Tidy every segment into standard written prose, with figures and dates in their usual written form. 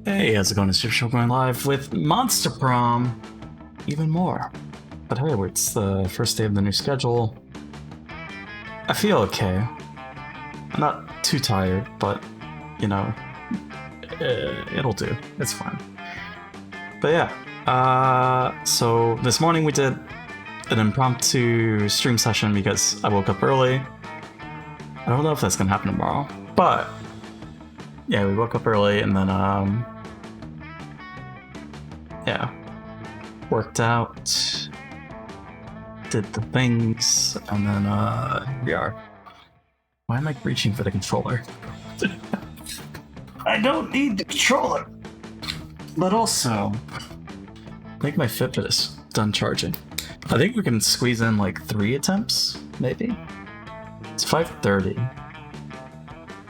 Hey, how's it going? It's JPChivalry going live with Monster Prom. Even more. But hey, it's the first day of the new schedule. I feel okay. I'm not too tired, but, you know, it'll do. It's fine. But yeah, so this morning we did an impromptu stream session because I woke up early. I don't know if that's gonna happen tomorrow, but yeah, we woke up early and then, yeah, worked out, did the things, and then, here we are. Why am I reaching for the controller? I don't need the controller! But also, I think my Fitbit is done charging. I think we can squeeze in like 3 attempts, maybe? It's 5:30.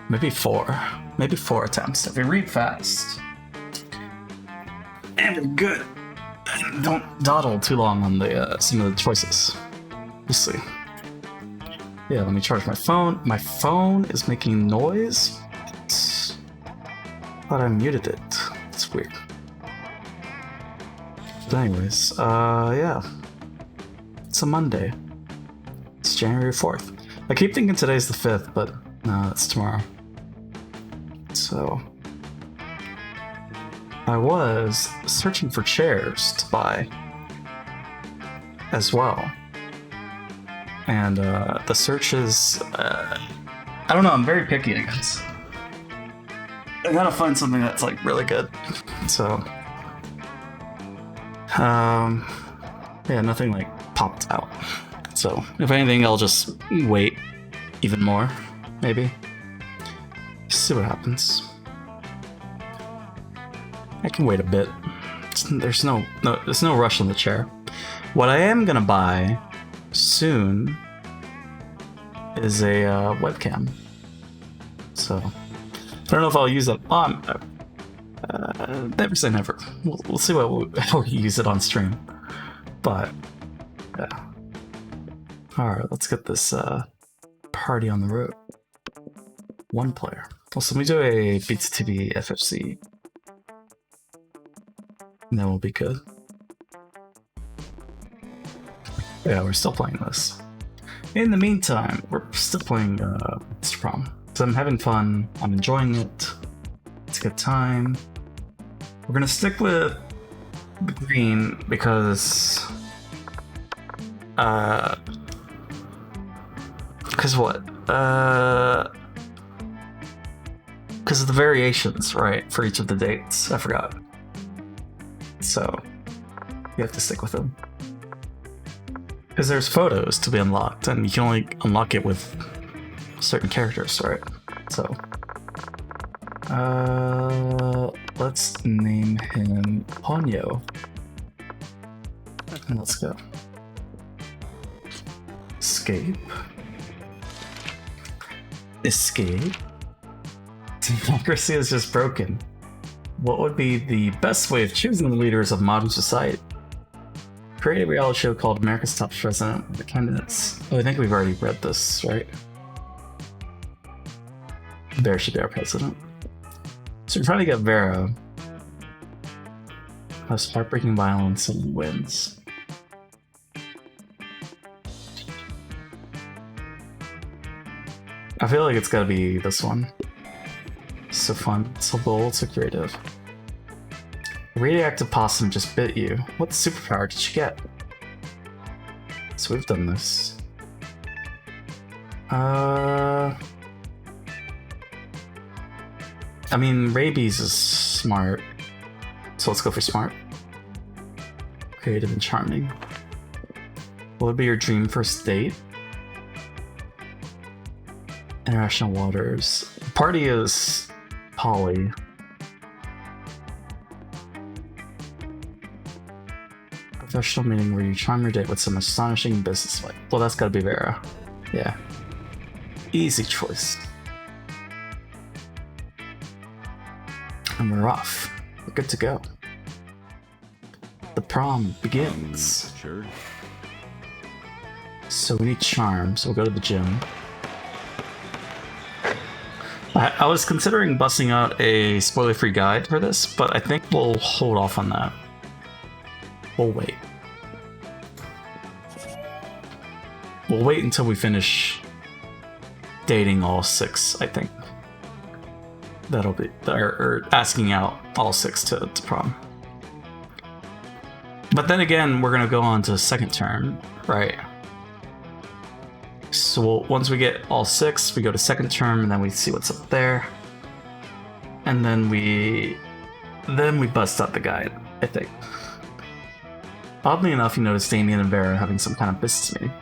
Maybe 4. Maybe 4 attempts. If we read fast. And we're good. And don't dawdle too long on the some of the choices. We'll see. Yeah, let me charge my phone. My phone is making noise. Thought I muted it. It's weird. But anyways, yeah. It's a Monday. It's January 4th. I keep thinking today's the 5th, but no, it's tomorrow. So, I was searching for chairs to buy as well. And the search is, I don't know, I'm very picky, I guess. I gotta find something that's like really good. So, yeah, nothing like popped out. So, if anything, I'll just wait even more, maybe. See what happens. I can wait a bit. There's no rush on the chair. What I am gonna buy soon is a webcam. So I don't know if I'll use it on. Never say never. We'll see how we use it on stream. But yeah. All right, let's get this party on the road. 1 player. Well, so let me do a Beats TV FFC. And then we'll be good. Yeah, we're still playing this. In the meantime, we're still playing Monster Prom. So I'm having fun. I'm enjoying it. It's a good time. We're gonna stick with the green because what? Because of the variations, right, for each of the dates. I forgot. So, you have to stick with them. Because there's photos to be unlocked, and you can only unlock it with certain characters, right? So, let's name him Ponyo. And let's go. Escape. Escape. Democracy is just broken. What would be the best way of choosing the leaders of modern society? Create a reality show called America's Top President. The candidates. Oh, I think we've already read this, right? Bear should be our president. So we're trying to get Vera. Most heartbreaking violence and wins. I feel like it's gotta be this one. So fun, so bold, so creative. A radioactive possum just bit you. What superpower did you get? So we've done this. I mean, rabies is smart. So let's go for smart. Creative and charming. What would be your dream first date? International waters. Party is Polly. Professional meeting where you charm your date with some astonishing business life. Well, that's gotta be Vera. Yeah. Easy choice. And we're off. We're good to go. The prom begins. Sure. So we need charm, so we'll go to the gym. I was considering busting out a spoiler-free guide for this, but I think we'll hold off on that. We'll wait. We'll wait until we finish dating all 6, I think. That'll be... or asking out all 6 to prom. But then again, we're gonna go on to second term, right? So once we get all 6, we go to second term, and then we see what's up there. And then we bust out the guide, I think. Oddly enough, you notice Damien and Vera having some kind of business meeting.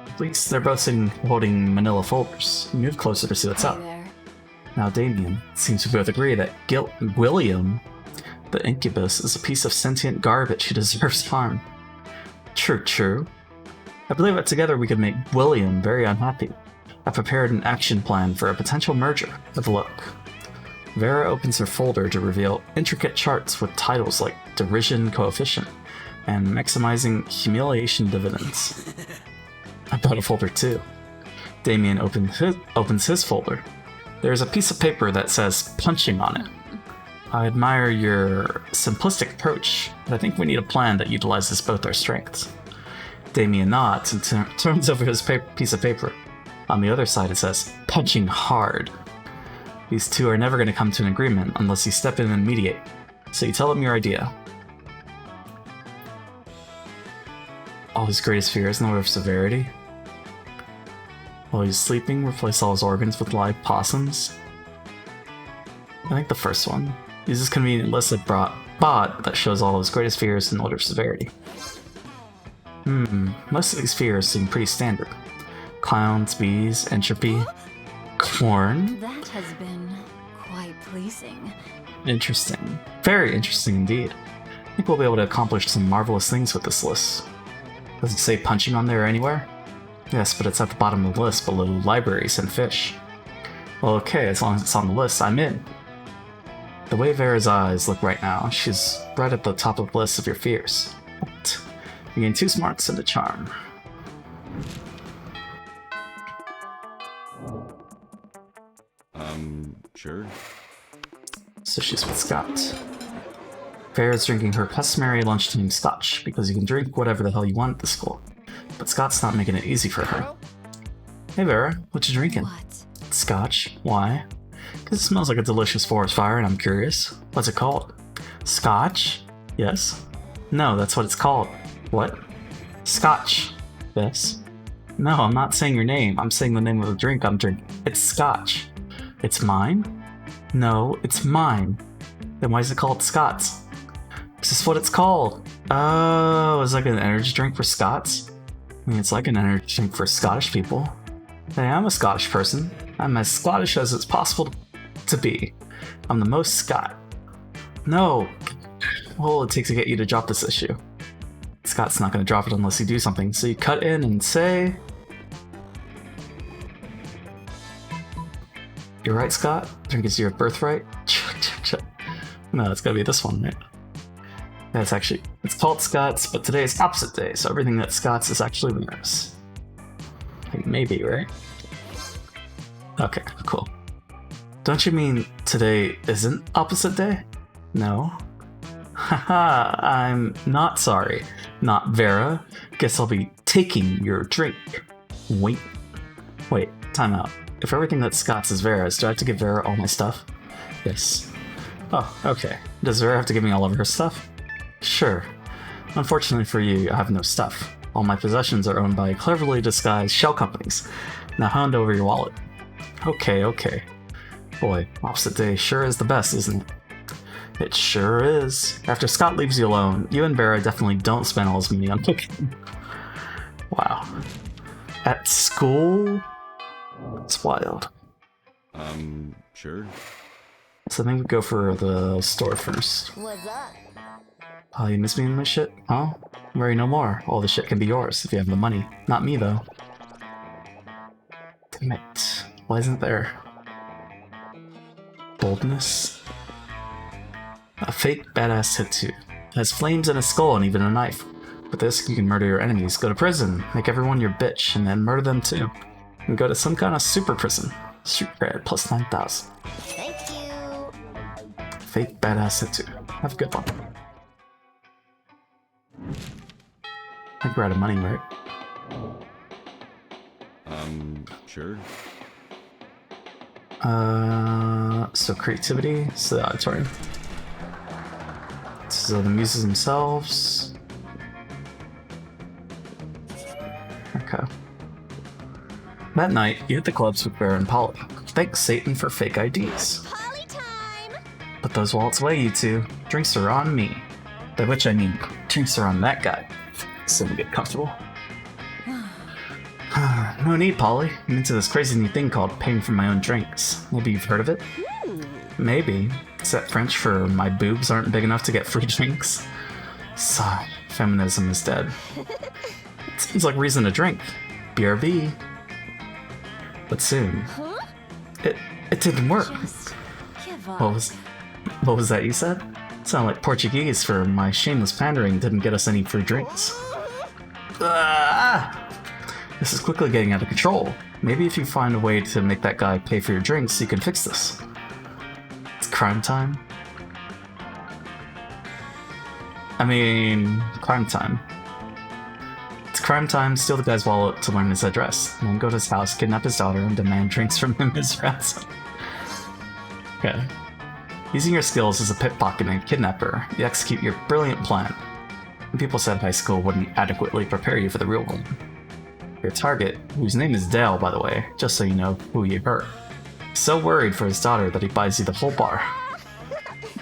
At least they're both sitting holding manila folders. You move closer to see what's up. Now Damien seems to both agree that William, the incubus, is a piece of sentient garbage who deserves harm. True. I believe that together we could make William very unhappy. I prepared an action plan for a potential merger. Have a look. Vera opens her folder to reveal intricate charts with titles like Derision Coefficient and Maximizing Humiliation Dividends. I brought a folder too. Damien opens his folder. There's a piece of paper that says punching on it. I admire your simplistic approach, but I think we need a plan that utilizes both our strengths. Damien nods and turns over his piece of paper. On the other side it says, punching hard. These two are never going to come to an agreement unless you step in and mediate. So you tell them your idea. All his greatest fears in order of severity. While he's sleeping, replace all his organs with live possums. I think the first one. Use this convenient list of bot that shows all his greatest fears in order of severity. Most of these fears seem pretty standard. Clowns, bees, entropy, corn. That has been quite pleasing. Interesting. Very interesting indeed. I think we'll be able to accomplish some marvelous things with this list. Does it say punching on there anywhere? Yes, but it's at the bottom of the list below libraries and fish. Well, okay, as long as it's on the list, I'm in. The way Vera's eyes look right now, she's right at the top of the list of your fears. What? You gain 2 smarts and a charm. Sure. So she's with Scott. Vera's drinking her customary lunchtime scotch, because you can drink whatever the hell you want at the school. But Scott's not making it easy for her. Hey Vera, what you drinking? What? Scotch. Why? Because it smells like a delicious forest fire and I'm curious. What's it called? Scotch? Yes. No, that's what it's called. What? Scotch. Yes. No, I'm not saying your name. I'm saying the name of the drink I'm drinking. It's Scotch. It's mine? No, it's mine. Then why is it called Scott's? This is what it's called. Oh, it's like an energy drink for Scots? I mean, it's like an energy drink for Scottish people. Hey, I'm a Scottish person. I'm as Scottish as it's possible to be. I'm the most Scot. No. All it takes to get you to drop this issue. Scott's not going to drop it unless you do something, so you cut in and say... You're right, Scott. Drink is your birthright. No, it's gotta be this one, right? Yeah, it's called Scott's, but today is opposite day, so everything that's Scott's is actually theirs. Like, maybe, right? Okay, cool. Don't you mean today isn't opposite day? No. Haha, I'm not sorry. Not Vera. Guess I'll be taking your drink. Wait, time out. If everything that's Scott's is Vera's, do I have to give Vera all my stuff? Yes. Oh, okay. Does Vera have to give me all of her stuff? Sure. Unfortunately for you, I have no stuff. All my possessions are owned by cleverly disguised shell companies. Now hand over your wallet. Okay. Boy, opposite day sure is the best, isn't it? It sure is. After Scott leaves you alone, you and Vera definitely don't spend all his money on cooking. Wow. At school? It's wild. Sure. So I think we go for the store first. What's up? Oh, you miss me in my shit? Huh? Worry no more. All the shit can be yours if you have the money. Not me, though. Damn it. Why isn't there? Boldness? A fake badass tattoo. Has flames and a skull and even a knife. With this, you can murder your enemies, go to prison, make everyone your bitch, and then murder them too. And go to some kind of super prison. Street cred plus 9,000. Thank you. Fake badass tattoo. Have a good one. I think we're out of money, right? Sure. So creativity, so the auditorium. So the muses themselves. Okay. That night, you hit the clubs with Bear and Polly. Thanks Satan for fake IDs. Polly time. Put those wallets away, you two. Drinks are on me. By which I mean, drinks are on that guy. So we get comfortable. No need, Polly. I'm into this crazy new thing called paying for my own drinks. Maybe you've heard of it? Maybe. Is that French for my boobs aren't big enough to get free drinks? Sigh. Feminism is dead. It seems like reason to drink. BRB. But soon. It didn't work. Just give up. What was that you said? Sound like Portuguese for my shameless pandering didn't get us any free drinks. Ah! This is quickly getting out of control. Maybe if you find a way to make that guy pay for your drinks, you can fix this. It's crime time. I mean, crime time. It's crime time, steal the guy's wallet to learn his address, and then go to his house, kidnap his daughter, and demand drinks from him as ransom. Okay. Using your skills as a pickpocket and kidnapper, you execute your brilliant plan. People said high school wouldn't adequately prepare you for the real one. Your target, whose name is Dale, by the way, just so you know who you hurt, is so worried for his daughter that he buys you the whole bar.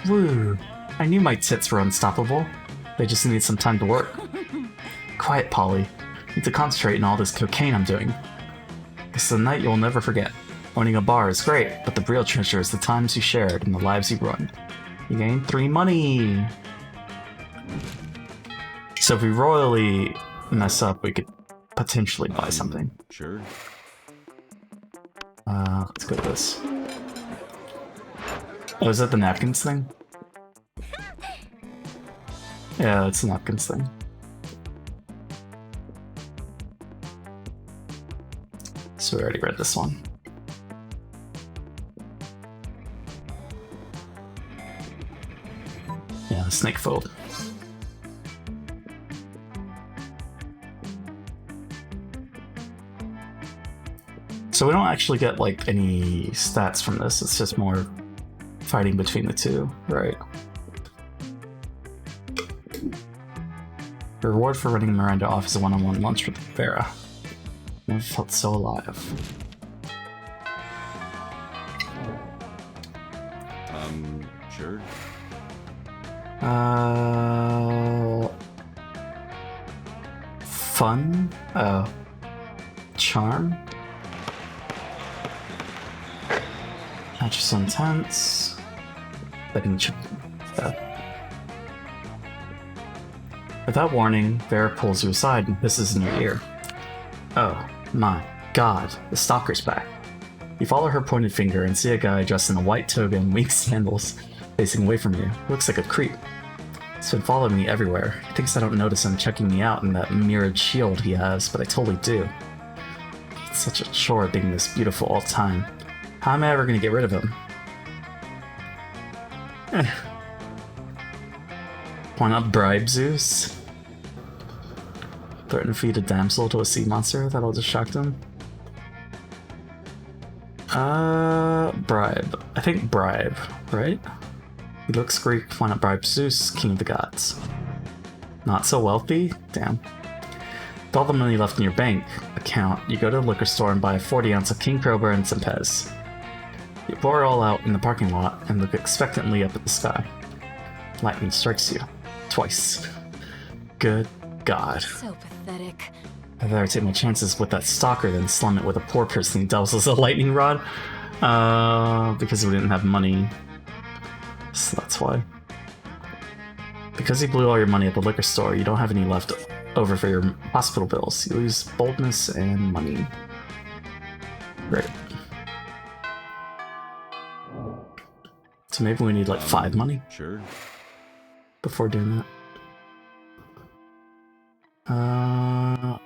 Woo! I knew my tits were unstoppable. They just need some time to work. Quiet, Polly. Need to concentrate on all this cocaine I'm doing. It's a night you'll never forget. Owning a bar is great, but the real treasure is the times you shared and the lives you ruined. You gain 3 money! So if we royally mess up, we could potentially buy something. Sure. Let's go to this. Oh, is that the napkins thing? Yeah, it's the napkins thing. So we already read this one. Yeah, the snake fold. So we don't actually get like any stats from this, it's just more fighting between the two, right? The reward for running Miranda off is a one-on-one lunch with Vera. Never felt so alive. Sure. Fun? Charm? Not just intense. Without warning, Vera pulls you aside and hisses in your ear. Oh my god, the stalker's back. You follow her pointed finger and see a guy dressed in a white toga and weak sandals facing away from you. Looks like a creep. He's been following me everywhere. He thinks I don't notice him checking me out in that mirrored shield he has, but I totally do. It's such a chore being this beautiful all the time. How am I ever gonna get rid of him? Why not bribe Zeus? Threaten to feed a damsel to a sea monster? That'll distract him. Bribe. I think bribe, right? He looks Greek, why not bribe Zeus, king of the gods? Not so wealthy? Damn. With all the money left in your bank account, you go to the liquor store and buy a 40 ounce of King Cobra and some Pez. You pour it all out in the parking lot and look expectantly up at the sky. Lightning strikes you. Twice. Good God. So pathetic. I'd rather take my chances with that stalker than slum it with a poor person who deals us a lightning rod. Because we didn't have money. So that's why. Because you blew all your money at the liquor store, you don't have any left over for your hospital bills. You lose boldness and money. Great. So maybe we need like 5 money Sure. before doing that. I'll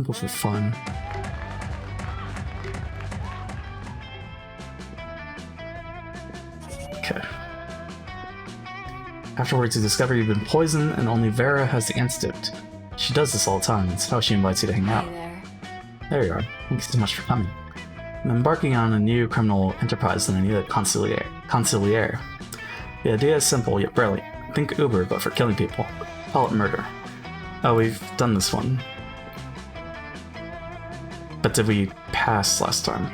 go for fun. Afterwards, you discover you've been poisoned and only Vera has the antidote. She does this all the time. It's how she invites you to hang out. Hey there. There you are. Thank you so much for coming. I'm embarking on a new criminal enterprise and I need a consigliere. The idea is simple yet brilliant. Think Uber, but for killing people. Call it murder. Oh, we've done this one. But did we pass last time?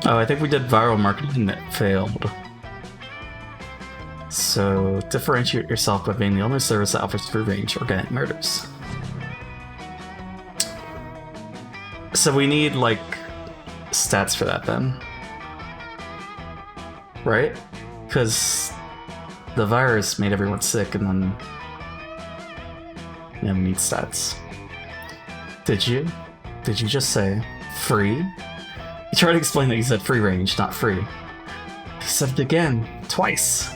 Oh, I think we did viral marketing that failed. So, differentiate yourself by being the only service that offers free range organic murders. So we need, like, stats for that then. Right? Because the virus made everyone sick and then... yeah, we need stats. Did you? Did you just say free? You tried to explain that you said free range, not free. You said it again, twice.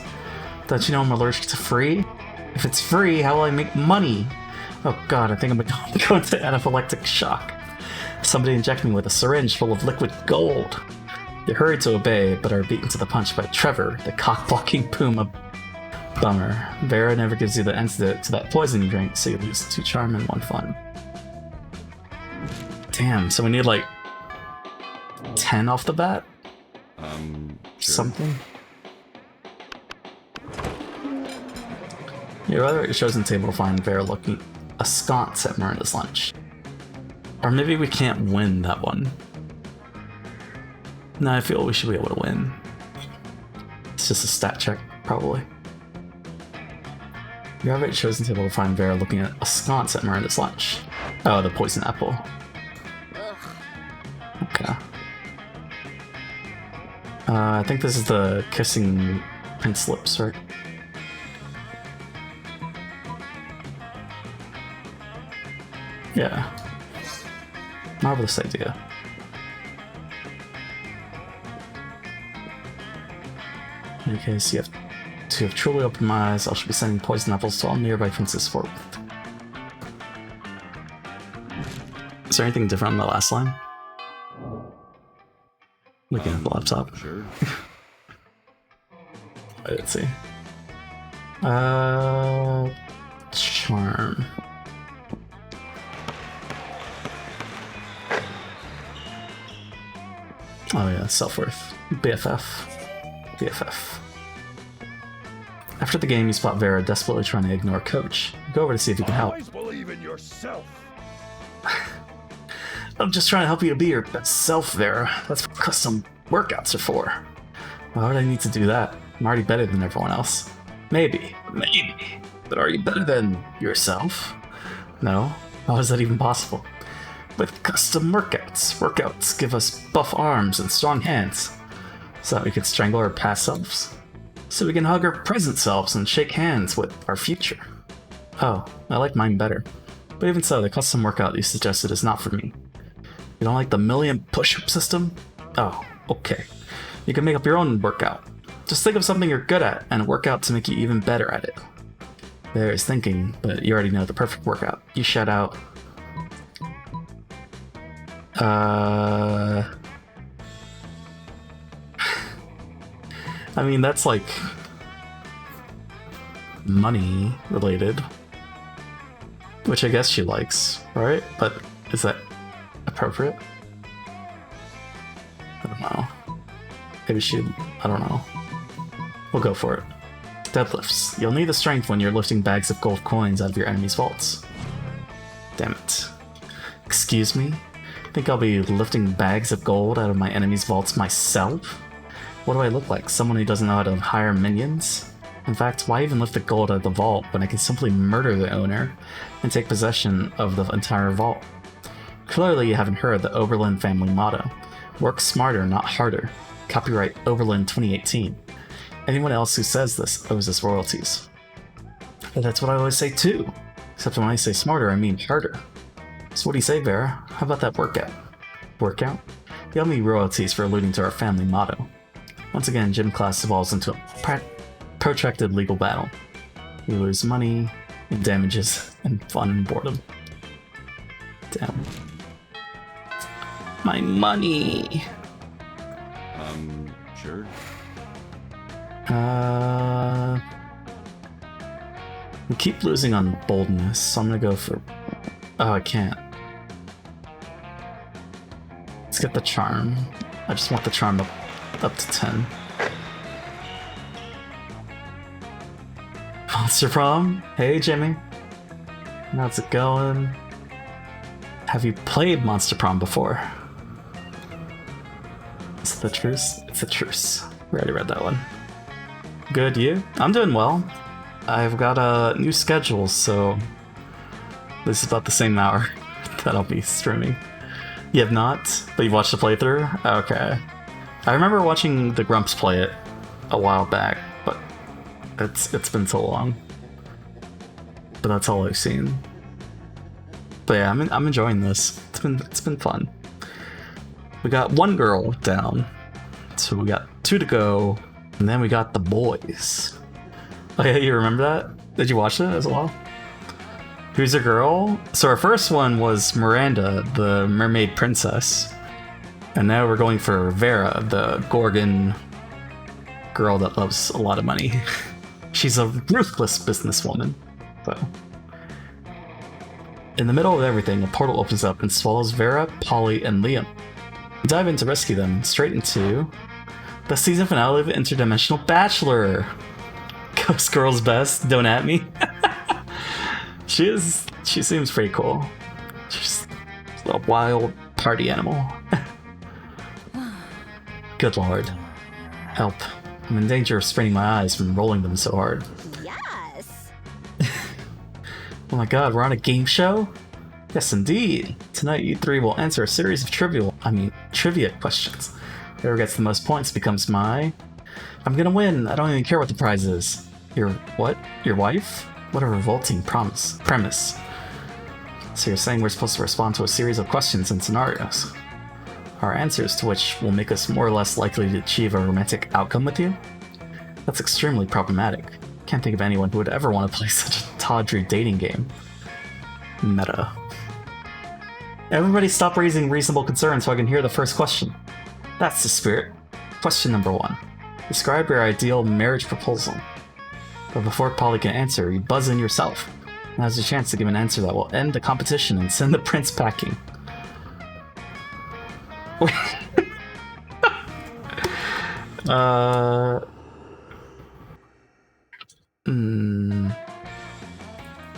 Don't you know I'm allergic to free? If it's free, how will I make money? Oh god, I think I'm going to anaphylactic shock. Somebody inject me with a syringe full of liquid gold. You hurry to obey, but are beaten to the punch by Trevor, the cock-blocking puma. Bummer. Vera never gives you the antidote to that poison you drink, so you lose 2 charm and 1 fun. Damn, so we need like 10 off the bat? Sure. Something? You're either at your chosen table to find Vera looking askance at Miranda's lunch. Or maybe we can't win that one. No, I feel we should be able to win. It's just a stat check, probably. You're at your chosen table to find Vera looking at askance at Miranda's lunch. Oh, the poison apple. Okay. I think this is the kissing Prince lips, right? Yeah. Marvelous idea. In case you have to have truly opened my eyes, I shall be sending poison apples to all nearby princes forthwith. Is there anything different on the last line? Looking at the laptop. Sure. Let's see. Charm. Oh yeah, self-worth. BFF. BFF. After the game, you spot Vera desperately trying to ignore Coach. You go over to see if you can help. Always believe in yourself. I'm just trying to help you to be your best self, Vera. That's what custom workouts are for. Why would I need to do that? I'm already better than everyone else. Maybe. But are you better than yourself? No. How is that even possible? With custom workouts. Workouts give us buff arms and strong hands. So that we can strangle our past selves. So we can hug our present selves and shake hands with our future. Oh, I like mine better. But even so, the custom workout you suggested is not for me. You don't like the million push-up system? Oh, okay. You can make up your own workout. Just think of something you're good at and work out to make you even better at it. There is thinking, but you already know the perfect workout. You shout out... I mean, that's like... money related. Which I guess she likes, right? But is that appropriate? I don't know. Maybe she... I don't know. We'll go for it. Deadlifts. You'll need the strength when you're lifting bags of gold coins out of your enemy's vaults. Damn it. Excuse me? Think I'll be lifting bags of gold out of my enemy's vaults myself? What do I look like? Someone who doesn't know how to hire minions? In fact, why even lift the gold out of the vault when I can simply murder the owner and take possession of the entire vault? Clearly you haven't heard the Oberlin family motto. Work smarter, not harder. Copyright Oberlin 2018. Anyone else who says this owes us royalties. But that's what I always say too. Except when I say smarter, I mean harder. So what do you say, Vera? How about that workout? Workout? You owe me royalties for alluding to our family motto. Once again, gym class evolves into a protracted legal battle. We lose money, and damages, and fun and boredom. Damn. My money! Sure. We keep losing on boldness, so I'm gonna go for... Oh, I can't. Let's get the charm. I just want the charm up to 10. Monster Prom? Hey, Jimmy. How's it going? Have you played Monster Prom before? Is it the truce? It's a truce. We already read that one. Good, you? I'm doing well. I've got a new schedule, so this is about the same hour that I'll be streaming. You have not, but you've watched the playthrough? Okay. I remember watching the Grumps play it a while back, but it's been so long. But that's all I've seen. But yeah, I'm enjoying this. It's been fun. We got one girl down, so we got 2 to go, and then we got the boys. Oh yeah, you remember that? Did you watch that as well? Who's a girl? So our first one was Miranda, the mermaid princess. And now we're going for Vera, the Gorgon girl that loves a lot of money. She's a ruthless businesswoman. So. In the middle of everything, a portal opens up and swallows Vera, Polly, and Liam. We dive in to rescue them, straight into the season finale of Interdimensional Bachelor. Ghost Girl's best, don't at me. She seems pretty cool. She's a wild party animal. Good lord. Help. I'm in danger of straining my eyes from rolling them so hard. Yes. Oh my god, we're on a game show? Yes, indeed. Tonight, you 3 will answer a series of trivia questions. Whoever gets the most points becomes I'm gonna win. I don't even care what the prize is. Your what? Your wife? What a revolting premise. So you're saying we're supposed to respond to a series of questions and scenarios, our answers to which will make us more or less likely to achieve a romantic outcome with you? That's extremely problematic. Can't think of anyone who would ever want to play such a tawdry dating game. Meta. Everybody stop raising reasonable concerns so I can hear the first question. That's the spirit. Question number 1. Describe your ideal marriage proposal. But before Polly can answer, you buzz in yourself. Now's your chance to give an answer that will end the competition and send the prince packing.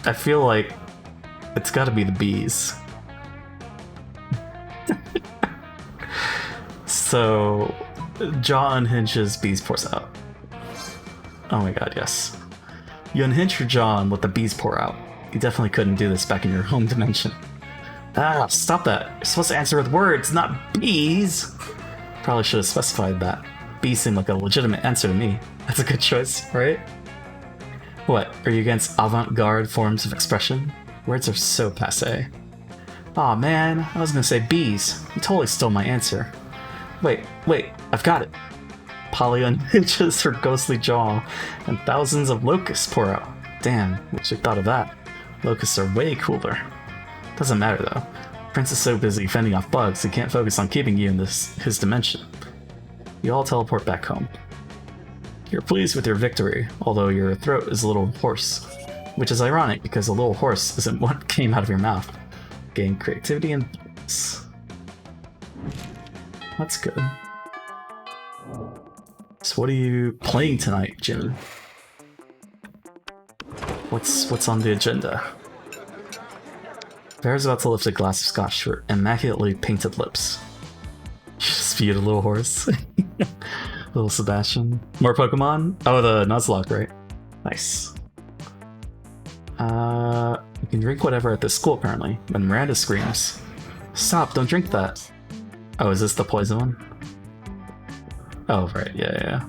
I feel like it's gotta be the bees. So, jaw unhinges, bees pours out. Oh my god, yes. You unhinge your jaw and let the bees pour out. You definitely couldn't do this back in your home dimension. Ah, stop that. You're supposed to answer with words, not bees. Probably should have specified that. Bees seem like a legitimate answer to me. That's a good choice, right? What, are you against avant-garde forms of expression? Words are so passé. Aw man, I was gonna say bees. You totally stole my answer. Wait, I've got it. Polly unhinges her ghostly jaw, and thousands of locusts pour out. Damn, what you thought of that? Locusts are way cooler. Doesn't matter though. Prince is so busy fending off bugs, he can't focus on keeping you in his dimension. You all teleport back home. You're pleased with your victory, although your throat is a little hoarse. Which is ironic, because a little hoarse isn't what came out of your mouth. Gain creativity and boldness. That's good. So what are you playing tonight, Jimmy? What's on the agenda? Vera's about to lift a glass of scotch to her immaculately painted lips. She just viewed a little horse. Little Sebastian. More Pokemon? Oh, the Nuzlocke, right? Nice. You can drink whatever at this school, apparently. When Miranda screams, "Stop, don't drink that." Oh, is this the poison one? Oh, right, yeah.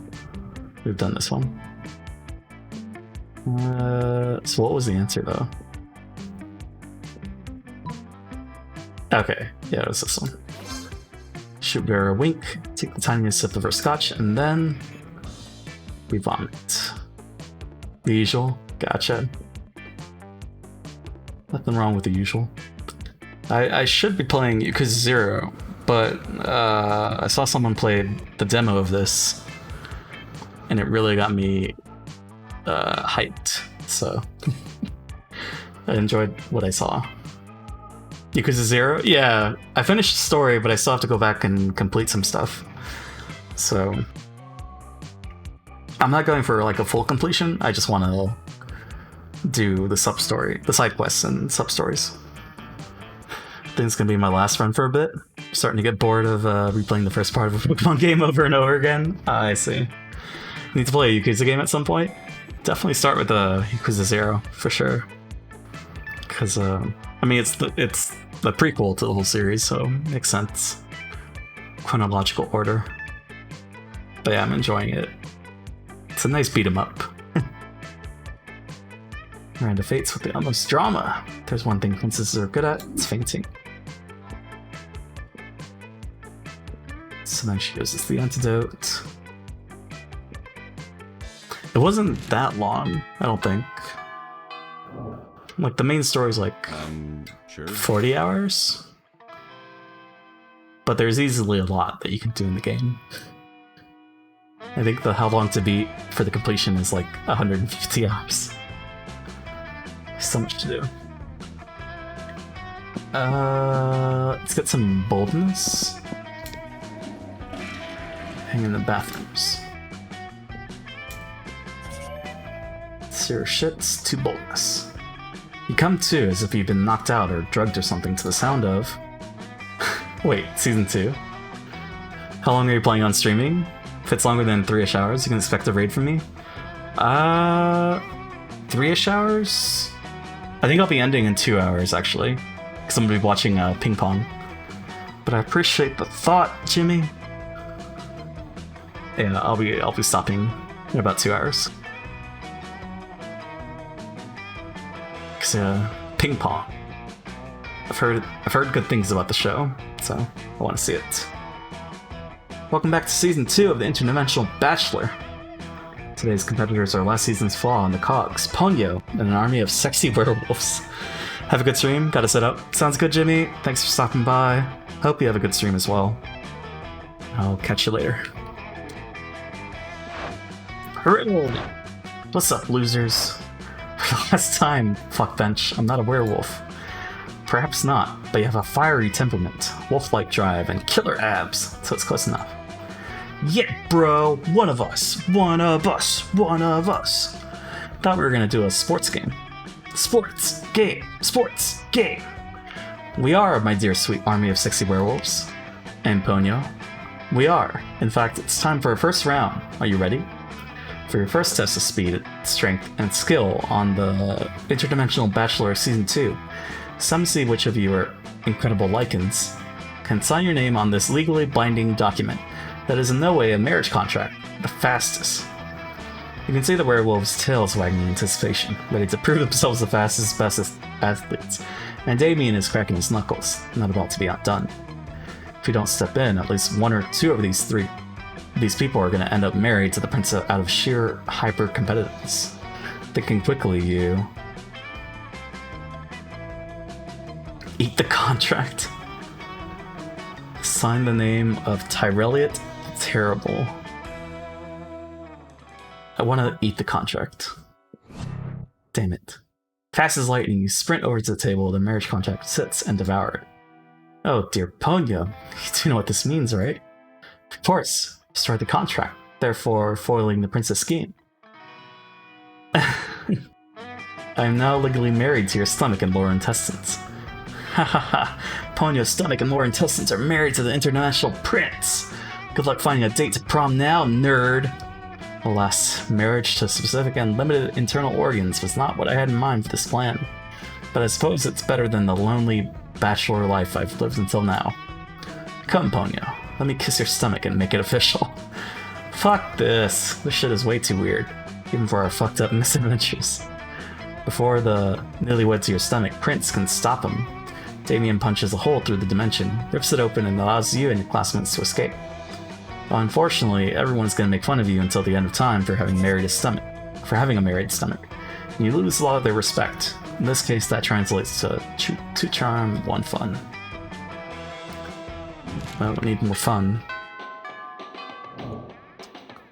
We've done this one. So what was the answer, though? Okay, yeah, it was this one. Shoot Vera a wink, take the tiniest sip of her scotch, and then we vomit. The usual, gotcha. Nothing wrong with the usual. I should be playing Yakuza 0 But I saw someone play the demo of this, and it really got me hyped. So I enjoyed what I saw. Yakuza 0? Yeah, I finished the story, but I still have to go back and complete some stuff. So I'm not going for like a full completion. I just want to do the sub-story, the side quests and sub-stories. I think it's going to be my last run for a bit. I'm starting to get bored of replaying the first part of a Pokemon game over and over again. I see. Need to play a Yakuza game at some point. Definitely start with the Yakuza 0 for sure. Because I mean, it's the prequel to the whole series, so it makes sense. Chronological order. But yeah, I'm enjoying it. It's a nice beat 'em up. Miranda Fates with the utmost drama. There's one thing princesses are good at, it's fainting. So then she uses the antidote. It wasn't that long, I don't think. Like, the main story's like Sure. 40 hours? But there's easily a lot that you can do in the game. I think the how long to beat for the completion is like 150 hours. So much to do. Let's get some boldness. Hang in the bathrooms. Zero shits to boldness. You come to as if you've been knocked out or drugged or something to the sound of... Wait, Season 2? How long are you planning on streaming? If it's longer than 3-ish hours, you can expect a raid from me. 3-ish hours? I think I'll be ending in 2 hours, actually. Because I'm going to be watching ping pong. But I appreciate the thought, Jimmy. Yeah, I'll be stopping in about 2 hours. Because ping pong. I've heard good things about the show, so I want to see it. Welcome back to Season 2 of the Interdimensional Bachelor. Today's competitors are last season's flaw on the cogs, Ponyo, and an army of sexy werewolves. Have a good stream, gotta set up. Sounds good, Jimmy. Thanks for stopping by. Hope you have a good stream as well. I'll catch you later. Hooray! What's up, losers? For the last time, fuckbench, I'm not a werewolf. Perhaps not, but you have a fiery temperament, wolf-like drive, and killer abs, so it's close enough. Yeah, bro, one of us. Thought we were gonna do a sports game. Sports game. We are, my dear sweet army of sexy werewolves. And Ponyo. We are. In fact, it's time for our first round. Are you ready? For your first test of speed, strength, and skill on the Interdimensional Bachelor Season 2, some see which of you are incredible lichens can sign your name on this legally binding document that is in no way a marriage contract, the fastest. You can see the werewolves' tails wagging in anticipation, ready to prove themselves the fastest, bestest athletes, and Damien is cracking his knuckles, not about to be outdone. If you don't step in, at least one or two of these people are going to end up married to the princess out of sheer hyper-competitiveness. Thinking quickly, you... eat the contract. Sign the name of Tyrelliot Terrible. I want to eat the contract. Damn it. Fast as lightning, you sprint over to the table, the marriage contract sits and devour it. Oh dear Ponyo, you do know what this means, right? Of course, destroy the contract, therefore foiling the princess scheme. I am now legally married to your stomach and lower intestines. Ha ha ha, Ponyo's stomach and lower intestines are married to the international prince. Good luck finding a date to prom now, nerd. Alas, marriage to specific and limited internal organs was not what I had in mind for this plan. But I suppose it's better than the lonely bachelor life I've lived until now. Come, Ponyo, let me kiss your stomach and make it official. Fuck this. This shit is way too weird, even for our fucked up misadventures. Before the newlywed to your stomach prince can stop him, Damien punches a hole through the dimension, rips it open, and allows you and your classmates to escape. Well, unfortunately, everyone's gonna make fun of you until the end of time for having a married stomach. And you lose a lot of their respect. In this case, that translates to 2 charm, 1 fun. I don't need more fun.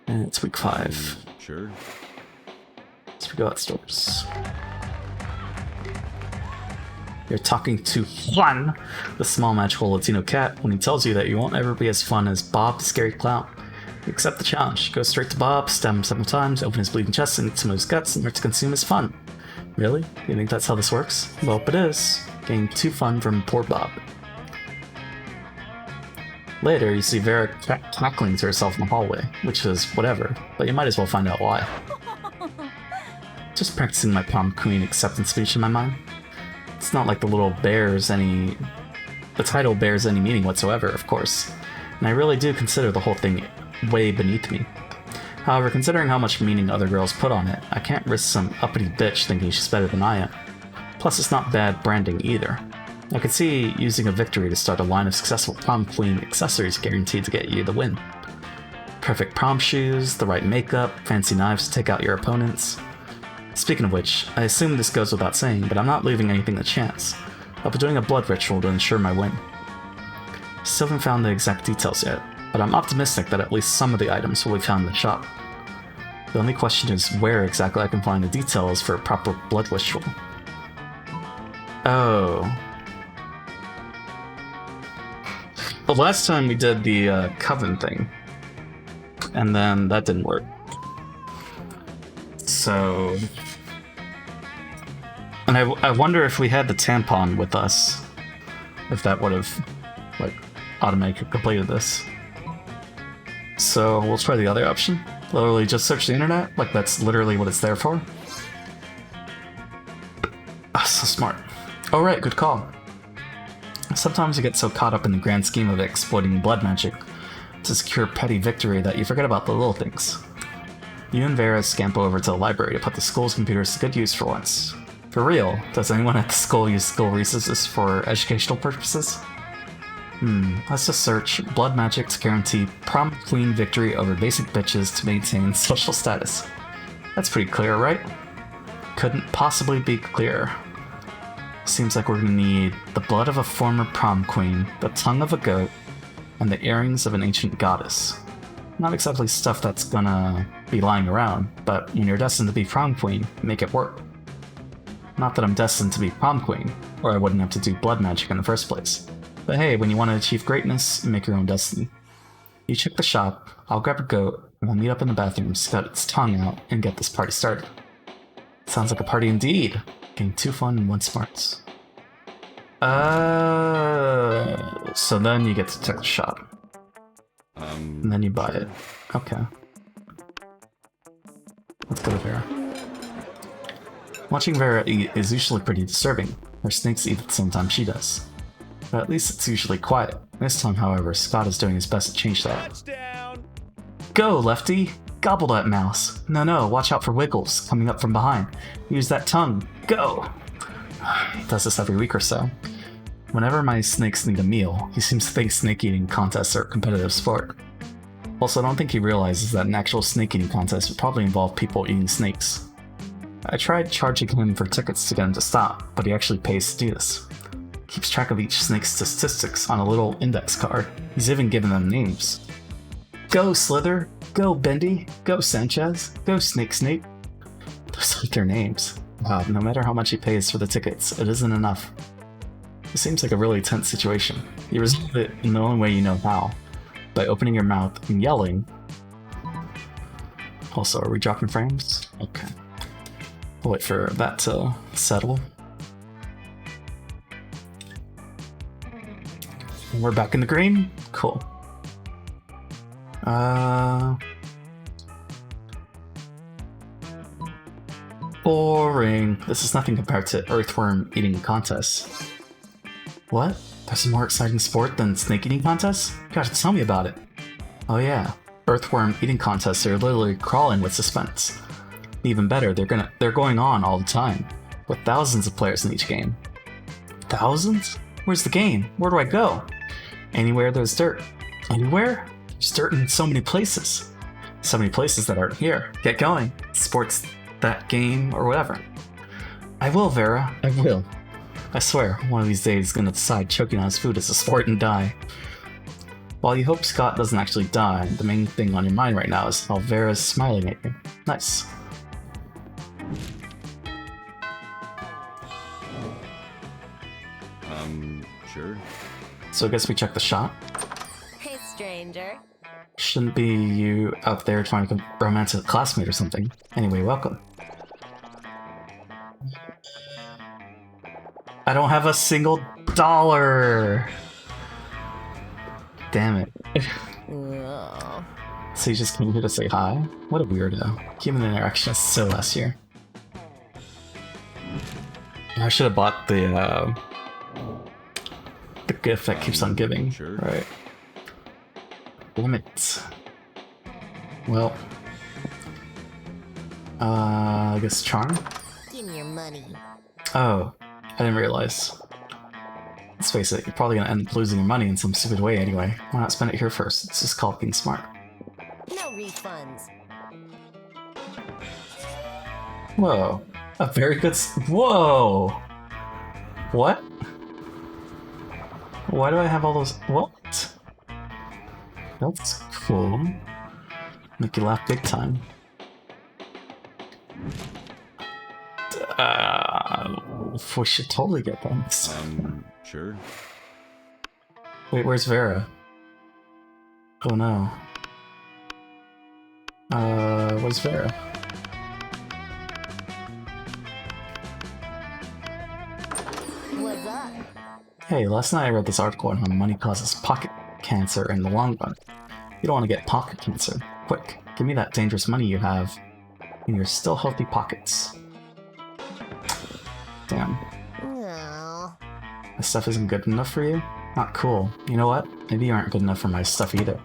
And it's week 5. Sure. Let's go outdoors. You're talking to Juan, the small magical Latino cat, when he tells you that you won't ever be as fun as Bob the scary clown. You accept the challenge. Go straight to Bob, stab him 7 times, open his bleeding chest, and eat some of his guts, and start to consume his fun. Really? You think that's how this works? Well, it is. Getting too fun from poor Bob. Later, you see Vera cackling to herself in the hallway, which is whatever, but you might as well find out why. Just practicing my prom queen acceptance speech in my mind. It's not like the title bears any meaning whatsoever, of course, and I really do consider the whole thing way beneath me. However, considering how much meaning other girls put on it, I can't risk some uppity bitch thinking she's better than I am. Plus, it's not bad branding either. I could see using a victory to start a line of successful prom queen accessories guaranteed to get you the win. Perfect prom shoes, the right makeup, fancy knives to take out your opponents. Speaking of which, I assume this goes without saying, but I'm not leaving anything to chance. I'll be doing a blood ritual to ensure my win. Still haven't found the exact details yet, but I'm optimistic that at least some of the items will be found in the shop. The only question is where exactly I can find the details for a proper blood ritual. Oh. The last time we did the coven thing, and then that didn't work. So, and I wonder if we had the tampon with us, if that would have like automatically completed this. So we'll try the other option. Literally just search the internet, like that's literally what it's there for. Ah, so smart. Oh right, good call. Sometimes you get so caught up in the grand scheme of exploiting blood magic to secure petty victory that you forget about the little things. You and Vera scamper over to the library to put the school's computers to good use for once. For real, does anyone at the school use school resources for educational purposes? Let's just search blood magic to guarantee prom queen victory over basic bitches to maintain social status. That's pretty clear, right? Couldn't possibly be clearer. Seems like we're gonna need the blood of a former prom queen, the tongue of a goat, and the earrings of an ancient goddess. Not exactly stuff that's gonna be lying around, but when you're destined to be prom queen, make it work. Not that I'm destined to be prom queen, or I wouldn't have to do blood magic in the first place. But hey, when you want to achieve greatness, make your own destiny. You check the shop, I'll grab a goat, and we'll meet up in the bathroom to cut its tongue out and get this party started. Sounds like a party indeed. Getting 2 fun and 1 smarts. So then you get to check the shop. And then you buy it. Okay. Let's go to Vera. Watching Vera eat is usually pretty disturbing. Her snakes eat at the same time she does. But at least it's usually quiet. This time, however, Scott is doing his best to change that. Touchdown! Go, Lefty! Gobble that mouse! No, watch out for Wiggles coming up from behind. Use that tongue. Go! Does this every week or so. Whenever my snakes need a meal, he seems to think snake eating contests are a competitive sport. Also, I don't think he realizes that an actual snake eating contest would probably involve people eating snakes. I tried charging him for tickets to get him to stop, but he actually pays to do this. Keeps track of each snake's statistics on a little index card. He's even given them names. Go Slither, go Bendy, go Sanchez, go Snake. Those are their names. Wow, no matter how much he pays for the tickets, it isn't enough. It seems like a really tense situation. You resolve it in the only way you know how, by opening your mouth and yelling. Also, are we dropping frames? Okay. We'll wait for that to settle. And we're back in the green? Cool. Boring. This is nothing compared to earthworm eating contests. What? There's a more exciting sport than snake eating contests? You gotta tell me about it. Oh yeah, earthworm eating contests are literally crawling with suspense. Even better, they're going on all the time, with thousands of players in each game. Thousands? Where's the game? Where do I go? Anywhere there's dirt. Anywhere? There's dirt in so many places. So many places that aren't here. Get going. Sports, that game, or whatever. I will, Vera. I will. I swear, one of these days he's gonna decide choking on his food is a sport and die. While you hope Scott doesn't actually die, the main thing on your mind right now is how Vera's smiling at you. Nice. Sure. So I guess we check the shop. Hey, stranger. Shouldn't be you out there trying to romance a classmate or something. Anyway, welcome. I don't have a single dollar! Damn it. Ugh. So you just came here to say hi? What a weirdo. Human interaction is so last year. I should have bought the gift that keeps on giving. Sure. Right. Damn it. Well. I guess charm? Give me your money. Oh, I didn't realize. Let's face it, you're probably gonna end up losing your money in some stupid way anyway. Why not spend it here first? It's just called being smart. No refunds. Whoa. A very good whoa! What? Why do I have all those- what? That's cool. Make you laugh big time. We should totally get them. Sure. Wait, where's Vera? Oh no. Where's Vera? What's up? Hey, last night I read this article on how money causes pocket cancer in the long run. You don't want to get pocket cancer. Quick, give me that dangerous money you have in your still healthy pockets. Damn. No. My stuff isn't good enough for you? Not cool. You know what? Maybe you aren't good enough for my stuff either.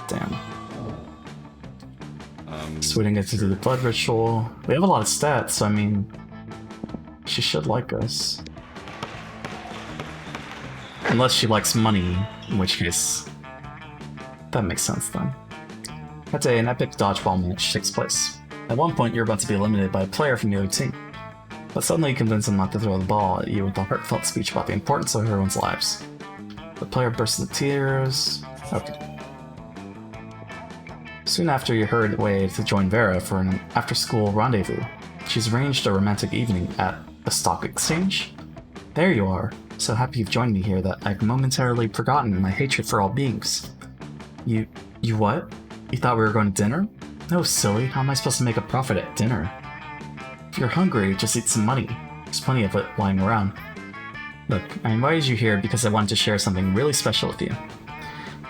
Damn. So we didn't get to do the blood ritual. We have a lot of stats, so I mean... she should like us. Unless she likes money, in which case... that makes sense then. That day, an epic dodgeball match takes place. At one point, you're about to be eliminated by a player from the other team. But suddenly you convince him not to throw the ball at you with a heartfelt speech about the importance of everyone's lives. The player bursts into tears... okay. Soon after, you're hurried away to join Vera for an after-school rendezvous. She's arranged a romantic evening at the stock exchange. There you are. So happy you've joined me here that I've momentarily forgotten my hatred for all beings. You what? You thought we were going to dinner? No, silly. How am I supposed to make a profit at dinner? If you're hungry, just eat some money. There's plenty of it lying around. Look, I invited you here because I wanted to share something really special with you.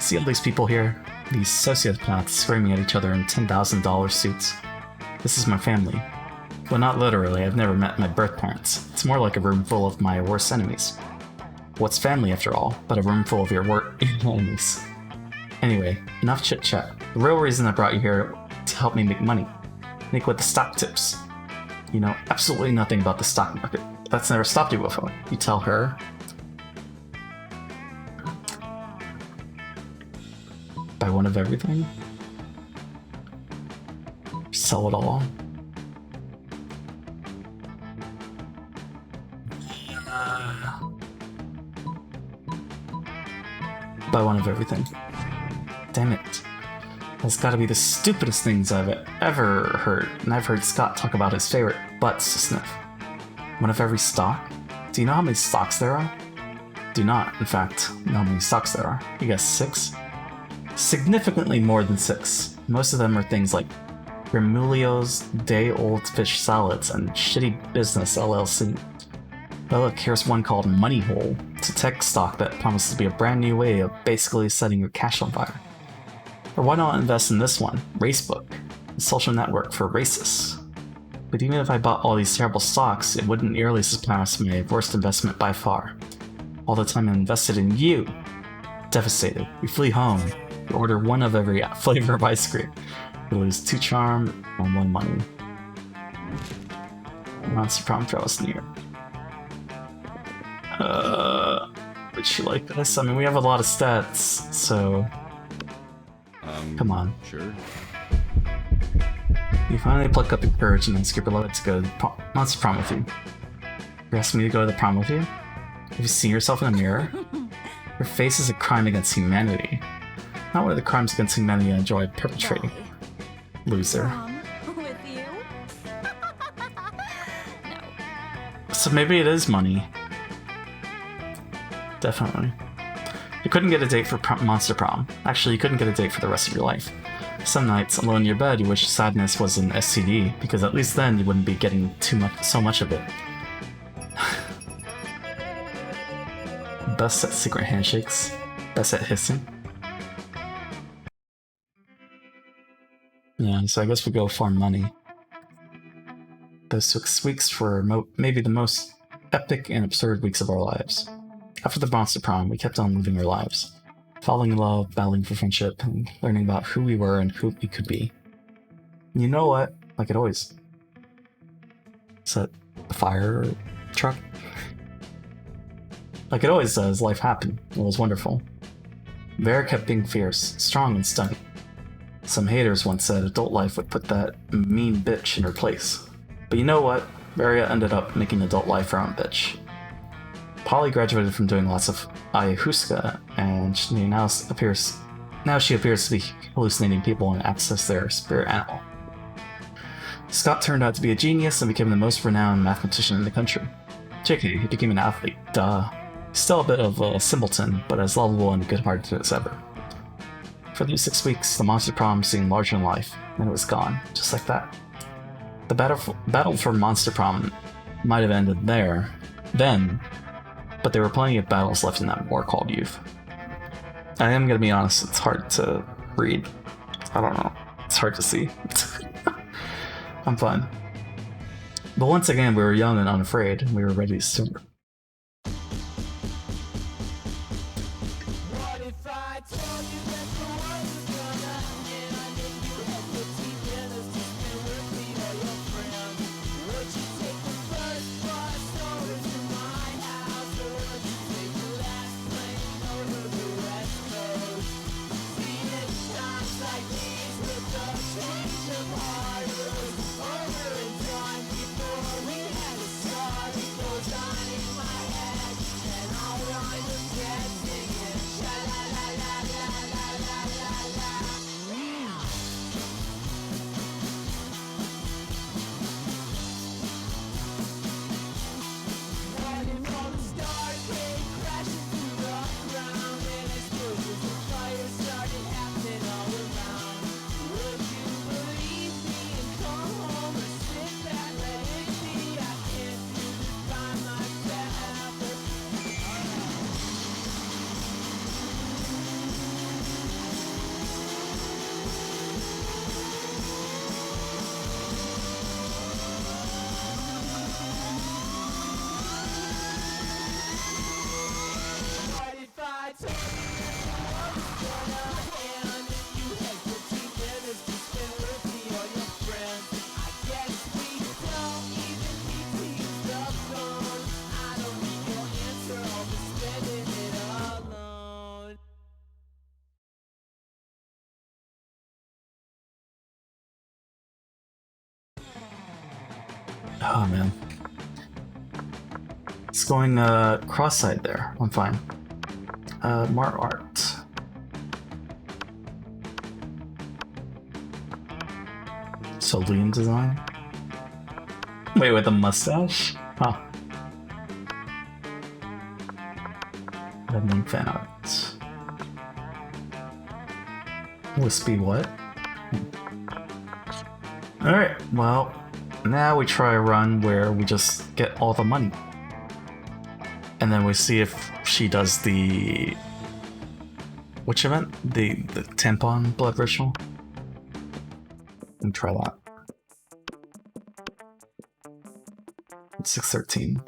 See all these people here? These sociopaths screaming at each other in $10,000 suits. This is my family. Well, not literally, I've never met my birth parents. It's more like a room full of my worst enemies. What's family after all, but a room full of your worst enemies? Anyway, enough chit-chat. The real reason I brought you here to help me make money. Make with the stock tips. You know absolutely nothing about the stock market. That's never stopped you before. You tell her. Buy one of everything? Sell it all? Buy one of everything. Damn it. That's gotta be the stupidest things I've ever heard, and I've heard Scott talk about his favorite butts to sniff. One of every stock? Do you know how many stocks there are? Do not, in fact, know how many stocks there are. You guess 6? Significantly more than 6. Most of them are things like Remulio's day-old fish salads and Shitty Business LLC. But look, here's one called Money Hole. It's a tech stock that promises to be a brand new way of basically setting your cash on fire. Or why not invest in this one, Racebook, a social network for racists. But even if I bought all these terrible stocks, it wouldn't nearly surpass my worst investment by far. All the time I invested in you. Devastated. We flee home. We order one of every flavor of ice cream. We lose 2 charm and 1 money. Monster Prom draws near. Would she like this? I mean, we have a lot of stats, so... come on. Sure. You finally pluck up your courage and ask your beloved to go to the Monster Prom with you. You're asking me to go to the prom with you? Have you seen yourself in a mirror? Your face is a crime against humanity. Not one of the crimes against humanity I enjoy perpetrating. Bye. Loser. Prom with you? No. So maybe it is money. Definitely. You couldn't get a date for Monster Prom. Actually, you couldn't get a date for the rest of your life. Some nights, alone in your bed, you wish sadness was an STD, because at least then you wouldn't be getting so much of it. Best at secret handshakes. Best at hissing. Yeah, so I guess we go farm money. Those 6 weeks were maybe the most epic and absurd weeks of our lives. After the Monster Prom, we kept on living our lives. Falling in love, battling for friendship, and learning about who we were and who we could be. And you know what? Like it always. Is that the fire truck? Like it always does, life happened. It was wonderful. Vera kept being fierce, strong, and stunning. Some haters once said adult life would put that mean bitch in her place. But you know what? Vera ended up making adult life her own bitch. Polly graduated from doing lots of ayahuasca, and now she appears to be hallucinating people and access their spirit animal. Scott turned out to be a genius and became the most renowned mathematician in the country. JK, he became an athlete, duh. Still a bit of a simpleton, but as lovable and good-hearted as ever. For these 6 weeks, the Monster Prom seemed larger than life, and it was gone, just like that. The battle for Monster Prom might have ended then, but there were plenty of battles left in that war called youth. I am gonna be honest, it's hard to read. I don't know. It's hard to see. I'm fine. But once again, we were young and unafraid, and we were ready to start. Oh man. It's going cross-side there. I'm fine. Mar art. So Liam design? Wait, with a mustache? Huh. Redmond fan art. Wispy what? Alright, well, now we try a run where we just get all the money. And then we see if she does the... which event? The tampon blood ritual? Let me try that. It's 613.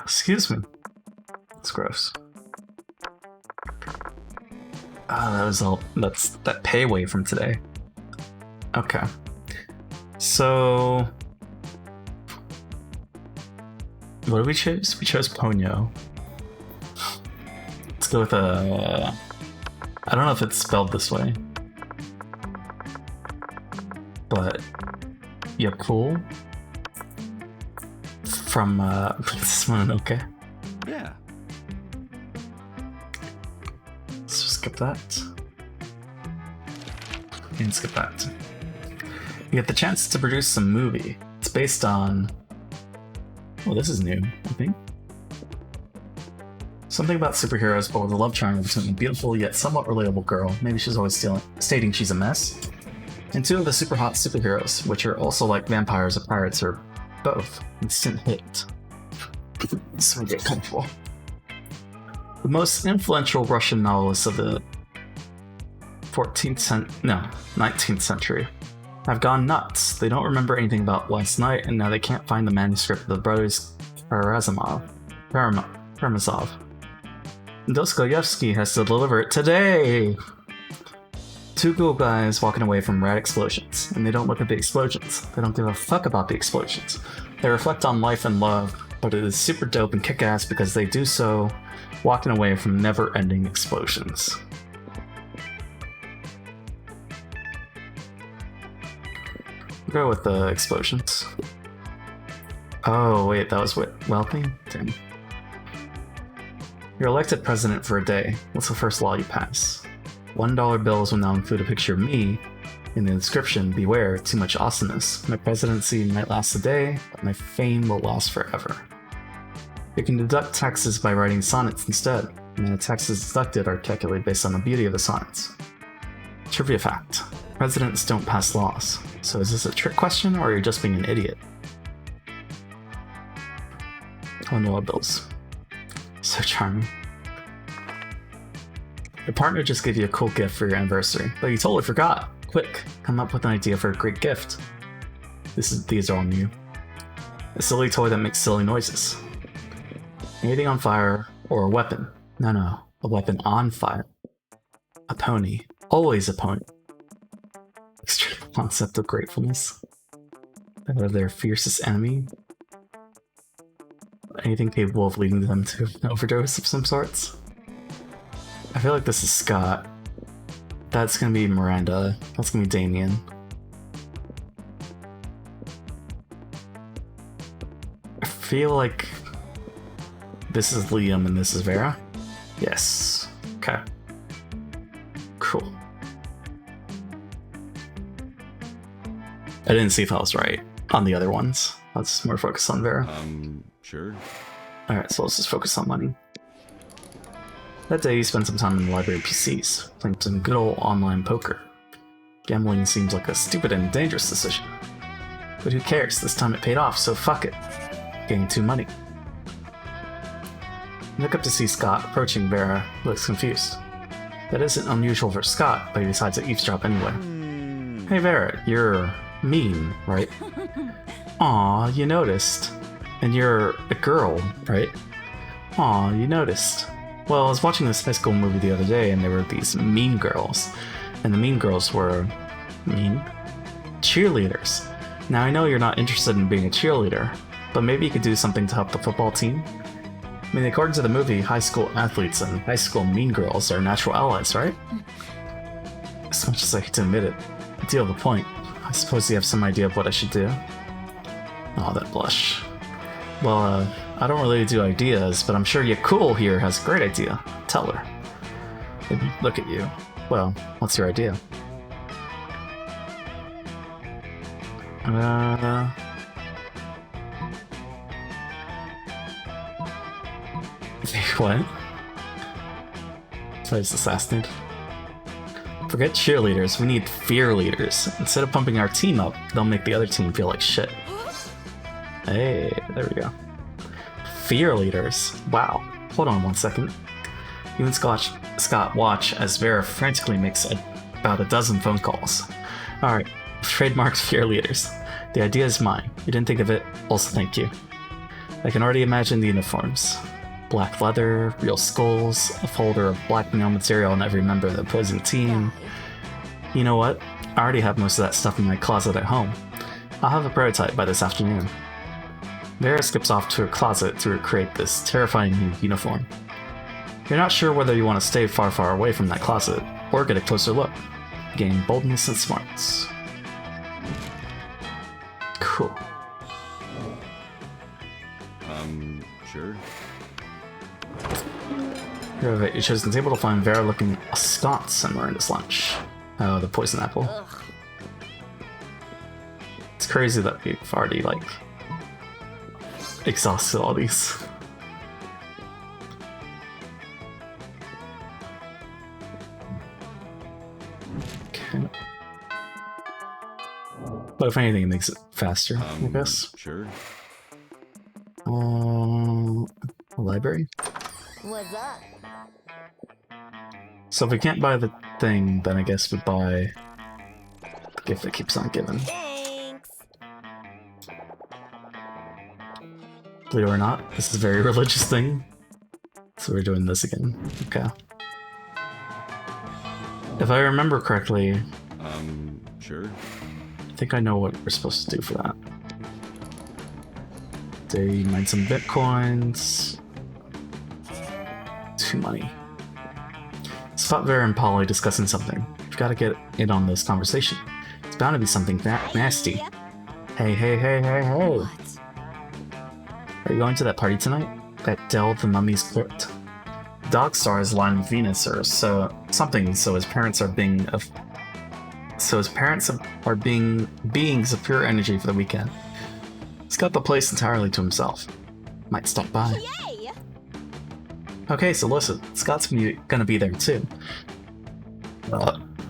Excuse me. It's gross. Ah, that was all. That's that pay away from today. Okay. So, what did we choose? We chose Ponyo. Let's go with a. I don't know if it's spelled this way, but yeah, cool. from Princess Mononoke. Yeah. So skip that. And skip that. You get the chance to produce a movie. It's based on... Well, this is new, I think. Something about superheroes, but with a love triangle between a beautiful yet somewhat relatable girl, maybe she's always stating she's a mess, and two of the super hot superheroes, which are also like vampires or pirates or both. Instant hit. So we get comfortable. The most influential Russian novelists of the 19th century have gone nuts. They don't remember anything about last night, and now they can't find the manuscript of the brothers Karamazov. Dostoevsky has to deliver it today! Two cool guys walking away from rad explosions, and they don't look at the explosions. They don't give a fuck about the explosions. They reflect on life and love, but it is super dope and kick-ass because they do so walking away from never-ending explosions. Go with the explosions. Oh wait, that was what? Wealthy? Damn. You're elected president for a day. What's the first law you pass? $1 bills will now include a picture of me. In the inscription, beware, too much awesomeness. My presidency might last a day, but my fame will last forever. You can deduct taxes by writing sonnets instead, and the taxes deducted are calculated based on the beauty of the sonnets. Trivia fact. Presidents don't pass laws. So is this a trick question, or are you just being an idiot? $1 bills. So charming. Your partner just gave you a cool gift for your anniversary, but you totally forgot. Quick, come up with an idea for a great gift. These are all new. A silly toy that makes silly noises. Anything on fire, or a weapon. No, a weapon on fire. A pony. Always a pony. Extreme concept of gratefulness. They're their fiercest enemy. Anything capable of leading them to an overdose of some sorts. I feel like this is Scott. That's gonna be Miranda. That's gonna be Damien. I feel like this is Liam and this is Vera. Yes. Okay. Cool. I didn't see if I was right on the other ones. Let's more focus on Vera. Sure. Alright, so let's just focus on money. That day, you spent some time in the library of PCs, playing some good old online poker. Gambling seems like a stupid and dangerous decision. But who cares? This time it paid off, so fuck it. Gained 2 money. You look up to see Scott approaching Vera, who looks confused. That isn't unusual for Scott, but he decides to eavesdrop anyway. Hey Vera, you're mean, right? Aw, you noticed. And you're a girl, right? Aw, you noticed. Well, I was watching this high school movie the other day, and there were these mean girls. And the mean girls were... mean? Cheerleaders. Now, I know you're not interested in being a cheerleader, but maybe you could do something to help the football team? I mean, according to the movie, high school athletes and high school mean girls are natural allies, right? As much as I hate to admit it, you do have a point. I suppose you have some idea of what I should do. Oh, that blush. Well, I don't really do ideas, but I'm sure your cool here has a great idea. Tell her. Maybe look at you. Well, what's your idea? What? So I just assassinated. Forget cheerleaders, we need fear leaders. Instead of pumping our team up, they'll make the other team feel like shit. Hey, there we go. Fear leaders. Wow. Hold on 1 second. You and Scott watch as Vera frantically makes about a dozen phone calls. Alright, trademarked fear leaders. The idea is mine. You didn't think of it, also thank you. I can already imagine the uniforms. Black leather, real skulls, a folder of blackmail material on every member of the opposing team. You know what? I already have most of that stuff in my closet at home. I'll have a prototype by this afternoon. Vera skips off to her closet to recreate this terrifying new uniform. You're not sure whether you want to stay far, far away from that closet, or get a closer look. Gain boldness and smarts. Cool. You chose the table to find Vera looking askance somewhere in his lunch. Oh, the poison apple. Ugh. It's crazy that we've already, like, exhausted all these. Okay. But if anything, it makes it faster, I guess. Sure. Library? What's up? So if we can't buy the thing, then I guess we buy the gift that keeps on giving. Thanks. Believe it or not, this is a very religious thing. So we're doing this again. Okay. If I remember correctly, Sure. I think I know what we're supposed to do for that. They mine some bitcoins. 2 money. Spot Vera and Polly discussing something. We've got to get in on this conversation. It's bound to be something nasty. Hey. What? Are you going to that party tonight? At Del the Mummy's crypt? Dog Star is aligned with Venus or so his parents are beings of pure energy for the weekend. He's got the place entirely to himself. Might stop by. Yay! Okay, so listen, Scott's gonna be there too.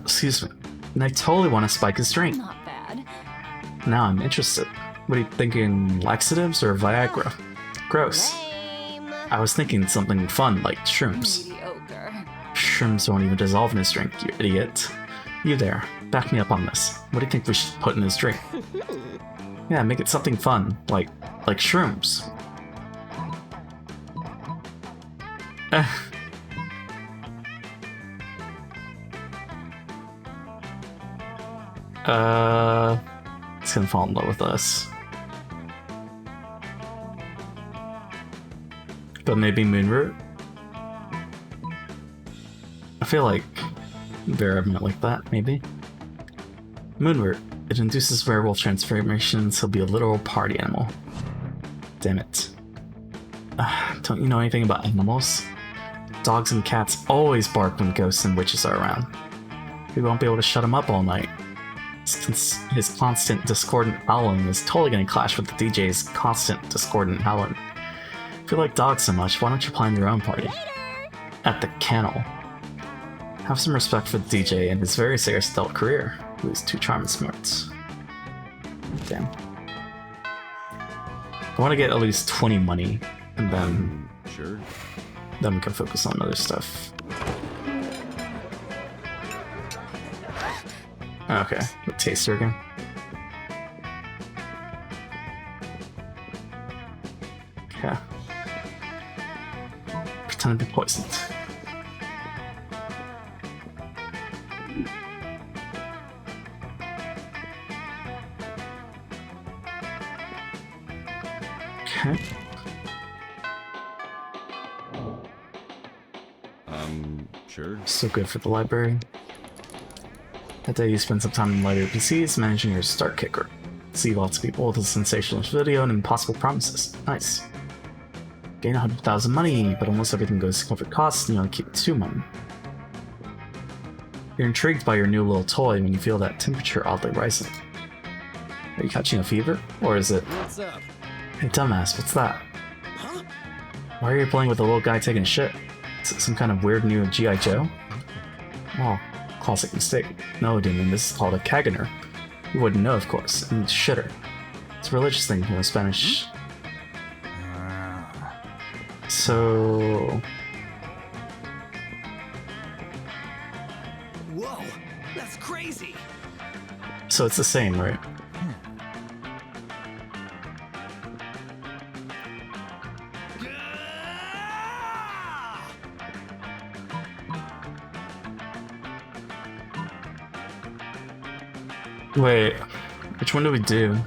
Excuse me. And I totally want to spike his drink. Not bad. Now I'm interested. What are you thinking, laxatives or Viagra? Gross. Lame. I was thinking something fun like shrooms. Mediocre. Shrooms don't even dissolve in his drink, you idiot. You there, back me up on this. What do you think we should put in his drink? Yeah, make it something fun, like shrooms. He's gonna fall in love with us. But maybe Moonroot? I feel like Vera meant like that, maybe. Moonroot. It induces werewolf transformations. He'll be a literal party animal. Damn it. Don't you know anything about animals? Dogs and cats always bark when ghosts and witches are around. We won't be able to shut him up all night. His constant discordant howling is totally going to clash with the DJ's constant discordant howling. If you like dogs so much, why don't you plan your own party? At the kennel. Have some respect for the DJ and his very serious adult career, who is too charming smarts. Damn. I want to get at least 20 money, and then Sure. we can focus on other stuff. Okay, the taster again. Okay. Pretend to be poisoned. Okay. Sure. So good for the library. That day you spend some time in lighter PCs managing your start kicker. See lots of people with a sensationalist video and impossible promises. Nice. Gain 100,000 money, but almost everything goes to cover costs and you only keep 2 money. You're intrigued by your new little toy when you feel that temperature oddly rising. Are you catching a fever? Or is it... What's up? Hey dumbass, what's that? Huh? Why are you playing with a little guy taking a shit? Is it some kind of weird new G.I. Joe? Oh, classic mistake. No, Demon, this is called a caganer. You wouldn't know, of course. It means shitter. It's a religious thing here in Spanish. So... Whoa, that's crazy. So it's the same, right? Wait, which one do we do?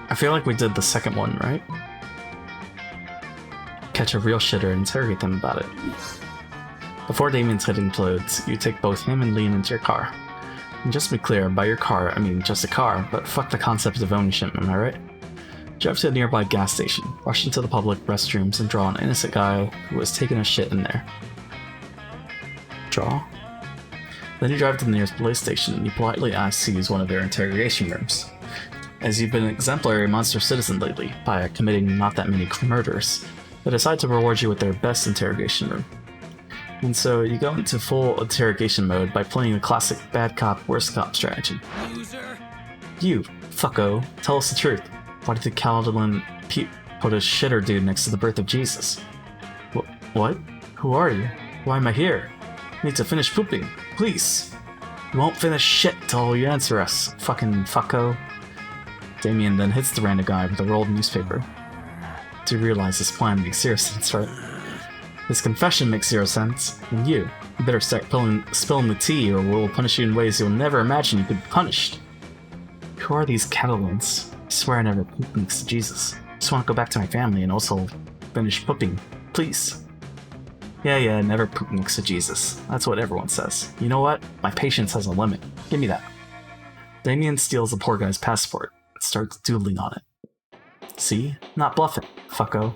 I feel like we did the second one, right? Catch a real shitter and interrogate them about it. Before Damien's head implodes, you take both him and Liam into your car. And just to be clear, by your car, I mean just a car, but fuck the concept of ownership, am I right? Drive to a nearby gas station, rush into the public restrooms, and draw an innocent guy who was taking a shit in there. Draw? Then you drive to the nearest police station and you politely ask to use one of their interrogation rooms. As you've been an exemplary monster citizen lately by committing not that many murders, they decide to reward you with their best interrogation room. And so you go into full interrogation mode by playing the classic bad cop, worst cop strategy. Loser. You, fucko, tell us the truth. Why did the Calderland Pete put a shitter dude next to the birth of Jesus? What? Who are you? Why am I here? I need to finish pooping. Please. You won't finish shit till you answer us, fucking fucko. Damien then hits the random guy with a rolled newspaper. Do you realize this plan makes zero sense, right? This confession makes zero sense, and you better start spilling the tea or we'll punish you in ways you'll never imagine you could be punished. Who are these Catalans? I swear I never pooped next to Jesus. I just want to go back to my family and also finish pooping. Please. Yeah, never poop next to Jesus. That's what everyone says. You know what? My patience has a limit. Give me that. Damien steals the poor guy's passport and starts doodling on it. See? Not bluffing, fucko.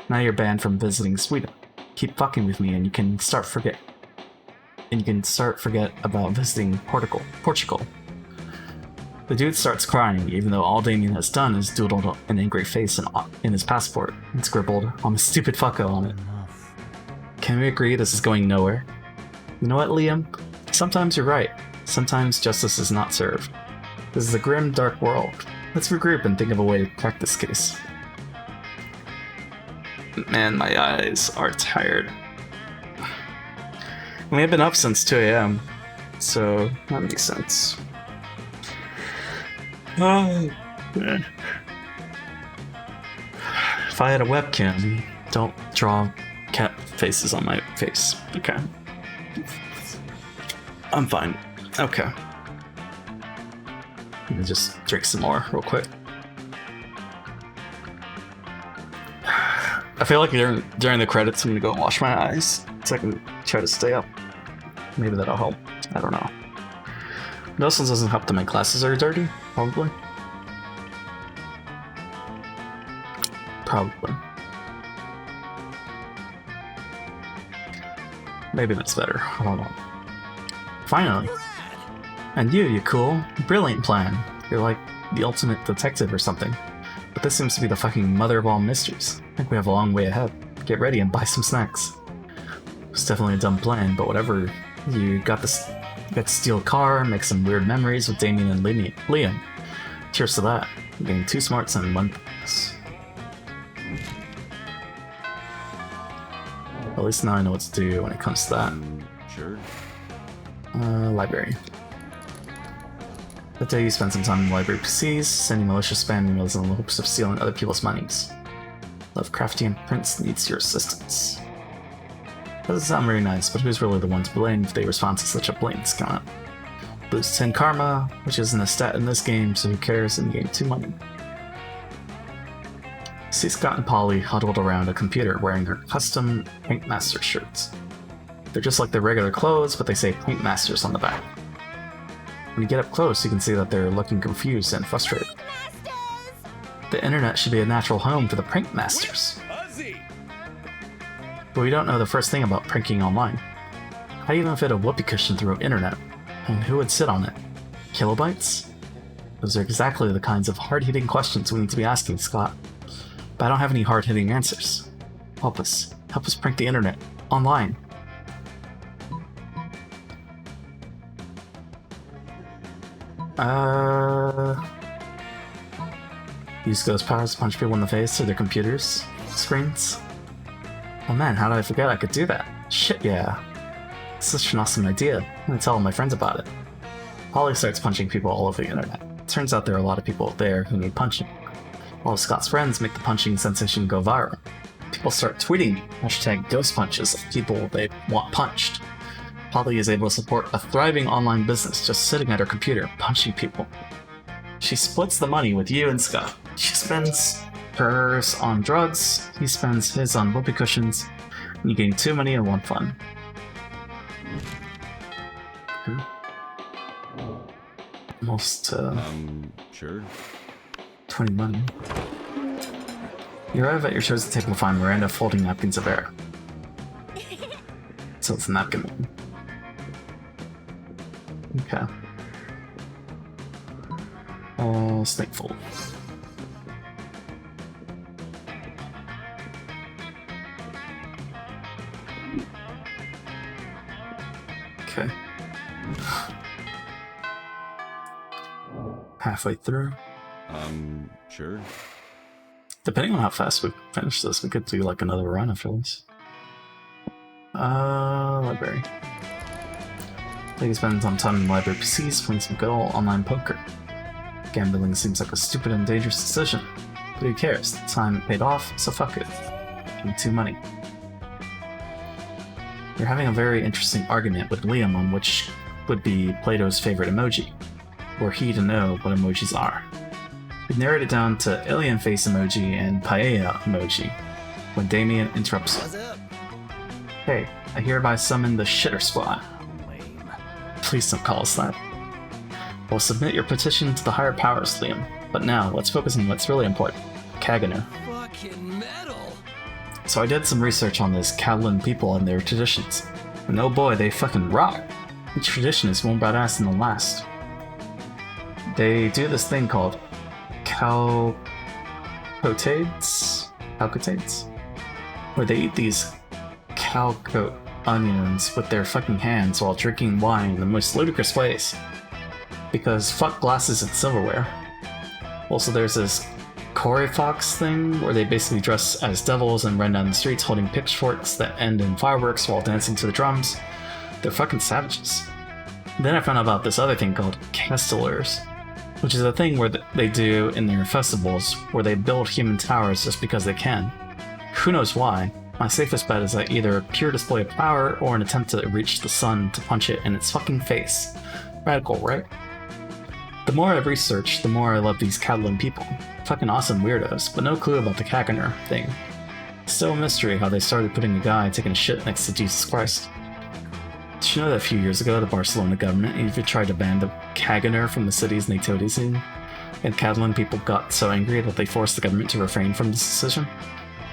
Now you're banned from visiting Sweden. Keep fucking with me and you can start forget about visiting Portugal. The dude starts crying, even though all Damien has done is doodled an angry face in his passport and scribbled, "I'm a stupid fucko" on it. Can we agree this is going nowhere? You know what, Liam? Sometimes you're right. Sometimes justice is not served. This is a grim, dark world. Let's regroup and think of a way to crack this case. Man, my eyes are tired. We have been up since 2 a.m., so that makes sense. If I had a webcam, don't draw cat faces on my face. Okay. I'm fine. Okay. Let me just drink some more real quick. I feel like during the credits I'm gonna go wash my eyes so I can try to stay up. Maybe that'll help. I don't know. This one doesn't help that my glasses are dirty, probably. Probably. Maybe that's better. I don't know. Finally. And you cool, brilliant plan. You're like the ultimate detective or something. But this seems to be the fucking mother of all mysteries. I think we have a long way ahead. Get ready and buy some snacks. It's definitely a dumb plan, but whatever. You got to steal a car, make some weird memories with Damien and Liam. Cheers to that. I'm getting 2 smarts and 1 pass. At least now I know what to do when it comes to that. Sure. Library. That day you spend some time in library PCs, sending malicious spam emails in the hopes of stealing other people's monies. Lovecraftian Prince needs your assistance. That doesn't sound very nice, but who's really the one to blame if they respond to such a blatant scam? Lose 10 karma, which isn't a stat in this game, so who cares, and you gain 2 money. See Scott and Polly huddled around a computer wearing their custom Paint Master shirts. They're just like their regular clothes, but they say Paint Masters on the back. When you get up close, you can see that they're looking confused and frustrated. The internet should be a natural home for the prank masters. But we don't know the first thing about pranking online. How do you even fit a whoopee cushion through internet? And who would sit on it? Kilobytes? Those are exactly the kinds of hard-hitting questions we need to be asking, Scott. But I don't have any hard-hitting answers. Help us. Help us prank the internet. Online. Use those powers to punch people in the face through their computers screens. Oh man, how did I forget I could do that? Shit, yeah. Such an awesome idea. I'm gonna tell all my friends about it. Polly starts punching people all over the internet. Turns out there are a lot of people there who need punching. All of Scott's friends make the punching sensation go viral. People start tweeting #GhostPunches of people they want punched. Polly is able to support a thriving online business just sitting at her computer punching people. She splits the money with you and Scott. She spends hers on drugs, he spends his on whoopee cushions, and you gain 2 money and 1 fun. Almost, Sure. 20 money. You arrive at your chosen table to find Miranda folding napkins of air. So it's a napkin one. Okay. Snake fold. Okay. Halfway through. Sure. Depending on how fast we finish this, we could do like another run after this. Library. I think he spends some time in the library PCs playing some good old online poker. Gambling seems like a stupid and dangerous decision, but who cares? The time paid off, so fuck it. Give me 2 money. You're having a very interesting argument with Liam on which would be Plato's favorite emoji. Were he to know what emojis are. We narrowed it down to alien face emoji and paella emoji, when Damien interrupts. What's up? Hey, I hereby summon the shitter squad. Lame. Please don't call us that. We'll submit your petition to the higher powers, Liam. But now, let's focus on what's really important. Kaganer. Fucking metal. So I did some research on this Catalan people and their traditions. And oh boy, they fucking rock. Each tradition is more badass than the last. They do this thing called calcotades? Where they eat these calcote onions with their fucking hands while drinking wine in the most ludicrous ways. Because fuck glasses and silverware. Also, there's this Cory Fox thing where they basically dress as devils and run down the streets holding pitchforks that end in fireworks while dancing to the drums. They're fucking savages. Then I found out about this other thing called castellers, which is a thing where they do in their festivals where they build human towers just because they can. Who knows why? My safest bet is that either a pure display of power or an attempt to reach the sun to punch it in its fucking face. Radical, right? The more I've researched, the more I love these Catalan people. Fucking awesome weirdos, but no clue about the Kaganer thing. Still a mystery how they started putting a guy taking a shit next to Jesus Christ. Did you know that a few years ago the Barcelona government even tried to ban the Kaganer from the city's nativity scene? And Catalan people got so angry that they forced the government to refrain from this decision?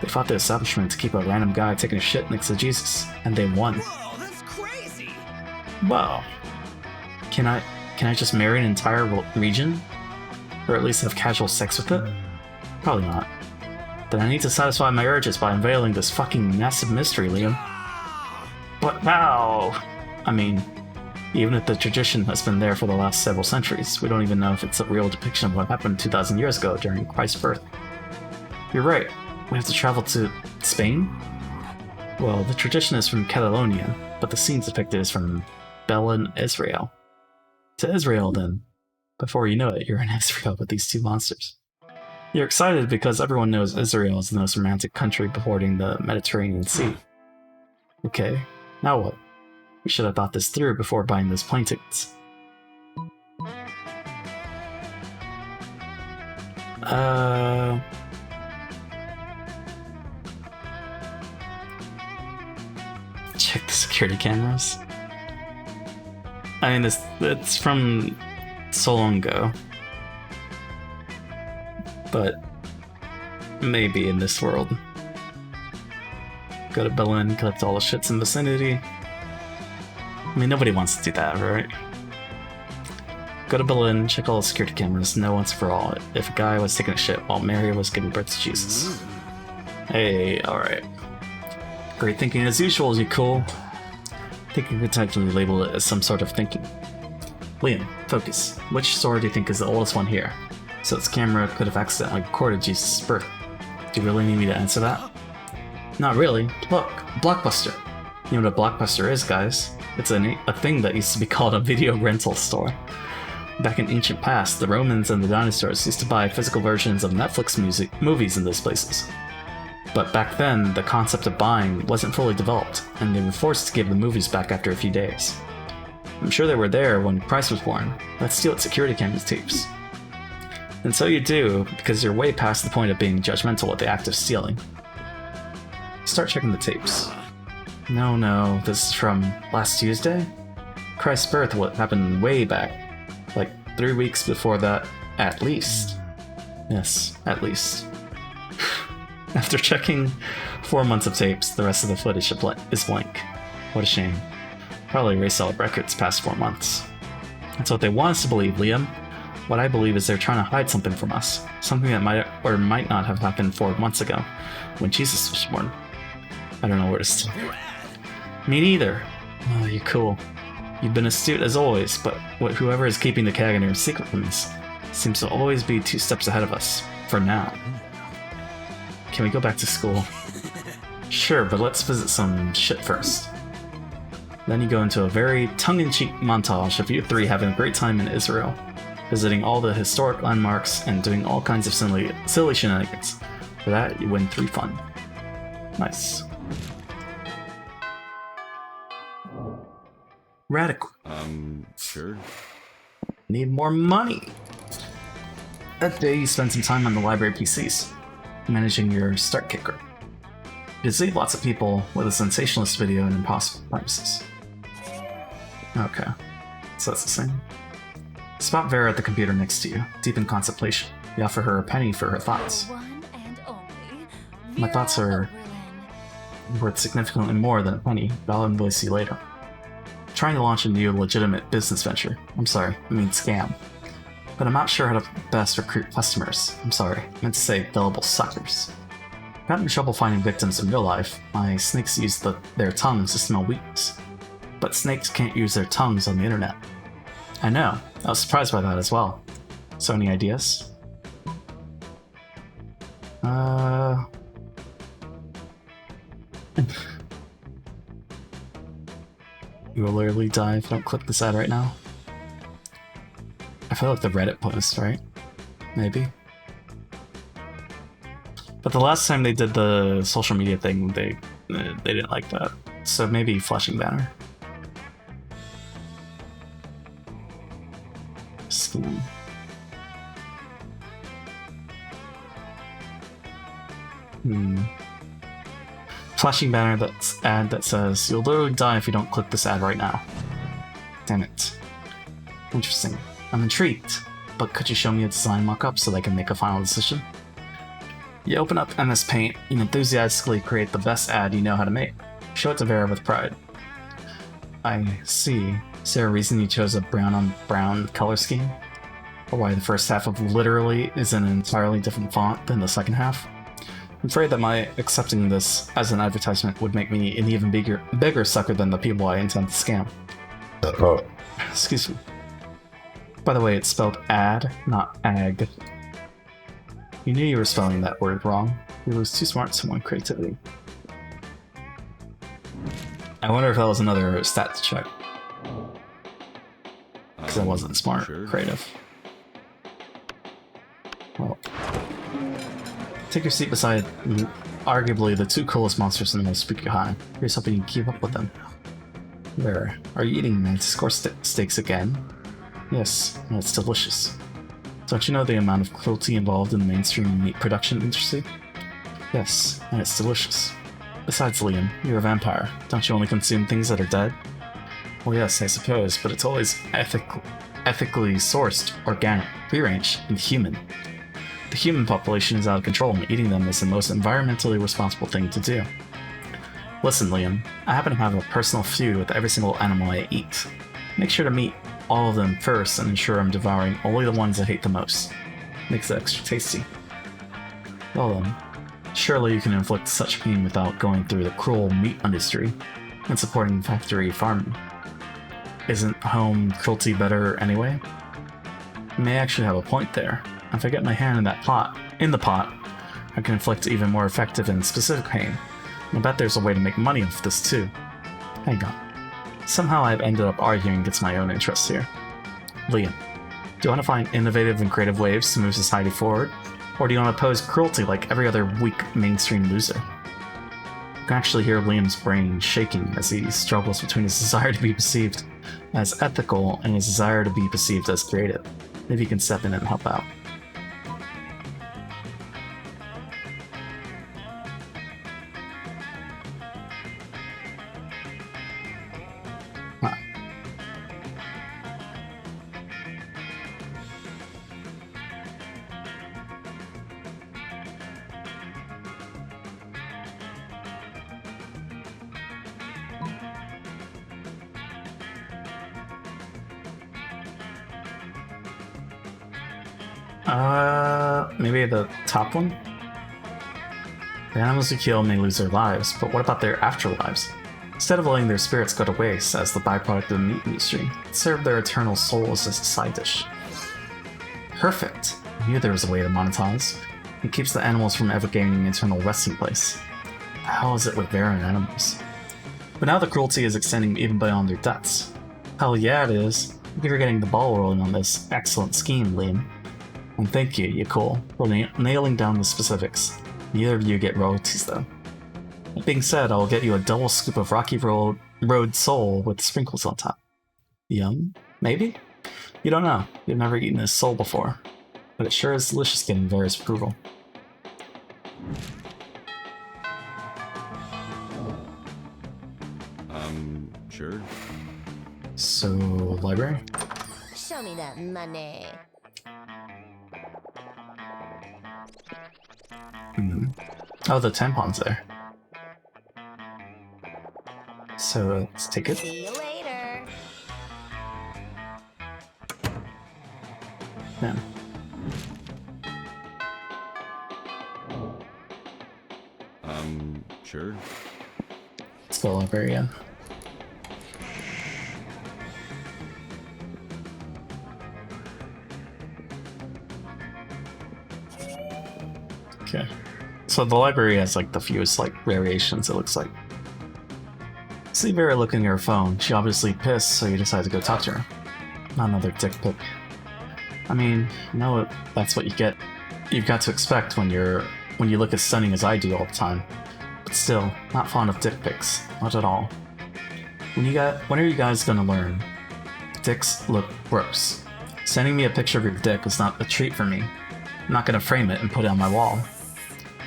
They fought the establishment to keep a random guy taking a shit next to Jesus, and they won. Whoa, that's crazy. Wow. Can I just marry an entire region? Or at least have casual sex with it? Probably not. Then I need to satisfy my urges by unveiling this fucking massive mystery, Liam. But wow! I mean, even if the tradition has been there for the last several centuries, we don't even know if it's a real depiction of what happened 2,000 years ago during Christ's birth. You're right. We have to travel to Spain? Well, the tradition is from Catalonia, but the scenes depicted is from Belen, Israel. To Israel, then. Before you know it, you're in Israel with these two monsters. You're excited because everyone knows Israel is the most romantic country bordering the Mediterranean Sea. Okay, now what? We should have thought this through before buying those plane tickets. Check the security cameras. I mean, it's from so long ago. But maybe in this world. Go to Berlin, collect all the shits in the vicinity. I mean, nobody wants to do that, right? Go to Berlin, check all the security cameras, know once for all if a guy was taking a shit while Mary was giving birth to Jesus. Hey, alright. Great thinking as usual, you cool. I think you could technically label it as some sort of thinking. Liam, focus. Which story do you think is the oldest one here? So its camera could have accidentally recorded Jesus' birth. Do you really need me to answer that? Not really. Look, Blockbuster. You know what a Blockbuster is, guys? It's a thing that used to be called a video rental store. Back in ancient past, the Romans and the dinosaurs used to buy physical versions of Netflix movies in those places. But back then, the concept of buying wasn't fully developed, and they were forced to give the movies back after a few days. I'm sure they were there when Christ was born. Let's steal its security camera tapes. And so you do, because you're way past the point of being judgmental at the act of stealing. Start checking the tapes. No, this is from last Tuesday? Christ's birth happened way back. Like 3 weeks before that, at least. Yes, at least. After checking 4 months of tapes, the rest of the footage is blank. What a shame. Probably erased all the records past 4 months. That's what they want us to believe, Liam. What I believe is they're trying to hide something from us. Something that might or might not have happened 4 months ago, when Jesus was born. I don't know where to start. Me neither. Oh, you're cool. You've been astute as always, but whoever is keeping the Kaganer secret from us seems to always be 2 steps ahead of us. For now. Can we go back to school? Sure, but let's visit some shit first. Then you go into a very tongue-in-cheek montage of you 3 having a great time in Israel, visiting all the historic landmarks and doing all kinds of silly shenanigans. For that, you win 3 fun. Nice. Radical. Sure. Need more money. That day, you spend some time on the library PCs, managing your start kicker. You deceive lots of people with a sensationalist video and impossible premises. Okay, so that's the same. Spot Vera at the computer next to you, deep in contemplation. You offer her a penny for her thoughts. One and only. My thoughts are worth significantly more than a penny, but I'll invoice you later. Trying to launch a new legitimate business venture. I'm sorry, I mean scam. But I'm not sure how to best recruit customers. I'm sorry, I meant to say gullible suckers. I've gotten in trouble finding victims in real life. My snakes use their tongues to smell weakness. But snakes can't use their tongues on the internet. I know, I was surprised by that as well. So any ideas? You will literally die if you don't click this ad right now. I feel like the Reddit post, right? Maybe. But the last time they did the social media thing, they didn't like that. So maybe flashing banner. Scheme. Flashing banner ad that says, "You'll literally die if you don't click this ad right now." Damn it. Interesting. I'm intrigued, but could you show me a design mockup so that I can make a final decision? You open up MS Paint and enthusiastically create the best ad you know how to make. Show it to Vera with pride. I see. Is there a reason you chose a brown on brown color scheme? Or why the first half of literally is in an entirely different font than the second half? I'm afraid that my accepting this as an advertisement would make me an even bigger sucker than the people I intend to scam. Excuse me. By the way, it's spelled ad, not ag. You knew you were spelling that word wrong. You was too smart to want creativity. I wonder if that was another stat to check. Because I wasn't smart, Sure. creative. Well, take your seat beside arguably the 2 coolest monsters in the most spooky high. Here's hoping you can keep up with them. Where? Are you eating mantis core steaks again? Yes, and it's delicious. Don't you know the amount of cruelty involved in the mainstream meat production industry? Yes, and it's delicious. Besides, Liam, you're a vampire. Don't you only consume things that are dead? Well, yes, I suppose, but it's always ethically sourced, organic, free-range, and human. The human population is out of control, and eating them is the most environmentally responsible thing to do. Listen, Liam, I happen to have a personal feud with every single animal I eat. Make sure to meet all of them first and ensure I'm devouring only the ones I hate the most. Makes it extra tasty. Well then, surely you can inflict such pain without going through the cruel meat industry and supporting factory farming. Isn't home cruelty better anyway? You may actually have a point there. If I get my hand in the pot, I can inflict even more effective and specific pain. I bet there's a way to make money off this too. Hang on. Somehow I've ended up arguing against my own interests here. Liam, do you want to find innovative and creative ways to move society forward? Or do you want to oppose cruelty like every other weak mainstream loser? You can actually hear Liam's brain shaking as he struggles between his desire to be perceived as ethical and his desire to be perceived as creative. Maybe you can step in and help out. Maybe the top one? The animals you kill may lose their lives, but what about their afterlives? Instead of letting their spirits go to waste as the byproduct of the meat industry, serve their eternal souls as a side dish. Perfect! I knew there was a way to monetize. It keeps the animals from ever gaining an eternal resting place. How is it with barren animals? But now the cruelty is extending even beyond their deaths. Hell yeah it is. You're getting the ball rolling on this excellent scheme, Liam. And thank you, Nicole, for nailing down the specifics. Neither of you get royalties though. That being said, I'll get you a double scoop of Rocky Road soul with sprinkles on top. Yum? Maybe? You don't know. You've never eaten this soul before. But it sure is delicious getting Vera's approval. Sure. So, library? Show me that money. Oh, the tampon's there. So, let's take it. See you later. Yeah. Sure. Let's go library again. Okay. So the library has like the fewest like variations, it looks like. See Vera looking at her phone. She obviously pissed, so you decide to go talk to her. Not another dick pic. I mean, you know that's what you've got to expect when you look as stunning as I do all the time. But still, not fond of dick pics. Not at all. When are you guys gonna learn? Dicks look gross. Sending me a picture of your dick is not a treat for me. I'm not gonna frame it and put it on my wall.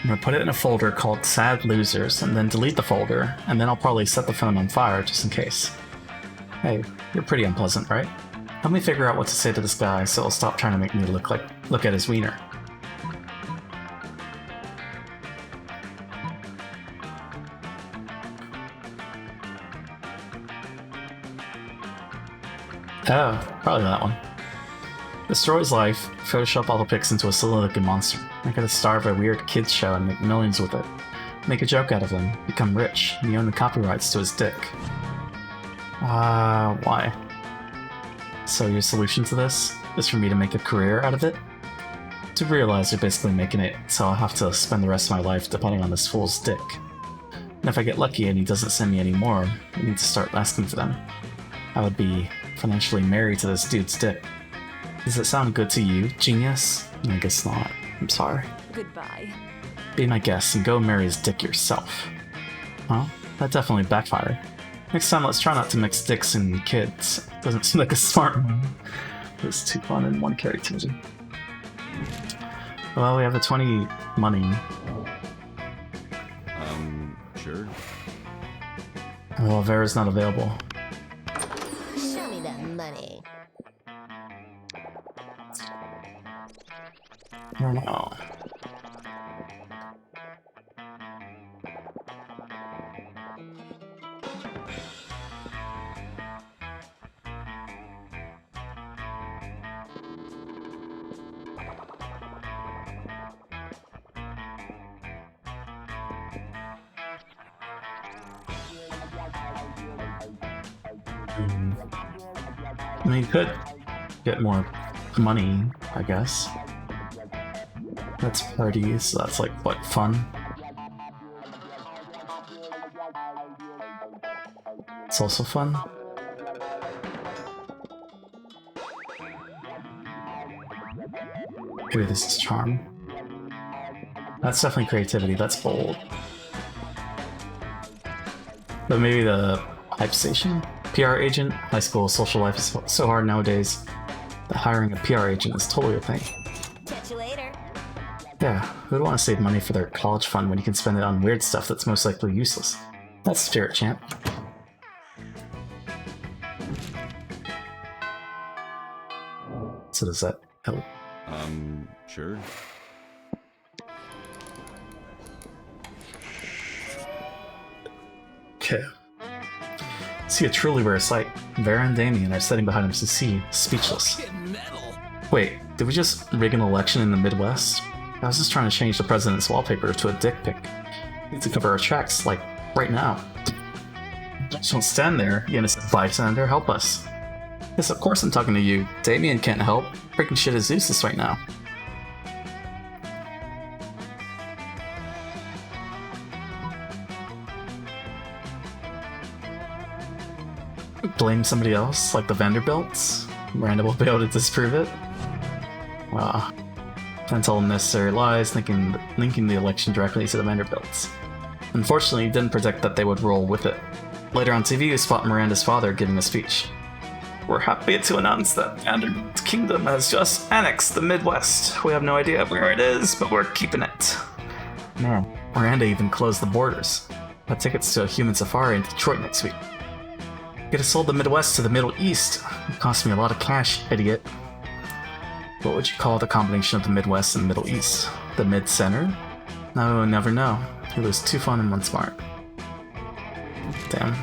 I'm gonna put it in a folder called Sad Losers and then delete the folder, and then I'll probably set the phone on fire just in case. Hey, you're pretty unpleasant, right? Help me figure out what to say to this guy so he'll stop trying to make me look at his wiener. Oh, probably that one. Destroy his life, Photoshop all the pics into a silly-looking monster. Make it a star of a weird kids show and make millions with it. Make a joke out of him, become rich, and you own the copyrights to his dick. Why? So your solution to this is for me to make a career out of it? To realize you're basically making it so I'll have to spend the rest of my life depending on this fool's dick. And if I get lucky and he doesn't send me any more, I need to start asking for them. I would be financially married to this dude's dick. Does it sound good to you, genius? I guess not. I'm sorry. Goodbye. Be my guest and go marry his dick yourself. Well, that definitely backfired. Next time, let's try not to mix dicks and kids. Doesn't seem like a smart move. There's 2 fun and 1 creativity. Well, we have the 20 money. Sure. Well, Vera's not available. Show me that money. I don't know. I mean, you could get more money, I guess. That's parties, so that's like, what, fun? It's also fun. Maybe this is charm. That's definitely creativity, that's bold. But maybe the hype station? PR agent? High school social life is so hard nowadays that hiring a PR agent is totally a thing. Catch you later. Yeah, who'd want to save money for their college fund when you can spend it on weird stuff that's most likely useless? That's spirit, champ. So does that help? Sure. Okay. See a truly rare sight. Vera and Damien are sitting behind him to see, speechless. Fucking metal. Wait, Did we just rig an election in the Midwest? I was just trying to change the president's wallpaper to a dick pic. We need to cover our tracks, like, right now. Just don't stand there, you innocent bystander. Help us. Yes, of course I'm talking to you. Damien can't help. Freaking shit is useless right now. Blame somebody else, like the Vanderbilts? Miranda will be able to disprove it? Wow. And tell them necessary lies, linking the election directly to the Vanderbilts. Unfortunately, he didn't predict that they would roll with it. Later on TV, we spot Miranda's father giving a speech. We're happy to announce that Vanderbilt Kingdom has just annexed the Midwest. We have no idea where it is, but we're keeping it. Man, Miranda even closed the borders. Got tickets to a human safari in Detroit next week. Could have sold the Midwest to the Middle East. It cost me a lot of cash, idiot. What would you call the combination of the Midwest and the Middle East? The mid-center? No, never know. It was too fun and one smart. Damn.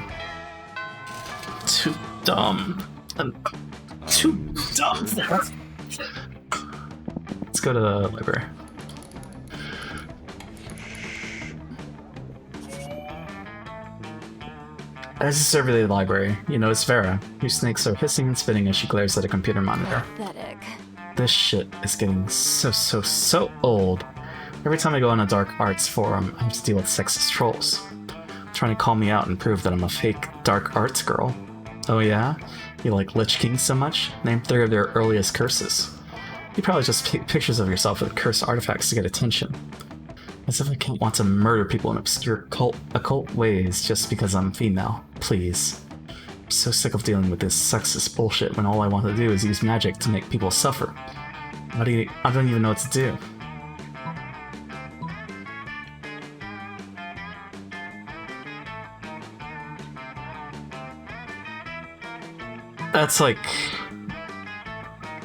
Too dumb. Too dumb. Let's go to the library. As you survey the library, you notice Vera, whose snakes are hissing and spitting as she glares at a computer monitor. Pathetic. This shit is getting so old. Every time I go on a dark arts forum, I have to deal with sexist trolls. Trying to call me out and prove that I'm a fake dark arts girl. Oh yeah? You like Lich King so much? Name 3 of their earliest curses. You probably just take pictures of yourself with cursed artifacts to get attention. As if I can't want to murder people in obscure occult ways just because I'm female. Please. I'm so sick of dealing with this sexist bullshit when all I want to do is use magic to make people suffer. I don't even know what to do. That's like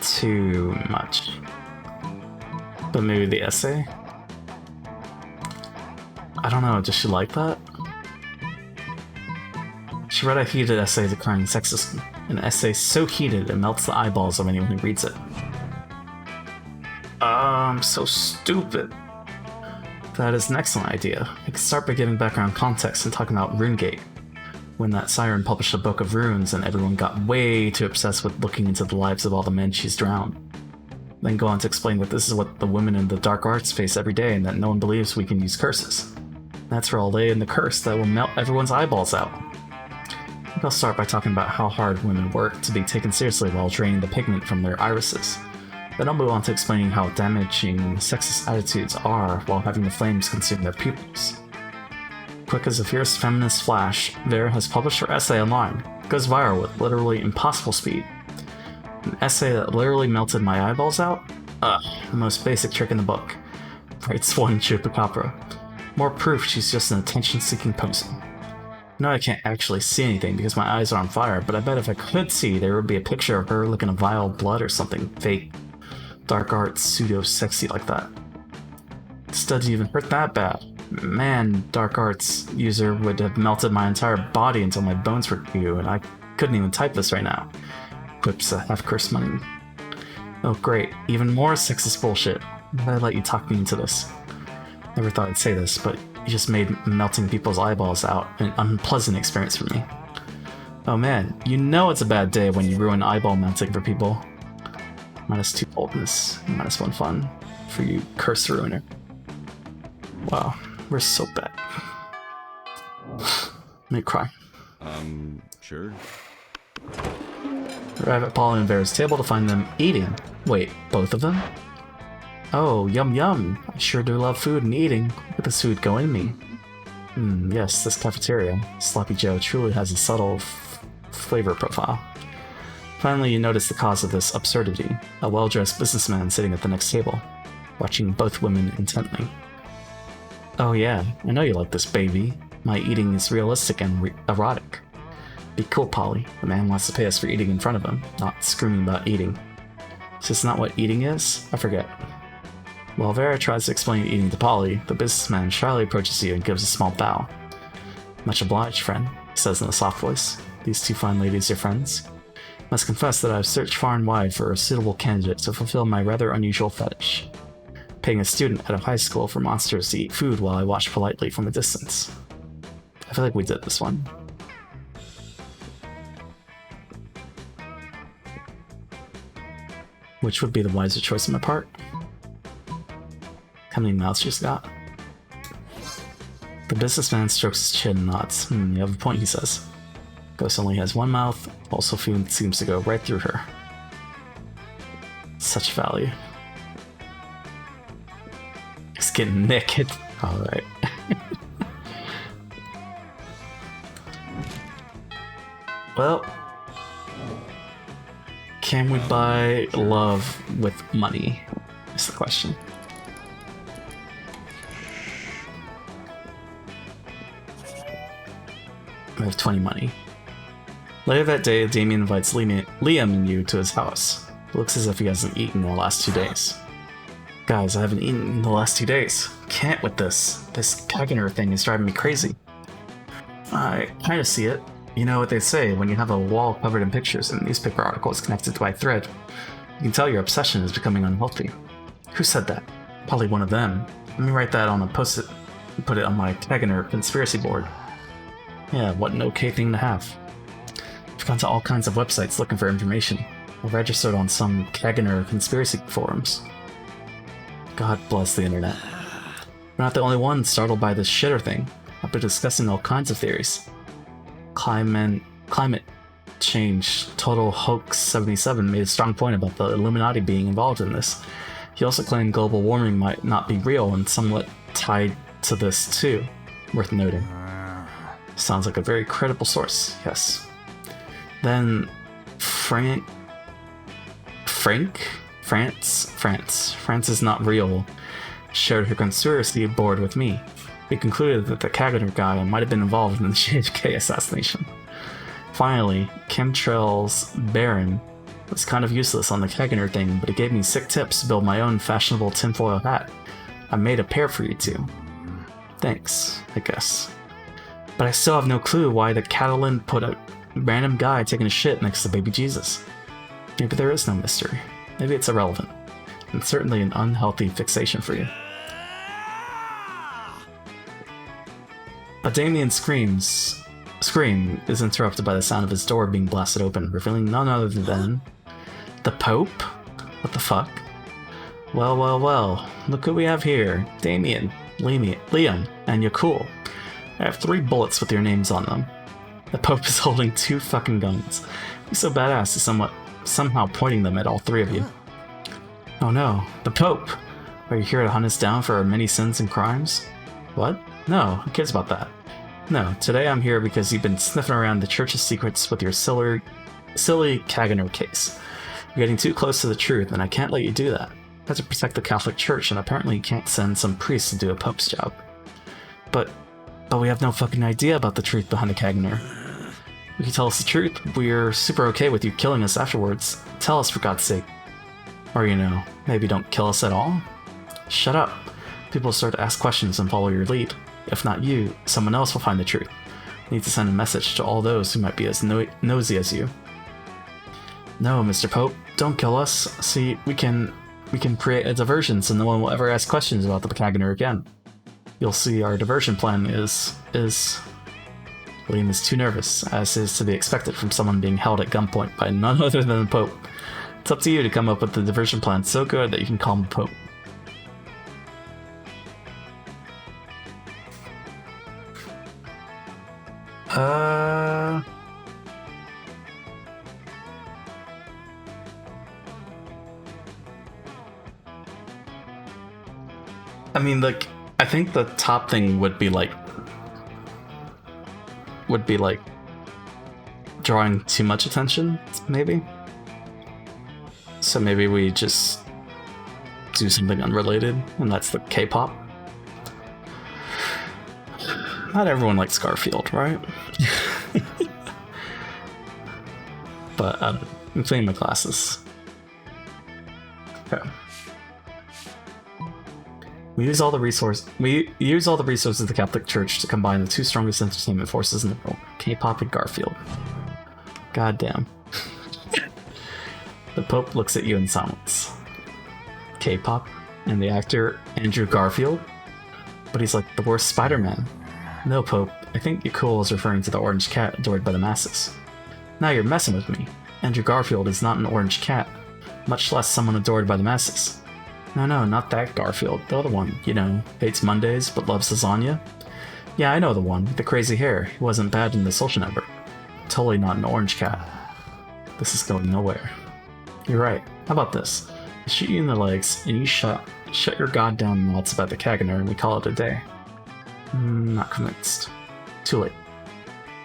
too much. But maybe the essay? I don't know, does she like that? She read a heated essay decrying sexism. An essay so heated it melts the eyeballs of anyone who reads it. I'm so stupid. That is an excellent idea. I could start by giving background context and talking about RuneGate. When that siren published a book of runes and everyone got way too obsessed with looking into the lives of all the men she's drowned. Then go on to explain that this is what the women in the dark arts face every day and that no one believes we can use curses. That's where I'll lay in the curse that will melt everyone's eyeballs out. I think I'll start by talking about how hard women work to be taken seriously while draining the pigment from their irises. Then I'll move on to explaining how damaging sexist attitudes are while having the flames consume their pupils. Quick as a fierce feminist flash, Vera has published her essay online. It goes viral with literally impossible speed. An essay that literally melted my eyeballs out? The most basic trick in the book. Writes one chupacabra. More proof she's just an attention-seeking person. No, I can't actually see anything because my eyes are on fire, but I bet if I could see, there would be a picture of her looking a vial of blood or something fake, dark arts, pseudo-sexy like that. This doesn't even hurt that bad. Man, dark arts user would have melted my entire body until my bones were goo, and I couldn't even type this right now. Quips a half-cursed money. Oh great, even more sexist bullshit. Why did I let you talk me into this? Never thought I'd say this, but you just made melting people's eyeballs out an unpleasant experience for me. Oh man, you know it's a bad day when you ruin eyeball melting for people. -2 boldness, -1 fun for you curse ruiner. Wow, we're so bad. Let me cry. Sure. Arrive at Paul and Vera's table to find them eating. Wait, both of them? Oh, yum yum. I sure do love food and eating. Look at this food go in me. Yes, this cafeteria. Sloppy Joe truly has a subtle flavor profile. Finally, you notice the cause of this absurdity. A well-dressed businessman sitting at the next table, watching both women intently. Oh yeah, I know you like this, baby. My eating is realistic and erotic. Be cool, Polly. The man wants to pay us for eating in front of him, not screaming about eating. Is this not what eating is? I forget. While Vera tries to explain eating to Polly, the businessman shyly approaches you and gives a small bow. Much obliged, friend, he says in a soft voice. These 2 fine ladies your friends? Must confess that I've searched far and wide for a suitable candidate to fulfill my rather unusual fetish. Paying a student at a high school for monsters to eat food while I watch politely from a distance. I feel like we did this one. Which would be the wiser choice on my part? How many mouths she's got? The businessman strokes his chin and nods. You have a point, he says. Ghost only has one mouth, also food seems to go right through her. Such value. He's getting naked. Alright. Well, can we buy love with money? Is the question. I have 20 money. Later that day, Damien invites Liam and you to his house. It looks as if he hasn't eaten in the last 2 days. Guys, I haven't eaten in the last 2 days. Can't with this. This Kaganer thing is driving me crazy. I kind of see it. You know what they say, when you have a wall covered in pictures and newspaper articles connected by thread, you can tell your obsession is becoming unhealthy. Who said that? Probably one of them. Let me write that on a post-it and put it on my Kaganer conspiracy board. Yeah, what an okay thing to have. I've gone to all kinds of websites looking for information. I've registered on some Kaganer conspiracy forums. God bless the internet. We're not the only ones startled by this shitter thing. I've been discussing all kinds of theories. Climate change, total hoax 77 made a strong point about the Illuminati being involved in this. He also claimed global warming might not be real and somewhat tied to this too. Worth noting. Sounds like a very credible source, yes. Then France is not real, shared her conspiracy board with me. We concluded that the Kaganer guy might have been involved in the JPK assassination. Finally, Chemtrails Baron was kind of useless on the Kaganer thing, but he gave me sick tips to build my own fashionable tinfoil hat. I made a pair for you two. Thanks, I guess. But I still have no clue why the Catalan put a random guy taking a shit next to baby Jesus. Maybe there is no mystery. Maybe it's irrelevant. And certainly an unhealthy fixation for you. But Damien's scream is interrupted by the sound of his door being blasted open, revealing none other than the Pope? What the fuck? Well, well, well. Look who we have here. Damien, Liam, and Yakul. I have 3 bullets with your names on them. The Pope is holding 2 fucking guns. He's so badass he's somehow pointing them at all 3 of you. Oh no, the Pope! Are you here to hunt us down for our many sins and crimes? What? No, who cares about that? No, today I'm here because you've been sniffing around the church's secrets with your silly Kaganer case. You're getting too close to the truth, and I can't let you do that. You have to protect the Catholic Church, and apparently you can't send some priest to do a Pope's job. But we have no fucking idea about the truth behind the Kaganer. If you tell us the truth, we're super okay with you killing us afterwards. Tell us, for God's sake. Or, you know, maybe don't kill us at all? Shut up. People will start to ask questions and follow your lead. If not you, someone else will find the truth. You need to send a message to all those who might be as nosy as you. No, Mr. Pope, don't kill us. See, we can create a diversion so no one will ever ask questions about the Kaganer again. You'll see our diversion plan is... Liam is too nervous, as is to be expected from someone being held at gunpoint by none other than the Pope. It's up to you to come up with the diversion plan so good that you can calm the Pope. I mean, like, I think the top thing would be like drawing too much attention, maybe. So maybe we just do something unrelated, and that's the K-pop. Not everyone likes Garfield, right? But I'm cleaning my glasses. Okay. We use all the resources of the Catholic Church to combine the 2 strongest entertainment forces in the world: K-pop and Garfield. God damn. The Pope looks at you in silence. K-pop and the actor Andrew Garfield? But he's like the worst Spider-Man. No, Pope, I think you're cool is referring to the orange cat adored by the masses. Now you're messing with me. Andrew Garfield is not an orange cat, much less someone adored by the masses. No, not that Garfield. The other one, you know, hates Mondays but loves lasagna. Yeah, I know the one, with the crazy hair. He wasn't bad in The Social Network. Totally not an orange cat. This is going nowhere. You're right. How about this? I shoot you in the legs, and you shut your goddamn mouths about the Kaganer, and we call it a day. Not convinced. Too late.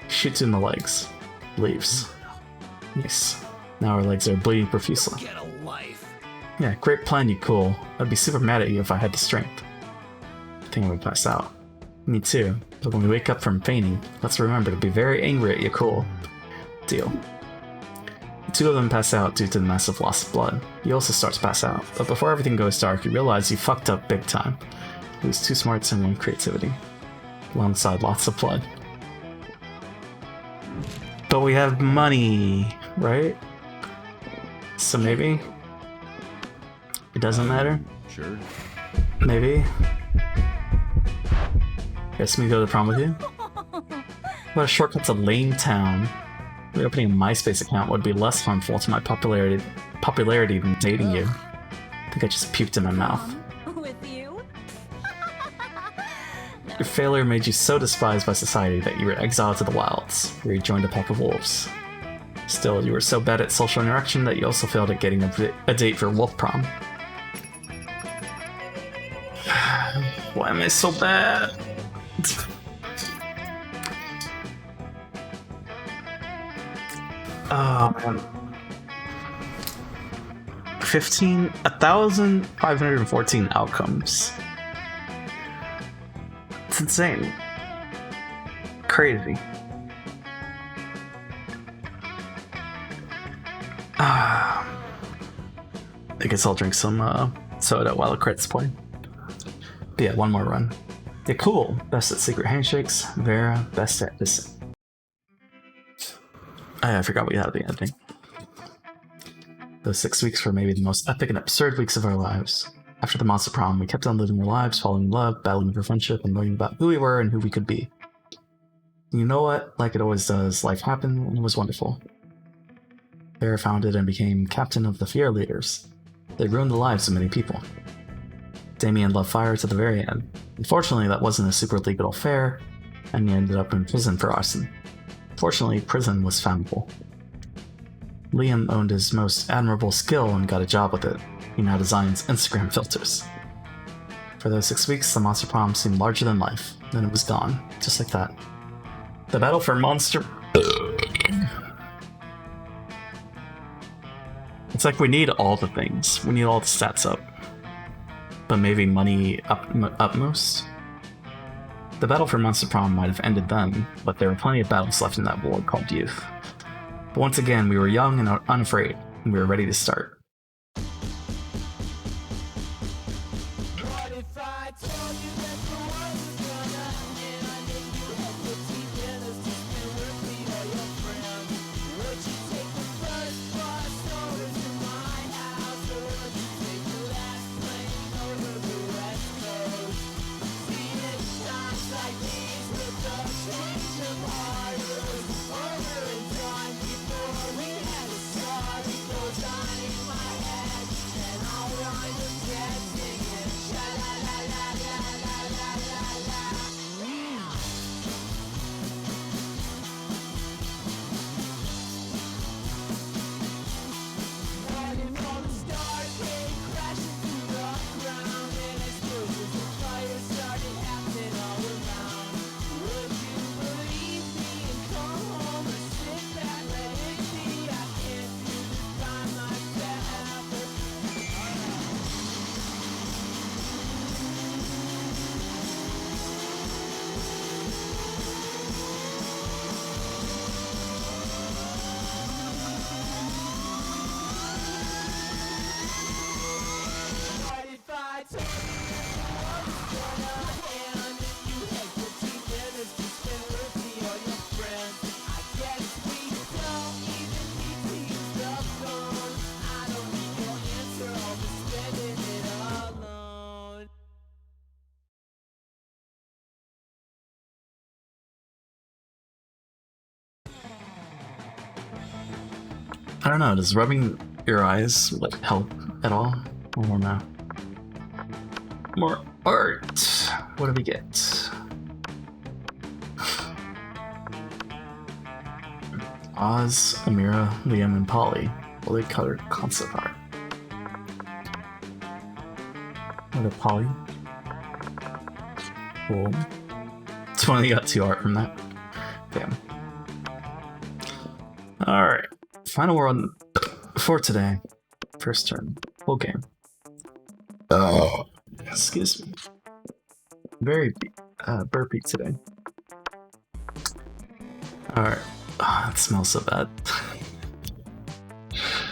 Shoots you in the legs. Leaves. Nice. Now our legs are bleeding profusely. Get a life. Yeah, great plan, you cool. I'd be super mad at you if I had the strength. I think I would pass out. Me too. But when we wake up from fainting, let's remember to be very angry at you cool. Deal. The two of them pass out due to the massive loss of blood. You also start to pass out, but before everything goes dark, you realize you fucked up big time. Lose 2 smarts and 1 creativity. Alongside lots of blood. But we have money, right? So maybe? It doesn't matter? Sure. Maybe? Guess me go to the prom with you? What a shortcut to Lame Town. Reopening a MySpace account would be less harmful to my popularity than dating you. I think I just puked in my mouth. With you? Your failure made you so despised by society that you were exiled to the wilds, where you joined a pack of wolves. Still, you were so bad at social interaction that you also failed at getting a date for Wolf Prom. Why am I so bad? Oh man. 1,514 outcomes. It's insane. Crazy. I guess I'll drink some soda while the credits play. But yeah, one more run. Yeah, cool. Best at secret handshakes. Vera, best at this. I forgot we had the ending. Those 6 weeks were maybe the most epic and absurd weeks of our lives. After the Monster Prom, we kept on living our lives, falling in love, battling for friendship, and learning about who we were and who we could be. And you know what? Like it always does, life happened and it was wonderful. Vera founded and became captain of the Fear Leaders. They ruined the lives of many people. Damien loved fire to the very end. Unfortunately, that wasn't a super legal affair, and he ended up in prison for arson. Fortunately, prison was flammable. Liam owned his most admirable skill and got a job with it. He now designs Instagram filters. For those 6 weeks, the Monster Prom seemed larger than life. Then it was gone, just like that. The battle for Monster... It's like we need all the things. We need all the stats up. But maybe money upmost? The battle for Monster Prom might have ended then, but there were plenty of battles left in that war called youth. But once again, we were young and unafraid, and we were ready to start. I don't know, does rubbing your eyes like help at all? I don't know. More art. What do we get? Oz, Amira, Liam, and Polly. Fully colored concept art. What a Polly. Cool. It's only got 2 art from that. Damn. Alright. Final world for today. First turn. Full game. Oh. Excuse me. Very burpy today. Alright. Oh, it smells so bad.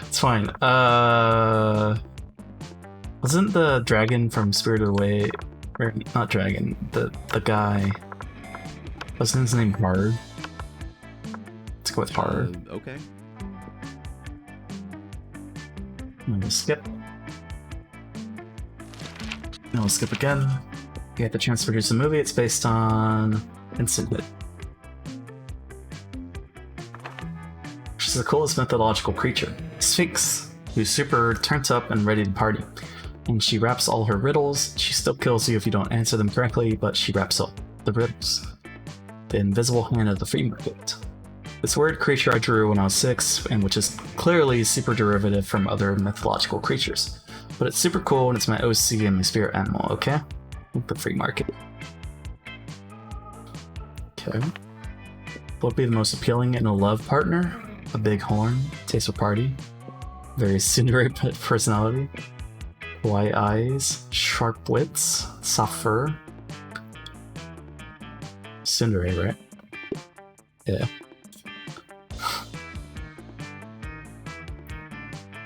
It's fine. Wasn't the dragon from Spirited Away, or not dragon, the guy, wasn't his name Hard? Let's go with Hard. Okay. I'm gonna skip. And we'll skip again. You get the chance to produce a movie. It's based on Instant Hit. She's the coolest mythological creature, Sphinx, who's super turned up and ready to party. And she raps all her riddles. She still kills you if you don't answer them correctly, but she raps up the riddles. The invisible hand of the free market. This weird creature I drew when I was 6, and which is clearly super derivative from other mythological creatures. But it's super cool and it's my OC and my spirit animal, okay? The free market. Okay. What would be the most appealing in a love partner? A big horn, taste for party, very tsundere personality, white eyes, sharp wits, soft fur. Tsundere, right? Yeah.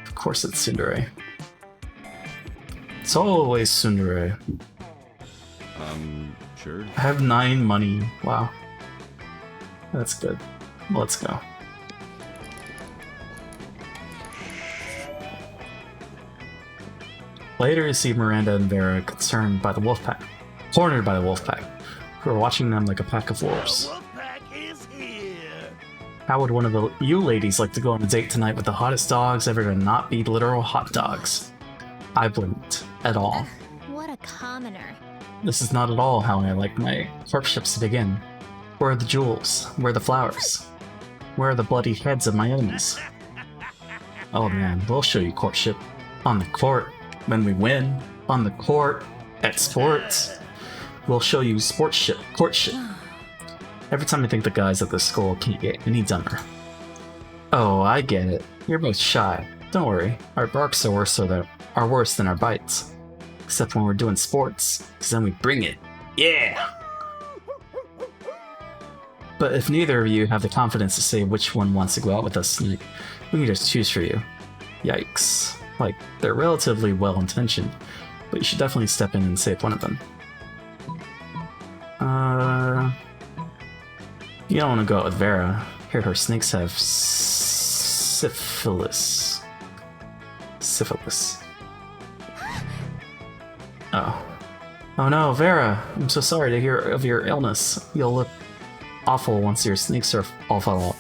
Of course it's tsundere. It's always tsundere. Sure. I have 9 money. Wow. That's good. Let's go. Later, you see Miranda and Vera concerned by the wolf pack, cornered by the wolf pack, who are watching them like a pack of wolves. Wolfpack is here. How would one of you ladies like to go on a date tonight with the hottest dogs ever to not be literal hot dogs? I wouldn't at all. What a commoner. This is not at all how I like my courtships to begin. Where are the jewels? Where are the flowers? Where are the bloody heads of my enemies? Oh man, we'll show you courtship. On the court, when we win. On the court, at sports. We'll show you sportship, courtship. Every time I think the guys at this school can't get any dumber. Oh, I get it. You're both shy. Don't worry, our barks are worse than our bites. Except when we're doing sports, because then we bring it. Yeah! But if neither of you have the confidence to say which one wants to go out with us tonight, we can just choose for you. Yikes. Like, they're relatively well-intentioned, but you should definitely step in and save one of them. You don't want to go out with Vera. Here, her snakes have syphilis. Syphilis. Oh. Oh no, Vera! I'm so sorry to hear of your illness. You'll look awful once your snakes are all fall out.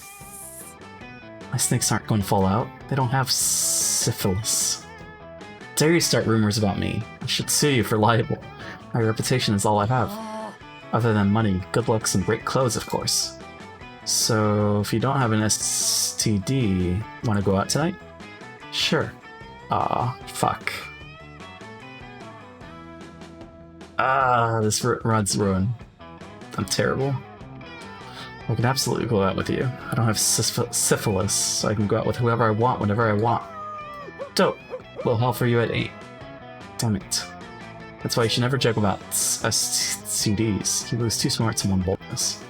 My snakes aren't going to fall out. They don't have syphilis. Dare you start rumors about me? I should sue you for libel. My reputation is all I have. Other than money, good looks, and great clothes, of course. So, if you don't have an STD, want to go out tonight? Sure. Aw, fuck. This rod's ruined. I'm terrible. I can absolutely go out with you. I don't have syphilis, so I can go out with whoever I want whenever I want. Dope. Little hell for you at 8. Damn it. That's why you should never joke about STDs. You lose 2 smarts and 1 boldness.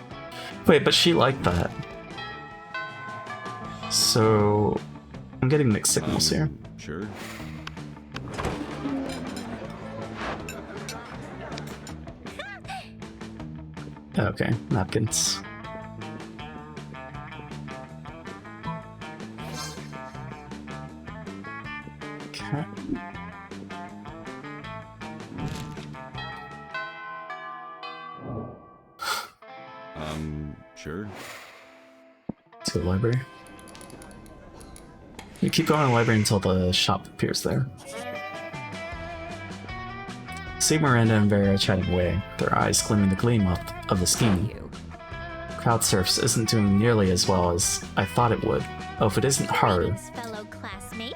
Wait, but she liked that. So... I'm getting mixed signals here. Sure. Okay, napkins. Okay. Sure. To the library. You keep going to the library until the shop appears there. See Miranda and Vera chatting away, their eyes gleaming the gleam of the scheme. Crowd Surfs isn't doing nearly as well as I thought it would. Oh, if it isn't Haru. Greetings, fellow classmate.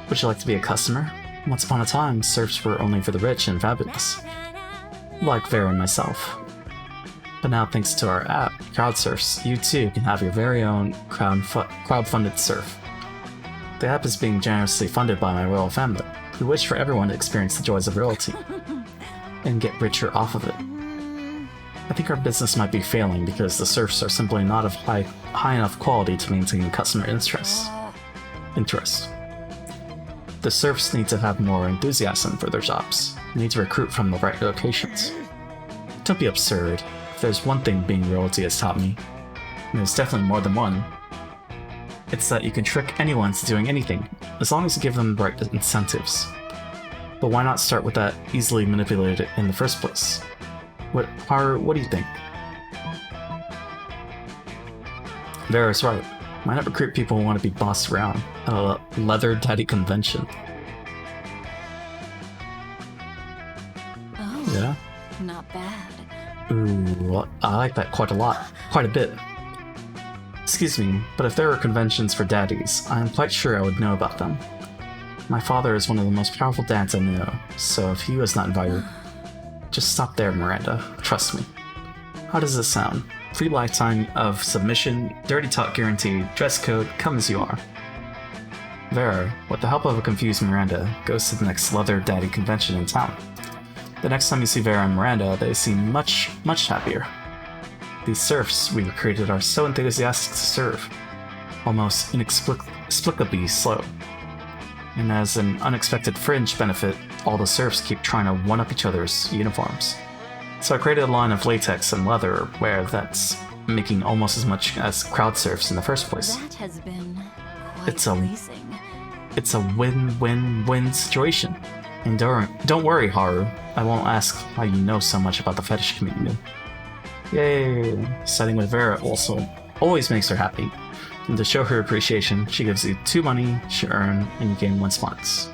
Would you like to be a customer? Once upon a time, surfs were only for the rich and fabulous. Like Vera and myself. But now, thanks to our app, Crowd Surfs, you too can have your very own crowd-funded surf. The app is being generously funded by my royal family, who wish for everyone to experience the joys of royalty and get richer off of it. I think our business might be failing because the surfs are simply not of high enough quality to maintain customer interest. The surfs need to have more enthusiasm for their jobs. They need to recruit from the right locations. Don't be absurd. If there's one thing being royalty has taught me, and there's definitely more than one, it's that you can trick anyone into doing anything, as long as you give them the right incentives. But why not start with that easily manipulated in the first place? What do you think? Vera's right. Why not recruit people who want to be bossed around at a leather daddy convention? Oh, Yeah? not bad. Ooh, I like that quite a bit. Excuse me, but if there were conventions for daddies, I am quite sure I would know about them. My father is one of the most powerful dads I know, so if he was not invited, just stop there, Miranda. Trust me. How does this sound? Free lifetime of submission, dirty talk guaranteed, dress code, come as you are. Vera, with the help of a confused Miranda, goes to the next leather daddy convention in town. The next time you see Vera and Miranda, they seem much, much happier. These serfs we recruited are so enthusiastic to serve, almost inexplicably slow. And as an unexpected fringe benefit, all the serfs keep trying to one-up each other's uniforms. So I created a line of latex and leather wear that's making almost as much as crowd surfs in the first place. That has been quite It's a- pleasing. It's a win-win-win situation. And don't worry, Haru. I won't ask how you know so much about the fetish community. Yay! Setting with Vera also always makes her happy. And to show her appreciation, she gives you 2 money she earned and you gain 1 spots.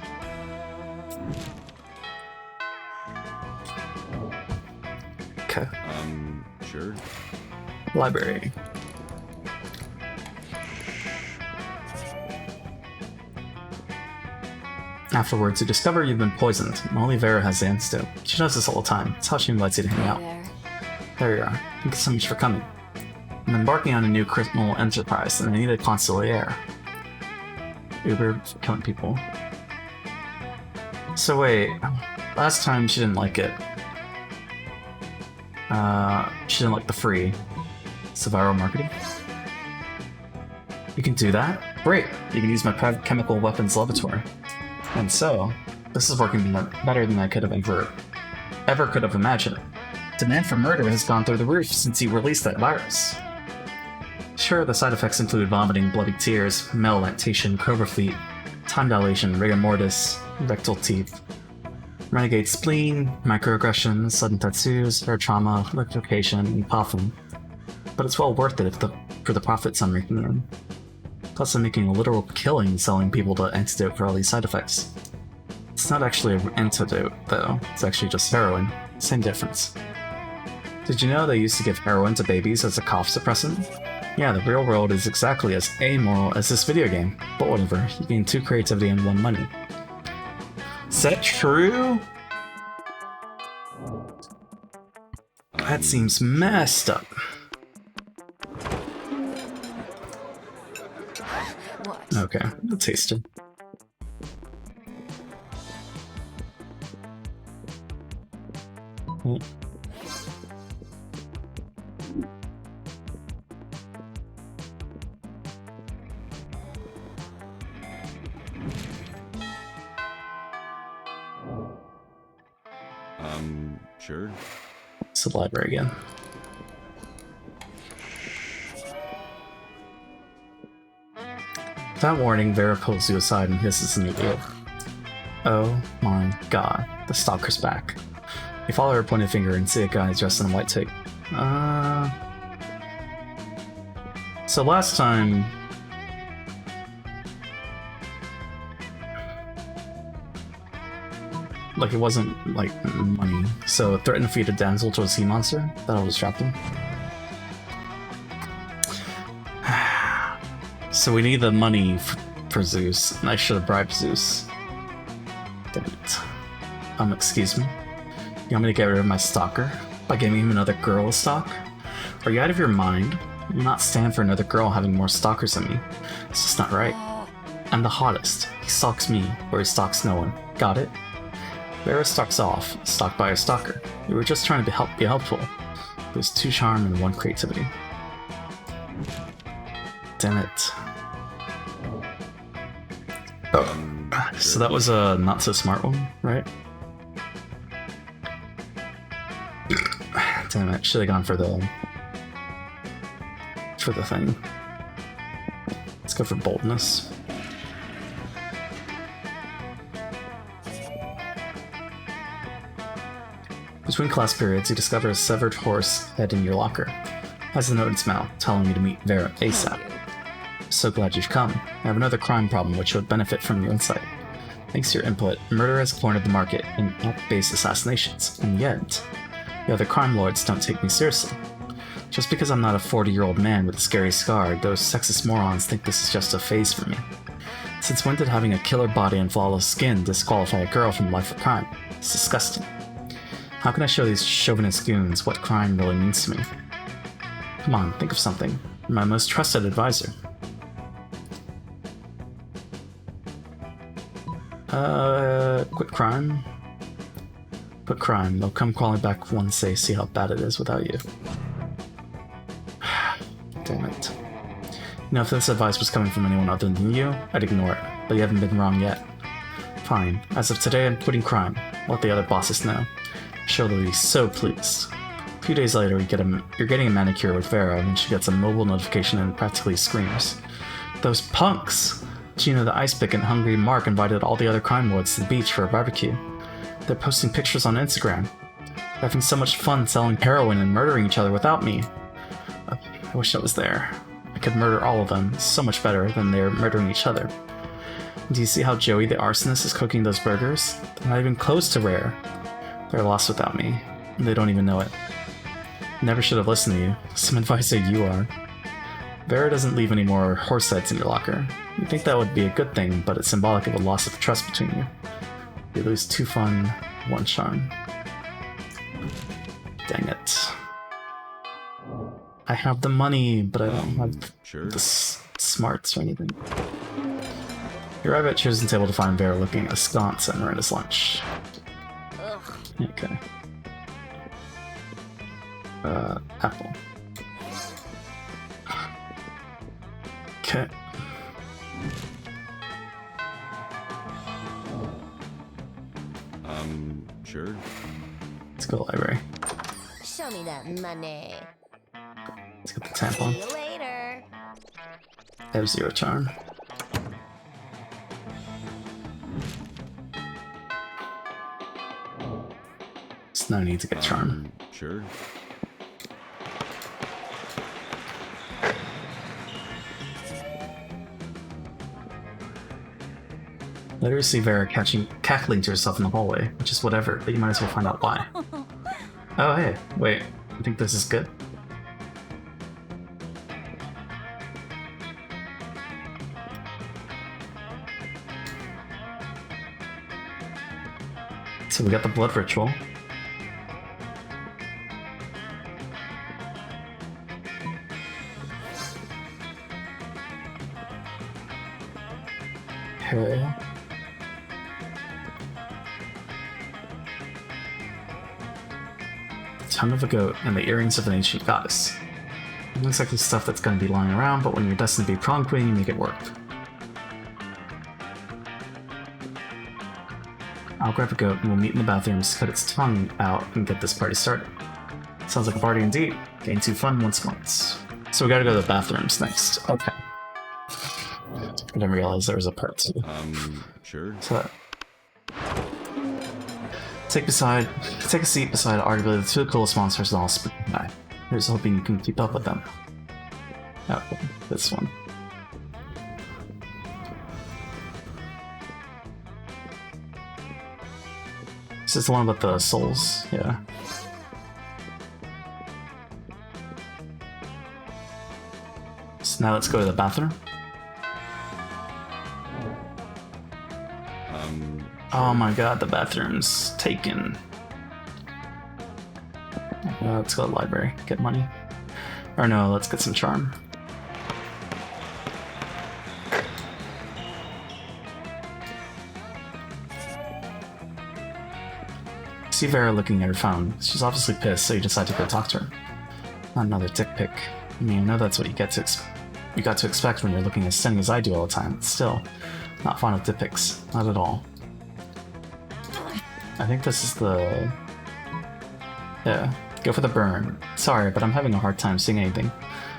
Okay. Sure. Library. Afterwards, you discover you've been poisoned, and only Vera has the antidote. She knows this all the time. It's how she invites you to hang out. There. There you are. Thank you so much for coming. I'm embarking on a new criminal enterprise, and I need a consigliere. Uber for killing people. So wait, last time she didn't like it. She didn't like the free. It's viral marketing. You can do that? Great! You can use my private chemical weapons laboratory. And so, this is working better than I could have ever could have imagined. Demand for murder has gone through the roof since you released that virus. Sure, the side effects include vomiting, bloody tears, malactation, cobra feet, time dilation, rigor mortis, rectal teeth, renegade spleen, microaggressions, sudden tattoos, hair trauma, electrocution, and puffing. But it's well worth it for the profits I'm making in. Plus, I'm making a literal killing selling people the antidote for all these side effects. It's not actually an antidote, though. It's actually just heroin. Same difference. Did you know they used to give heroin to babies as a cough suppressant? Yeah, the real world is exactly as amoral as this video game. But whatever, you gain 2 creativity and 1 money. Is that true? That seems messed up. What? Okay, I'll taste it. Sure. It's the library again. Without warning, Vera pulls you aside and hisses in your ear. Oh my god, the stalker's back. You follow her pointed finger and see a guy dressed in a white tape. So last time... like it wasn't like money. So threaten to feed a damsel to a sea monster. That'll distract him. So we need the money for Zeus, and I should have bribed Zeus. Damn it. Excuse me. You want me to get rid of my stalker by giving him another girl to stalk? Are you out of your mind? I will not stand for another girl having more stalkers than me. It's just not right. I'm the hottest. He stalks me, or he stalks no one. Got it? Vera stalks off, stalked by a stalker. We were just trying to be helpful. There's 2 charm and 1 creativity. Damn it. So that was a not so smart one, right? Damn it, should have gone for the thing. Let's go for boldness. Between class periods, you discover a severed horse head in your locker. Has a note in its mouth telling you to meet Vera ASAP. So glad you've come. I have another crime problem which would benefit from your insight. Thanks to your input, murder has cornered the market in app-based assassinations, and yet, the other crime lords don't take me seriously. Just because I'm not a 40-year-old man with a scary scar, those sexist morons think this is just a phase for me. Since when did having a killer body and flawless skin disqualify a girl from life of crime? It's disgusting. How can I show these chauvinist goons what crime really means to me? Come on, think of something. You're my most trusted advisor. Quit crime. Quit crime. They'll come crawling back once they see how bad it is without you. Damn it. You know, if this advice was coming from anyone other than you, I'd ignore it. But you haven't been wrong yet. Fine. As of today, I'm quitting crime. Let the other bosses know. She'll be so pleased. A few days later, you're getting a manicure with Vera, and she gets a mobile notification and practically screams. Those punks! Gina the Ice Pick and Hungry Mark invited all the other crime lords to the beach for a barbecue. They're posting pictures on Instagram. They're having so much fun selling heroin and murdering each other without me. I wish I was there. I could murder all of them. It's so much better than they're murdering each other. Do you see how Joey the arsonist is cooking those burgers? They're not even close to rare. They're lost without me. And they don't even know it. Never should have listened to you. Some advisor you are. Vera doesn't leave any more horse heads in your locker. You'd think that would be a good thing, but it's symbolic of a loss of trust between you. You lose 2 fun, 1 charm. Dang it. I have the money, but I don't have the smarts or anything. You arrive at Chosen Table to find Vera looking askance at Miranda's lunch. Okay. Apple. Okay. Sure. Let's go library. Show me that money. Let's get the tampon. See you later. I have 0 charm. There's no need to get charm. Sure. Later you see Vera cackling to herself in the hallway, which is whatever, but you might as well find out why. Oh hey, wait, I think this is good. So we got the blood ritual. Okay. Tongue of a goat and the earrings of an ancient goddess. It looks like the stuff that's going to be lying around, but when you're destined to be prom queen, you make it work. I'll grab a goat and we'll meet in the bathrooms, cut its tongue out, and get this party started. Sounds like a party indeed. Gain 2 fun once. So we gotta go to the bathrooms next. Okay. I didn't realize there was a part 2. Sure. So take a seat beside arguably the 2 coolest monsters in all Spring High. Here's hoping you can keep up with them. Oh, this one. Is this the one about the souls? Yeah. So now let's go to the bathroom. Oh my god, the bathroom's taken. Let's go to the library, get money. Or no, let's get some charm. See Vera looking at her phone. She's obviously pissed, so you decide to go talk to her. Not another dick pic. I mean, I know that's what you got to expect when you're looking as stunning as I do all the time. But still, not fond of dick pics. Not at all. I think this is the... Yeah, go for the burn. Sorry, but I'm having a hard time seeing anything.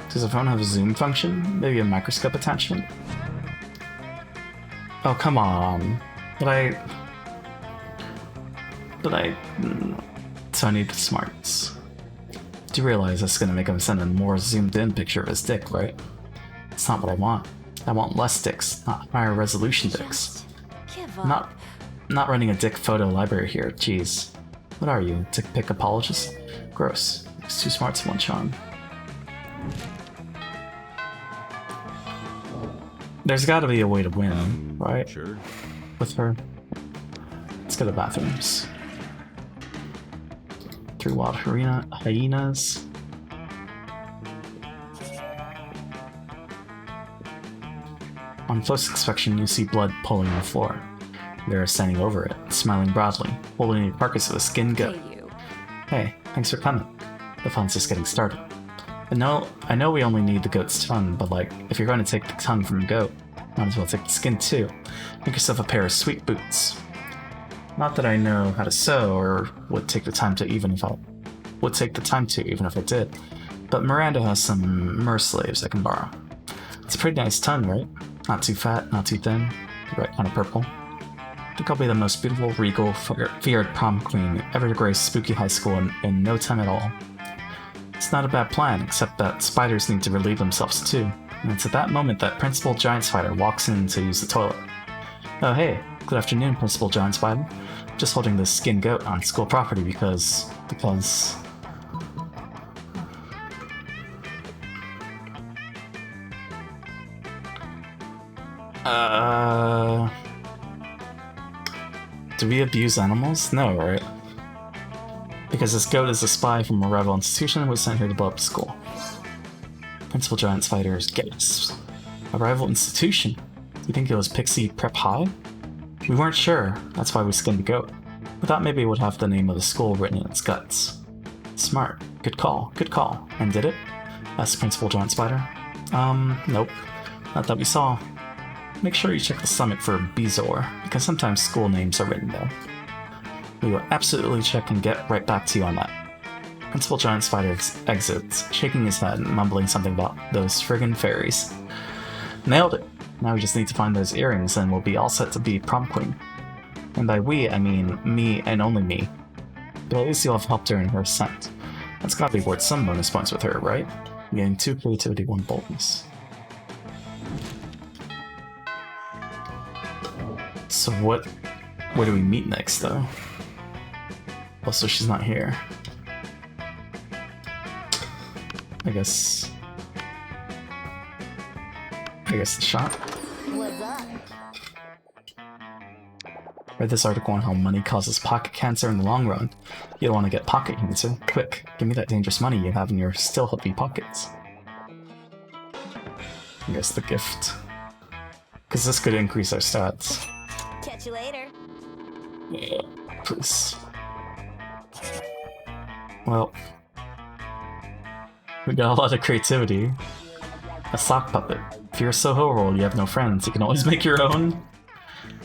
Does the phone have a zoom function? Maybe a microscope attachment? Oh, come on. So I need the smarts. Do you realize that's gonna make him send a more zoomed in picture of his dick, right? It's not what I want. I want less dicks, not higher resolution dicks. Give up. Not running a dick photo library here, jeez. What are you, dick pic apologist? Gross. It's two smarts, one charm. There's gotta be a way to win, right? Sure. With her. Let's go to bathrooms. 3 wild hyenas. On close inspection, you see blood pooling on the floor. Vera standing over it, smiling broadly, holding a carcass of a skinned goat. Hey, you. Hey, thanks for coming. The fun's just getting started. I know we only need the goat's tongue, but like, if you're going to take the tongue from a goat, might as well take the skin too. Make yourself a pair of sweet boots. Not that I know how to sew, or would take the time to even if I did. But Miranda has some mer slaves I can borrow. It's a pretty nice tongue, right? Not too fat, not too thin, the right kind of purple. I think I'll be the most beautiful, regal, feared prom queen ever to grace Spooky High School in no time at all. It's not a bad plan, except that spiders need to relieve themselves too. And it's at that moment that Principal Giant Spider walks in to use the toilet. Oh hey, good afternoon, Principal Giant Spider. Just holding this skin goat on school property because... Do we abuse animals? No, right? Because this goat is a spy from a rival institution who was sent here to blow up the school. Principal Giant Spider's gasps. A rival institution? You think it was Pixie Prep High? We weren't sure, that's why we skinned the goat. We thought maybe it would have the name of the school written in its guts. Smart. Good call, good call. And did it? Asked Principal Giant Spider. Nope. Not that we saw. Make sure you check the stomach for Bezor, because sometimes school names are written there. We will absolutely check and get right back to you on that. Principal Giant Spider exits, shaking his head and mumbling something about those friggin' fairies. Nailed it! Now we just need to find those earrings and we'll be all set to be prom queen. And by we, I mean me and only me. But at least you'll have helped her in her ascent. That's gotta be worth some bonus points with her, right? Getting 2 creativity, 1 boldness. So where do we meet next, though? Also, she's not here. I guess the shop. What's up? Read this article on how money causes pocket cancer in the long run. You don't want to get pocket cancer. Quick, give me that dangerous money you have in your still healthy pockets. I guess the gift. Because this could increase our stats. Catch you later. Yeah, please. Well, we got a lot of creativity. A sock puppet. If you're a Soho roll, you have no friends. You can always make your own.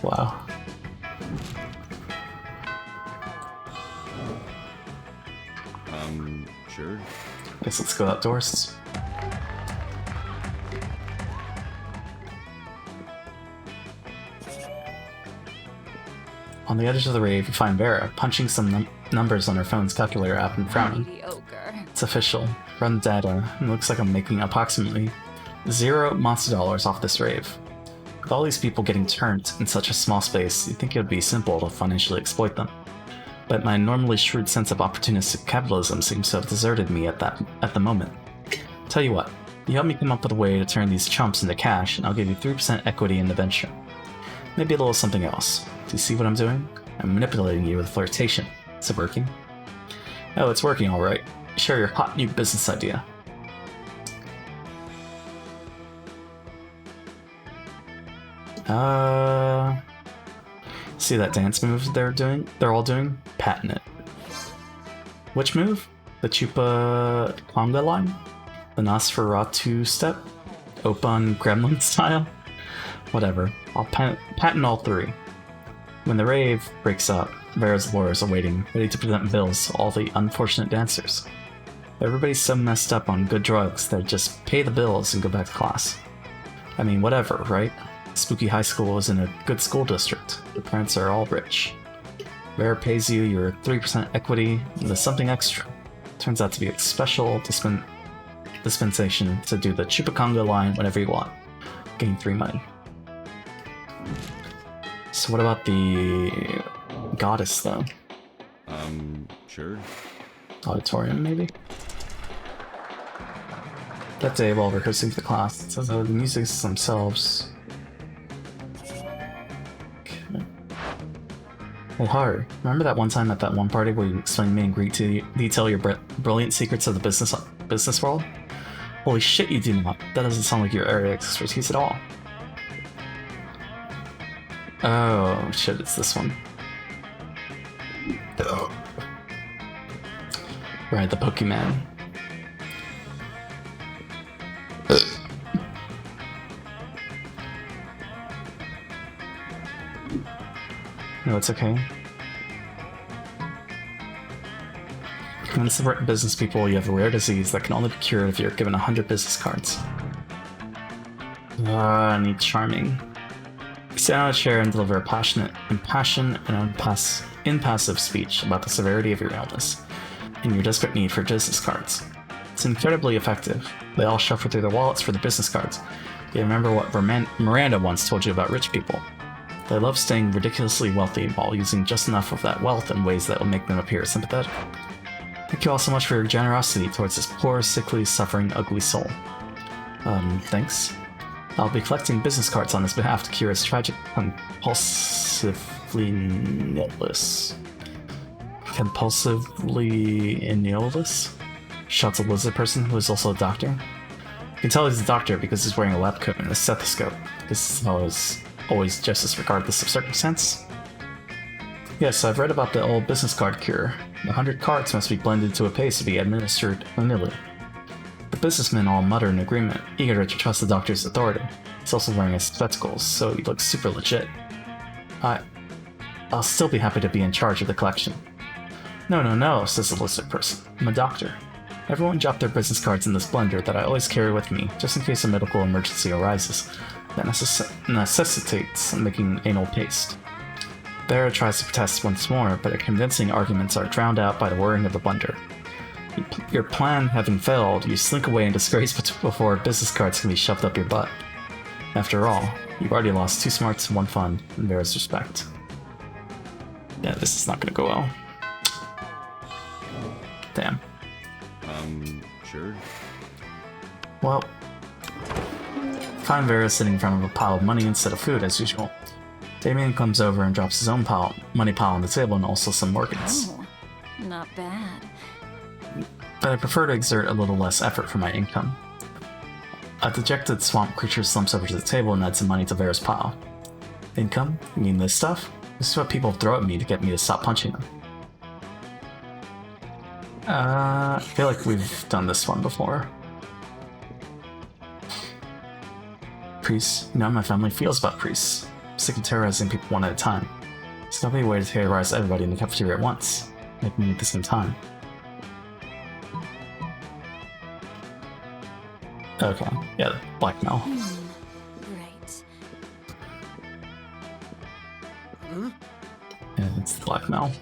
Wow. Sure. Guess let's go outdoors. On the edge of the rave, you find Vera, punching some numbers on her phone's calculator app and frowning. Mediocre. It's official. Run the data, and it looks like I'm making approximately 0 monster dollars off this rave. With all these people getting turned in such a small space, you'd think it would be simple to financially exploit them. but my normally shrewd sense of opportunistic capitalism seems to have deserted me at the moment. Tell you what, you help me come up with a way to turn these chumps into cash, and I'll give you 3% equity in the venture. Maybe a little something else. Do you see what I'm doing? I'm manipulating you with flirtation. Is it working? Oh, it's working all right. Share your hot new business idea. See that dance move they're all doing? Patent it. Which move? The Chupa Conga line? The Nosferatu step? Open Gremlin style? Whatever. I'll patent all three. When the rave breaks up, Vera's lawyers are waiting, ready to present bills to all the unfortunate dancers. Everybody's so messed up on good drugs that just pay the bills and go back to class. I mean, whatever, right? Spooky High School is in a good school district. The parents are all rich. Vera pays you your 3% equity and there's something extra. Turns out to be a special dispensation to do the Chupacanga line whenever you want. Gain 3 money. So what about the goddess, though? Sure. Auditorium, maybe? That day, while rehearsing for the class, it says the musics themselves. Okay. Hey, Haru, remember that one time at that one party where you explained to me in great detail your brilliant secrets of the business world? Holy shit, you do not. That doesn't sound like your area of expertise at all. Oh, shit, it's this one. Right, the Pokemon. No, it's okay. Convince the business people you have a rare disease that can only be cured if you're given 100 business cards. I need charming. Sit on a chair and deliver a impassioned and impassive speech about the severity of your illness and your desperate need for business cards. It's incredibly effective. They all shuffle through their wallets for the business cards. You remember what Miranda once told you about rich people. They love staying ridiculously wealthy while using just enough of that wealth in ways that will make them appear sympathetic. Thank you all so much for your generosity towards this poor, sickly, suffering, ugly soul. Thanks. I'll be collecting business cards on his behalf to cure his tragic compulsively illness? Shouts a lizard person who is also a doctor. You can tell he's a doctor because he's wearing a lab coat and a stethoscope. This is always just regardless of circumstance. Yes, I've read about the old business card cure. The 100 cards must be blended to a paste to be administered linearly. The businessmen all mutter in agreement, eager to trust the doctor's authority. He's also wearing his spectacles, so he looks super legit. I'll still be happy to be in charge of the collection. No, says the lizard person. I'm a doctor. Everyone drop their business cards in this blender that I always carry with me, just in case a medical emergency arises that necessitates making anal paste. Vera tries to protest once more, but her convincing arguments are drowned out by the whirring of the blender. Your plan having failed, you slink away in disgrace before business cards can be shoved up your butt. After all, you've already lost 2 smarts and 1 fun in Vera's respect. Yeah, this is not gonna go well. Damn. Sure. Well, find Vera sitting in front of a pile of money instead of food, as usual. Damien comes over and drops his own money pile on the table and also some Morgan's. Oh, not bad. But I prefer to exert a little less effort for my income. A dejected swamp creature slumps over to the table and adds some money to Vera's pile. Income? You mean this stuff? This is what people throw at me to get me to stop punching them. I feel like we've done this one before. Priests. You know how my family feels about priests. I'm sick of terrorizing people one at a time. There's no way to terrorize everybody in the cafeteria at once. Make me at the same time. Okay, yeah, blackmail. Right. Yeah, it's blackmail.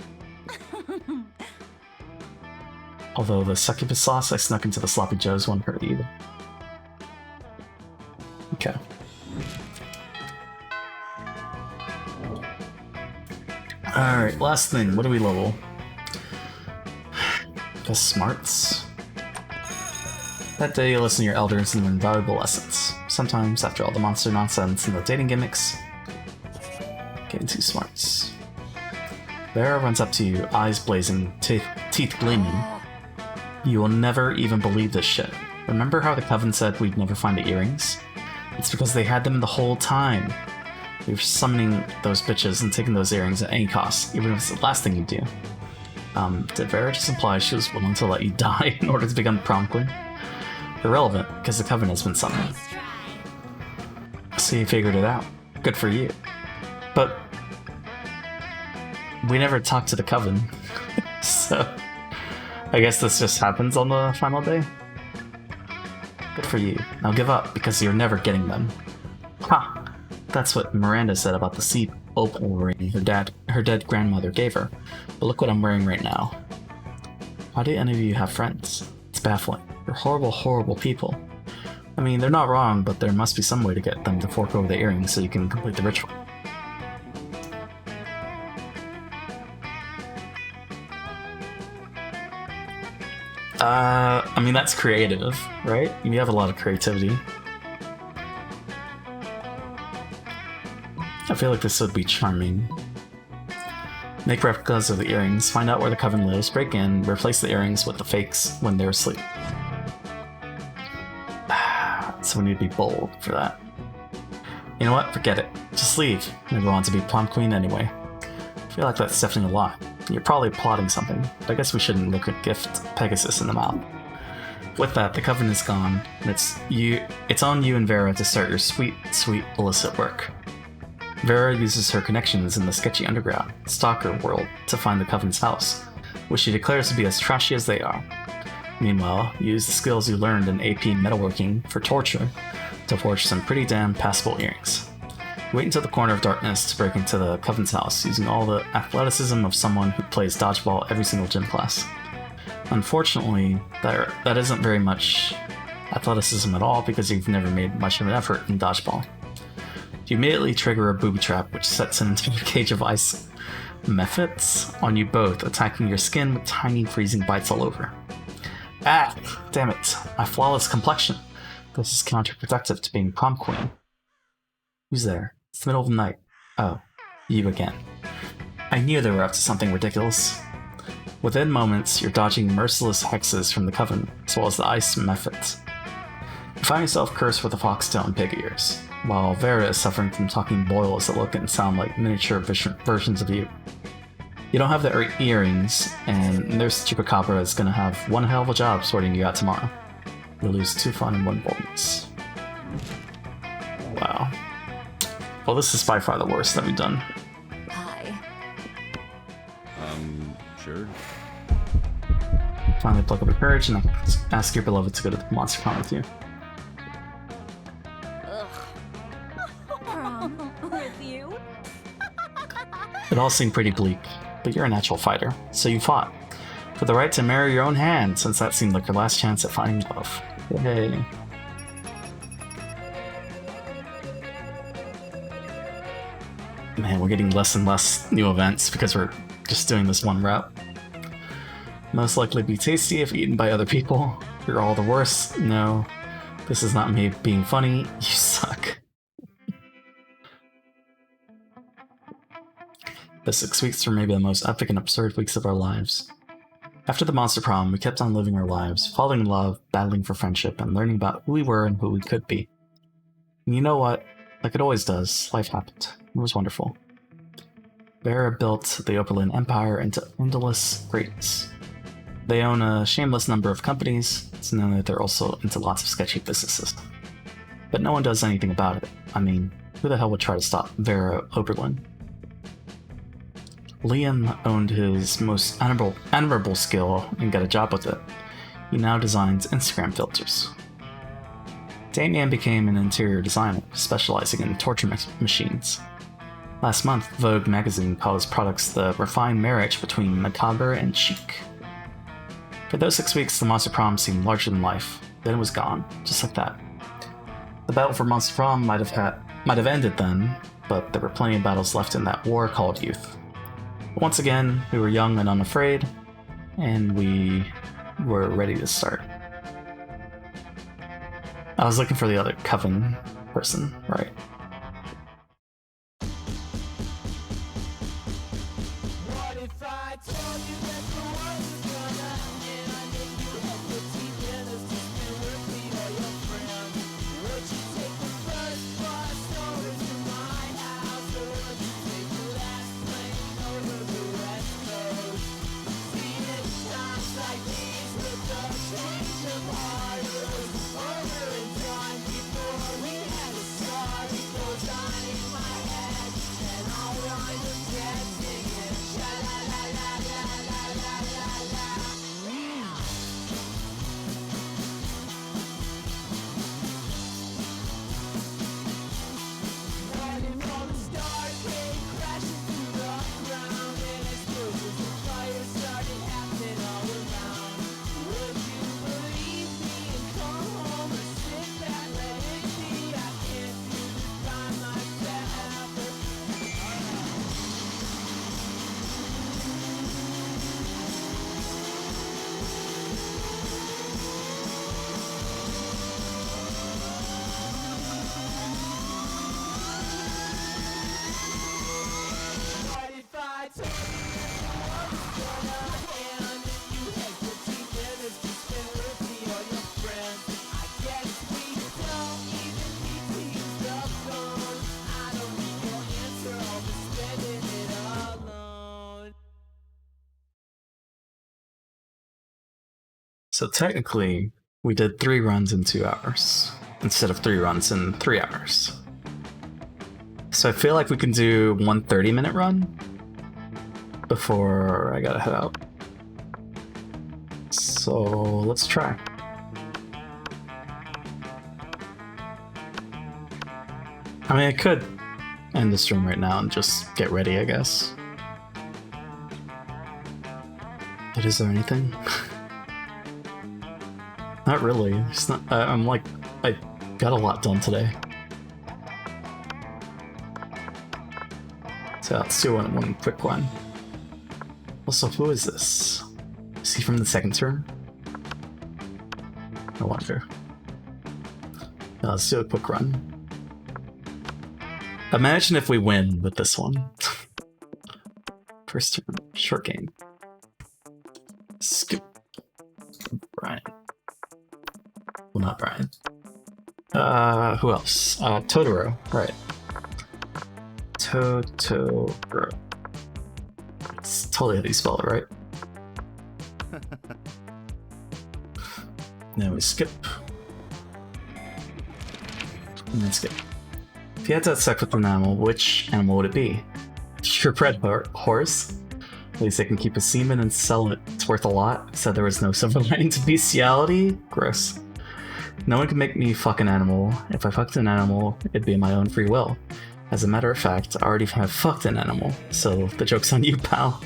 Although the succubus sauce I snuck into the sloppy joes won't hurt either. Okay. Alright, last thing. What do we level? Guess smarts. That day, you listen to your elders and learn valuable lessons. Sometimes, after all the monster nonsense and the dating gimmicks, getting too smarts. Vera runs up to you, eyes blazing, teeth gleaming. You will never even believe this shit. Remember how the Coven said we'd never find the earrings? It's because they had them the whole time. We were summoning those bitches and taking those earrings at any cost, even if it's the last thing you do. Did Vera just imply she was willing to let you die in order to become prom queen? Irrelevant, because the Coven has been summoned. So you figured it out. Good for you. But we never talked to the Coven, so I guess this just happens on the final day? Good for you. Now give up, because you're never getting them. Ha! That's what Miranda said about the seed opal ring her dead grandmother gave her. But look what I'm wearing right now. How do any of you have friends? It's baffling. You're horrible, horrible people. I mean, they're not wrong, but there must be some way to get them to fork over the earrings so you can complete the ritual. I mean, that's creative, right? You have a lot of creativity. I feel like this would be charming. Make replicas of the earrings, find out where the Coven lives, break in, replace the earrings with the fakes when they're asleep. So we need to be bold for that. You know what? Forget it. Just leave. Never want to be prom queen anyway. I feel like that's definitely a lie. You're probably plotting something, but I guess we shouldn't look at gift Pegasus in the mouth. With that, the Coven is gone, and it's on you and Vera to start your sweet, sweet illicit work. Vera uses her connections in the sketchy underground, stalker world, to find the Coven's house, which she declares to be as trashy as they are. Meanwhile, you use the skills you learned in AP metalworking for torture to forge some pretty damn passable earrings. You wait until the corner of darkness to break into the Coven's house, using all the athleticism of someone who plays dodgeball every single gym class. Unfortunately, that isn't very much athleticism at all because you've never made much of an effort in dodgeball. You immediately trigger a booby trap, which sets it into a cage of ice methods on you both, attacking your skin with tiny freezing bites all over. Ah, damn it, my flawless complexion. This is counterproductive to being prom queen. Who's there? It's the middle of the night. Oh, you again. I knew they were up to something ridiculous. Within moments, you're dodging merciless hexes from the Coven, as well as the ice methods. You find yourself cursed with a foxtail and pig ears, while Vera is suffering from talking boils that look and sound like miniature versions of you. You don't have the earrings, and Nurse Chupacabra is gonna have one hell of a job sorting you out tomorrow. You'll lose 2 fun and 1 boldness. Wow. Well, this is by far the worst that we've done. Hi. Sure. Finally pluck up your courage and ask your beloved to go to the Monster Prom with you. Prom with you? It all seemed pretty bleak, but you're a natural fighter, so you fought. For the right to marry your own hand, since that seemed like your last chance at finding love. Yay. Man, we're getting less and less new events because we're just doing this one route. Most likely be tasty if eaten by other people. You're all the worst. No, this is not me being funny. You suck. The 6 weeks were maybe the most epic and absurd weeks of our lives. After the Monster Prom, we kept on living our lives, falling in love, battling for friendship, and learning about who we were and who we could be. And you know what? Like it always does, life happened. It was wonderful. Vera built the Oberlin Empire into endless greatness. They own a shameless number of companies, so now that they're also into lots of sketchy businesses. But no one does anything about it. I mean, who the hell would try to stop Vera Oberlin? Liam owned his most admirable skill and got a job with it. He now designs Instagram filters. Damien became an interior designer, specializing in torture machines. Last month, Vogue magazine called his products the refined marriage between macabre and chic. For those 6 weeks, the Monster Prom seemed larger than life. Then it was gone, just like that. The battle for Monster Prom might have ended then, but there were plenty of battles left in that war called youth. But once again, we were young and unafraid, and we we're ready to start. I was looking for the other Coven person, right? What if I told you that the world was gonna end? I knew you had the teeth in us to spend with me or your friends. Would you take the first bus over to my house, or would you take the last plane over the West Coast? See, it's times like these with the change of heart. It was over and done before we had a start. It goes on in my head, and I'll rhyme with that singing. Sha la la la la la la la la. What if all the stars came crashing through the ground, and explosions of fire started happening all around? Would you believe me and come home or sit back, let it be? I can't do this by myself. What if I told you that the world was gonna end, and you had 15 minutes to spend with me or your friends? I guess we don't even need to use the phone. I don't need your answer, I'll be spending it alone. So technically, we did 3 runs in 2 hours instead of 3 runs in 3 hours. So I feel like we can do one 30-minute run before I gotta head out. So let's try. I mean, I could end the stream right now and just get ready, I guess. But is there anything? Not really. It's not. I'm like, I got a lot done today. So let's do one quick one. Also, who is this? Is he from the second turn? I wonder. Now, let's do a quick run. Imagine if we win with this one. First turn, short game. Skip. Brian. Well, not Brian. Who else? Totoro, right. Totoro. It's totally how you spell it, right? Now we skip. And then skip. If you had to have sex with an animal, which animal would it be? Purebred horse? At least they can keep a semen and sell it. It's worth a lot. Said there was no silver lining to bestiality. Gross. No one can make me fuck an animal. If I fucked an animal, it'd be my own free will. As a matter of fact, I already have fucked an animal, so the joke's on you, pal.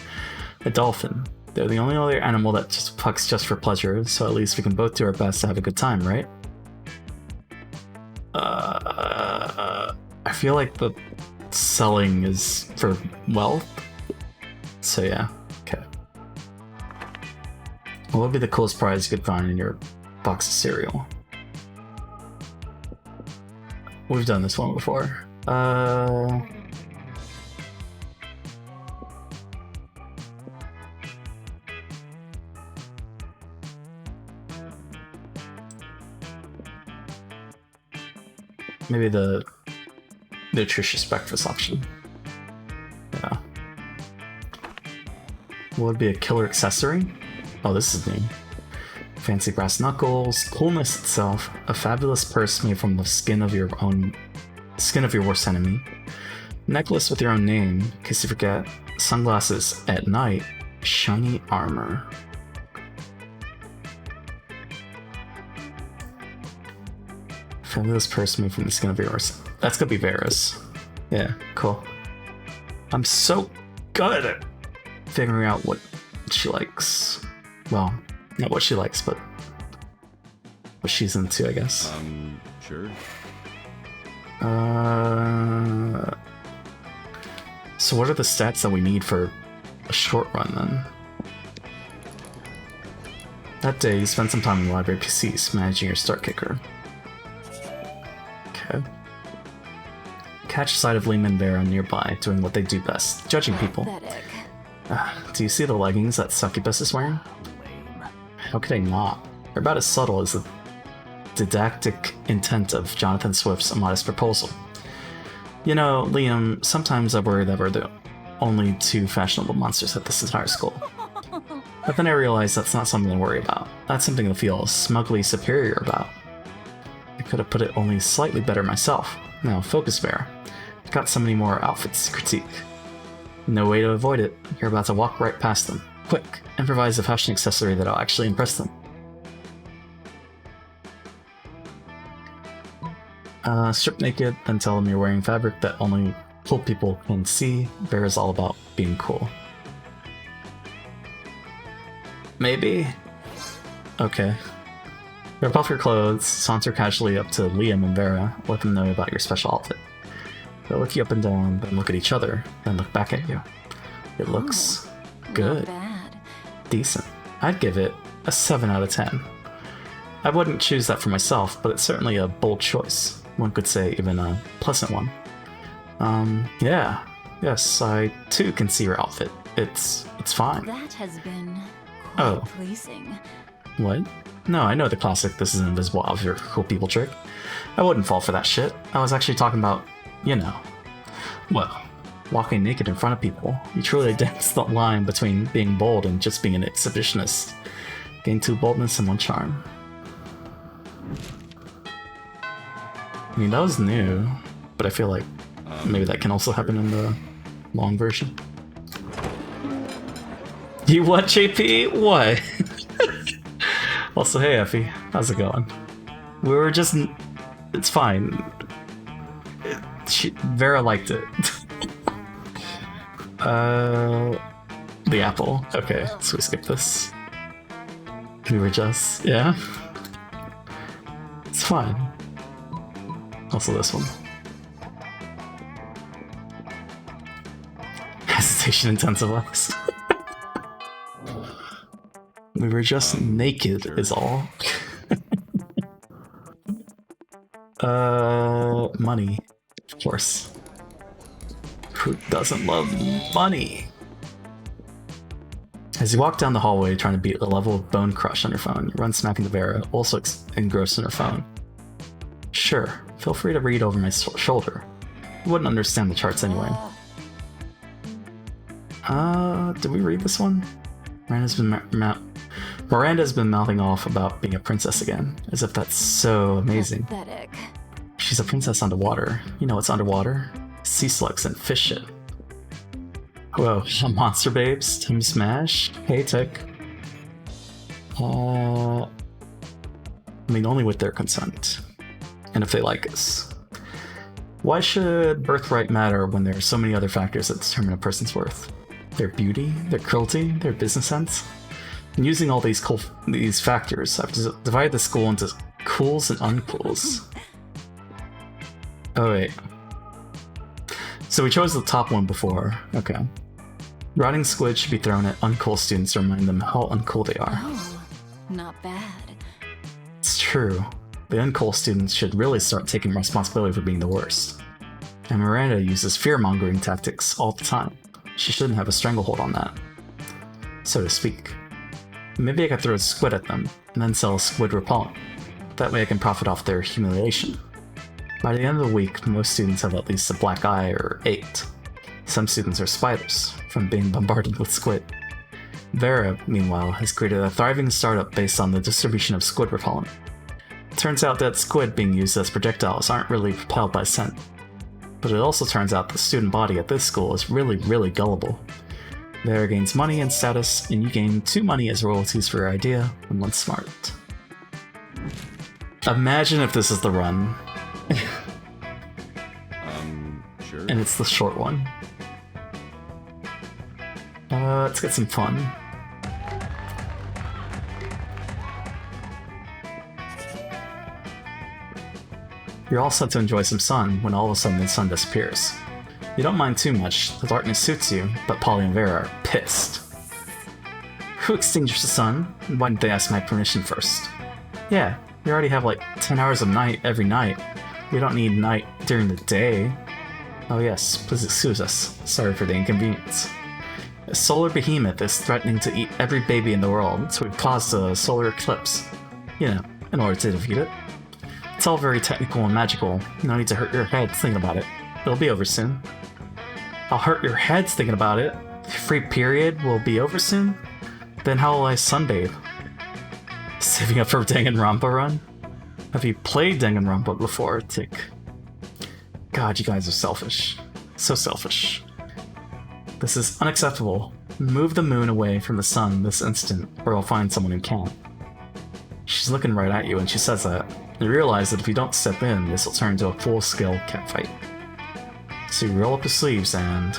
A dolphin. They're the only other animal that just fucks just for pleasure, so at least we can both do our best to have a good time, right? I feel like the selling is for wealth. So yeah, okay. What would be the coolest prize you could find in your box of cereal? We've done this one before. Maybe the nutritious breakfast option. Yeah. What would be a killer accessory? Oh, this is new. Fancy brass knuckles, coolness itself, a fabulous purse made from the skin of your worst enemy, necklace with your own name, in case you forget, sunglasses at night, shiny armor. Fabulous purse made from the skin of your worst. That's gonna be Vera's. Yeah, cool. I'm so good at figuring out what she likes. Well, not what she likes, but what she's into, I guess. Sure. So what are the stats that we need for a short run then? That day, you spent some time in the library PCs managing your start kicker. Okay. Catch sight of Liam and Vera nearby, doing what they do best, judging people. Pathetic. Do you see the leggings that Succubus is wearing? How could I not? They're about as subtle as the didactic intent of Jonathan Swift's immodest proposal. You know, Liam, sometimes I worry that we're the only two fashionable monsters at this entire school. But then I realized that's not something to worry about. That's something to feel smugly superior about. I could have put it only slightly better myself. Now, focus, Vera. I've got so many more outfits to critique. No way to avoid it. You're about to walk right past them. Quick, improvise a fashion accessory that'll actually impress them. Strip naked, then tell them you're wearing fabric that only cool people can see. Vera's all about being cool. Maybe? Okay. Rip off your clothes, saunter casually up to Liam and Vera, let them know about your special outfit. They'll look you up and down, then look at each other, then look back at you. It looks good. Not bad. Decent. I'd give it a 7 out of 10. I wouldn't choose that for myself, but it's certainly a bold choice. One could say even a pleasant one. Yeah. Yes, I too can see your outfit. It's fine. That has been Oh. quite pleasing. What? No, I know the classic "this is an invisible outfit for cool people" trick. I wouldn't fall for that shit. I was actually talking about, you know, well, walking naked in front of people. You truly dance the line between being bold and just being an exhibitionist. Gain 2 boldness and 1 charm. I mean, that was new, but I feel like maybe that can also happen in the long version. You what, JP? What? Also, hey, Effie. How's it going? We were just... It's fine. Vera liked it. The apple. Okay, so we skip this. We were just... Yeah? It's fine. Also this one. Hesitation intensifies. We were just naked is all. Money. Of course. Who doesn't love money? As you walk down the hallway trying to beat the level of Bone Crush on your phone, you run smack into Vera, also engrossed in her phone. Sure, feel free to read over my shoulder. You wouldn't understand the charts anyway. Did we read this one? Miranda's been mouthing off about being a princess again, as if that's so amazing. Pathetic. She's a princess underwater. You know what's underwater? Sea slugs and fish shit. Whoa, monster babes, Tim Smash, hey Tick. I mean, only with their consent. And if they like us. Why should birthright matter when there are so many other factors that determine a person's worth? Their beauty, their cruelty, their business sense? And using all these factors, I've divided the school into cools and uncools. Oh wait. So we chose the top one before. Okay. Rotting squid should be thrown at uncool students to remind them how uncool they are. Oh, not bad. It's true. The uncool students should really start taking responsibility for being the worst. And Miranda uses fear-mongering tactics all the time. She shouldn't have a stranglehold on that. So to speak. Maybe I could throw a squid at them, and then sell a squid repellent. That way I can profit off their humiliation. By the end of the week, most students have at least a black eye or 8. Some students are spiders, from being bombarded with squid. Vera, meanwhile, has created a thriving startup based on the distribution of squid repellent. It turns out that squid being used as projectiles aren't really propelled by scent. But it also turns out the student body at this school is really, really gullible. Vera gains money and status, and you gain 2 money as royalties for your idea and 1 smart. Imagine if this is the run. Sure. And it's the short one. Let's get some fun. You're all set to enjoy some sun when all of a sudden the sun disappears. You don't mind too much, the darkness suits you, but Polly and Vera are pissed. Who extinguished the sun? Why didn't they ask my permission first? Yeah, we already have like 10 hours of night every night. We don't need night during the day. Oh yes, please excuse us. Sorry for the inconvenience. A solar behemoth is threatening to eat every baby in the world, so we've caused a solar eclipse. You know, in order to defeat it. It's all very technical and magical. No need to hurt your head thinking about it. It'll be over soon. I'll hurt your heads thinking about it. Free period will be over soon? Then how will I sunbathe? Saving up for Danganronpa run? Have you played Danganronpa before, Tick? God, you guys are selfish. So selfish. This is unacceptable. Move the moon away from the sun this instant, or I'll find someone who can. She's looking right at you when she says that. You realize that if you don't step in, this will turn into a full-scale catfight. So you roll up your sleeves and...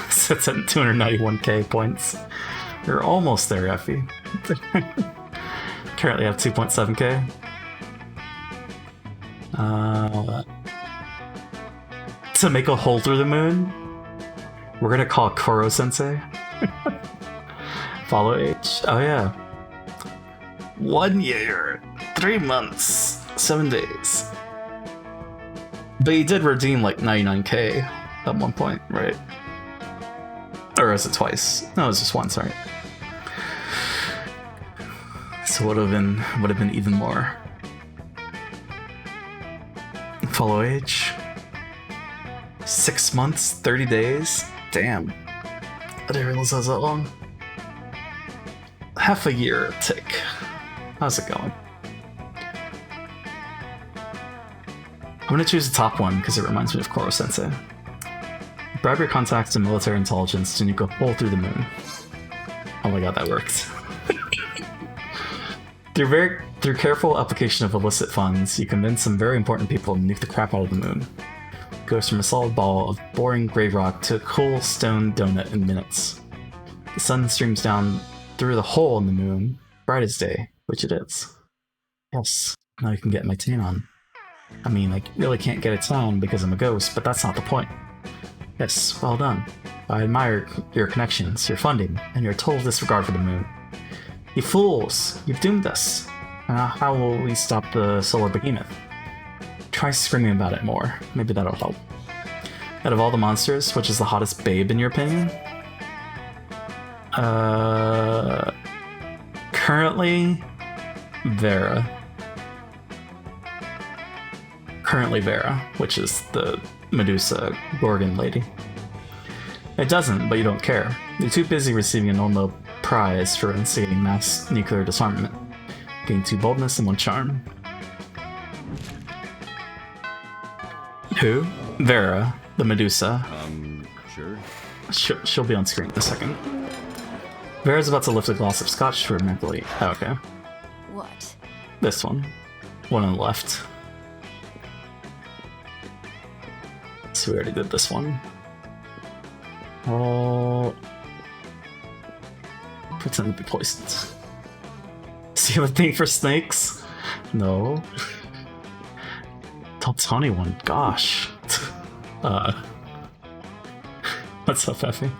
sits at 291k points. You're almost there, Effie. Currently have 2.7k. To make a hole through the moon, we're gonna call Koro-sensei. Follow H. Oh yeah. 1 year, 3 months, 7 days. But he did redeem like 99k at one point, right? Or is it twice? No, it was just once, right? So would have been even more. Follow age. 6 months, 30 days. Damn. I didn't realize that was that long. Half a year, Tick. How's it going? I'm gonna choose the top one because it reminds me of Koro-sensei. Bribe your contacts in military intelligence to nuke a hole through the moon. Oh my god, that worked. Through careful application of illicit funds, you convince some very important people to nuke the crap out of the moon. It goes from a solid ball of boring gray rock to a cool stone donut in minutes. The sun streams down through the hole in the moon, bright as day, which it is. Yes, now you can get my tan on. I mean, I really can't get a tan because I'm a ghost, but that's not the point. Yes, well done. I admire your connections, your funding, and your total disregard for the moon. You fools! You've doomed us! How will we stop the solar behemoth? Try screaming about it more. Maybe that'll help. Out of all the monsters, which is the hottest babe in your opinion? Currently, Vera. Currently Vera, which is the Medusa Gorgon lady. It doesn't, but you don't care. You're too busy receiving a Nobel Prize for instigating mass nuclear disarmament. Gain 2 boldness and 1 charm. Who? Vera, the Medusa. Sure. She'll be on screen in a second. Vera's about to lift a glass of scotch for mentally. Oh, okay. What? This one. One on the left. So we already did this one. Oh. Pretend to be poisoned. Do you have a thing for snakes? No. Don't tell anyone. Gosh. What's up, Effie?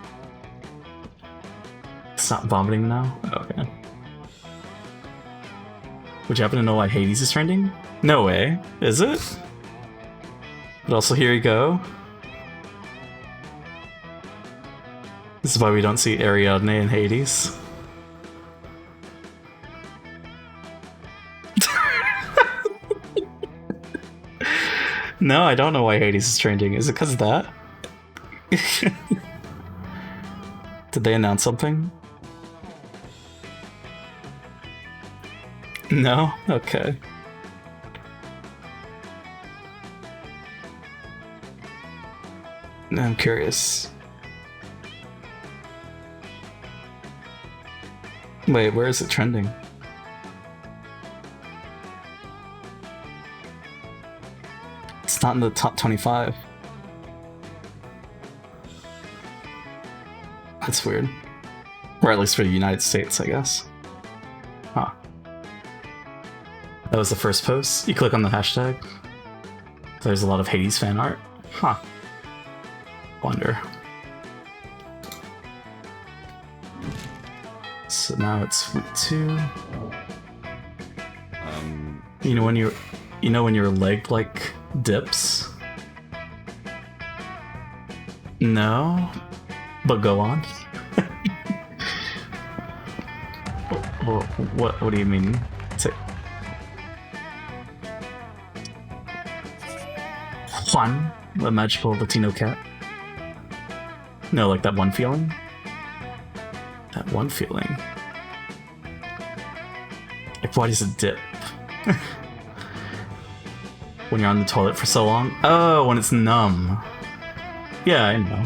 Stop vomiting now? Okay. Would you happen to know why Hades is trending? No way. Is it? But also, here you go. This is why we don't see Ariadne in Hades. No, I don't know why Hades is trending. Is it because of that? Did they announce something? No? Okay. I'm curious. Wait, where is it trending? It's not in the top 25. That's weird. Or at least for the United States, I guess. Huh. That was the first post. You click on the hashtag. There's a lot of Hades fan art. Huh. Wonder. So now it's Route 2. Um, You know when your leg like dips? No, but go on. What do you mean? Say Juan, the magical Latino cat. No, like that one feeling. That one feeling. Like, why does it dip? When you're on the toilet for so long? Oh, when it's numb. Yeah, I know.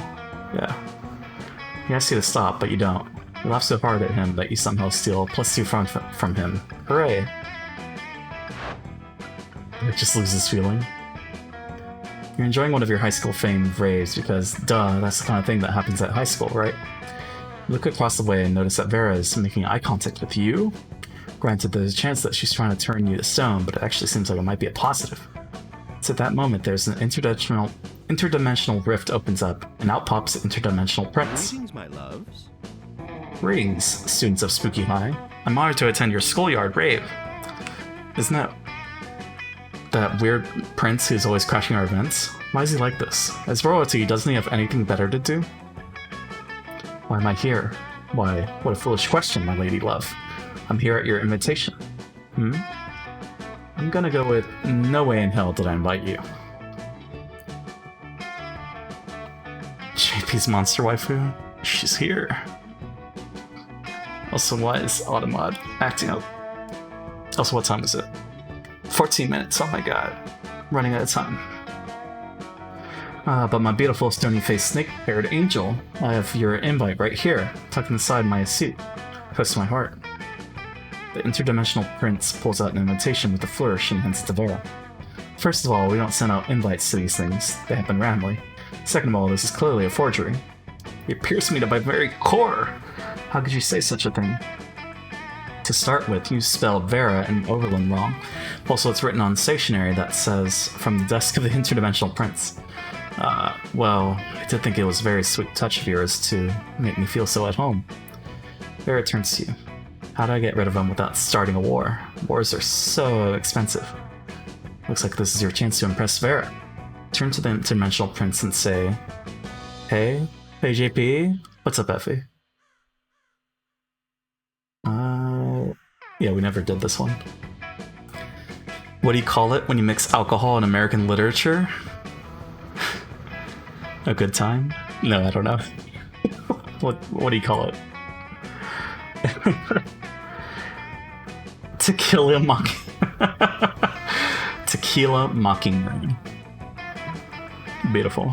Yeah. You ask you to stop, but you don't. You laugh so hard at him that you somehow steal +2 from him. Hooray! It just loses feeling. You're enjoying one of your high school famed raves because, duh, that's the kind of thing that happens at high school, right? You look across the way and notice that Vera is making eye contact with you. Granted, there's a chance that she's trying to turn you to stone, but it actually seems like it might be a positive. It's at that moment there's an interdimensional rift opens up, and out pops the interdimensional prince. Greetings, my loves. Greetings, students of Spooky High. I'm honored to attend your schoolyard rave. Isn't that weird prince who's always crashing our events? Why is he like this? As royalty, doesn't he have anything better to do? Why am I here? Why, what a foolish question, my lady love. I'm here at your invitation. I'm gonna go with no way in hell did I invite you. JP's monster waifu? She's here. Also, why is Automod acting up? Also, what time is it? 14 minutes, oh my god. Running out of time. But my beautiful stony-faced snake-haired angel, I have your invite right here, tucked inside my suit, close to my heart. The interdimensional prince pulls out an invitation with a flourish and hands it to Vera. First of all, we don't send out invites to these things, they happen randomly. Second of all, this is clearly a forgery. You pierced me to my very core! How could you say such a thing? To start with, you spelled Vera and Overland wrong. Also, it's written on stationery that says, from the desk of the interdimensional prince. Well, I did think it was a very sweet touch of yours to make me feel so at home. Vera turns to you. How do I get rid of him without starting a war? Wars are so expensive. Looks like this is your chance to impress Vera. Turn to the interdimensional prince and say, Hey JP, what's up, Effie? Yeah, we never did this one. What do you call it when you mix alcohol and American literature? A good time? No, I don't know. What do you call it? Tequila Mockingbird. Beautiful.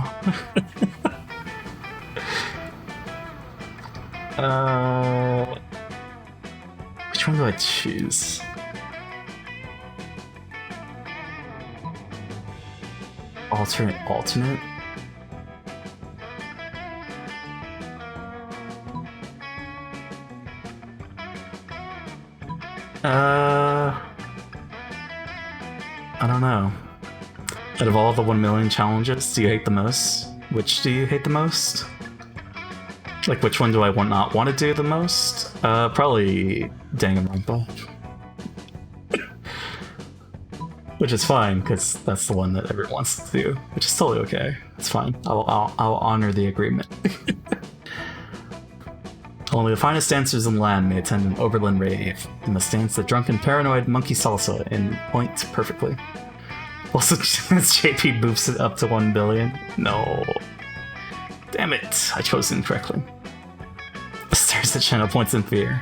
Which one do I choose? Alternate? I don't know. Out of all the 1 million challenges, do you hate the most? Which do you hate the most? Like, which one do I not want to do the most? Probably Danganronpa. Which is fine, because that's the one that everyone wants to do, which is totally okay. It's fine. I'll honor the agreement. Only the finest dancers in the land may attend an Overland rave. They must dance the drunken paranoid monkey salsa in point perfectly. Also, JP boosts it up to 1 billion. No. Damn it, I chose incorrectly. Stares at channel points in fear.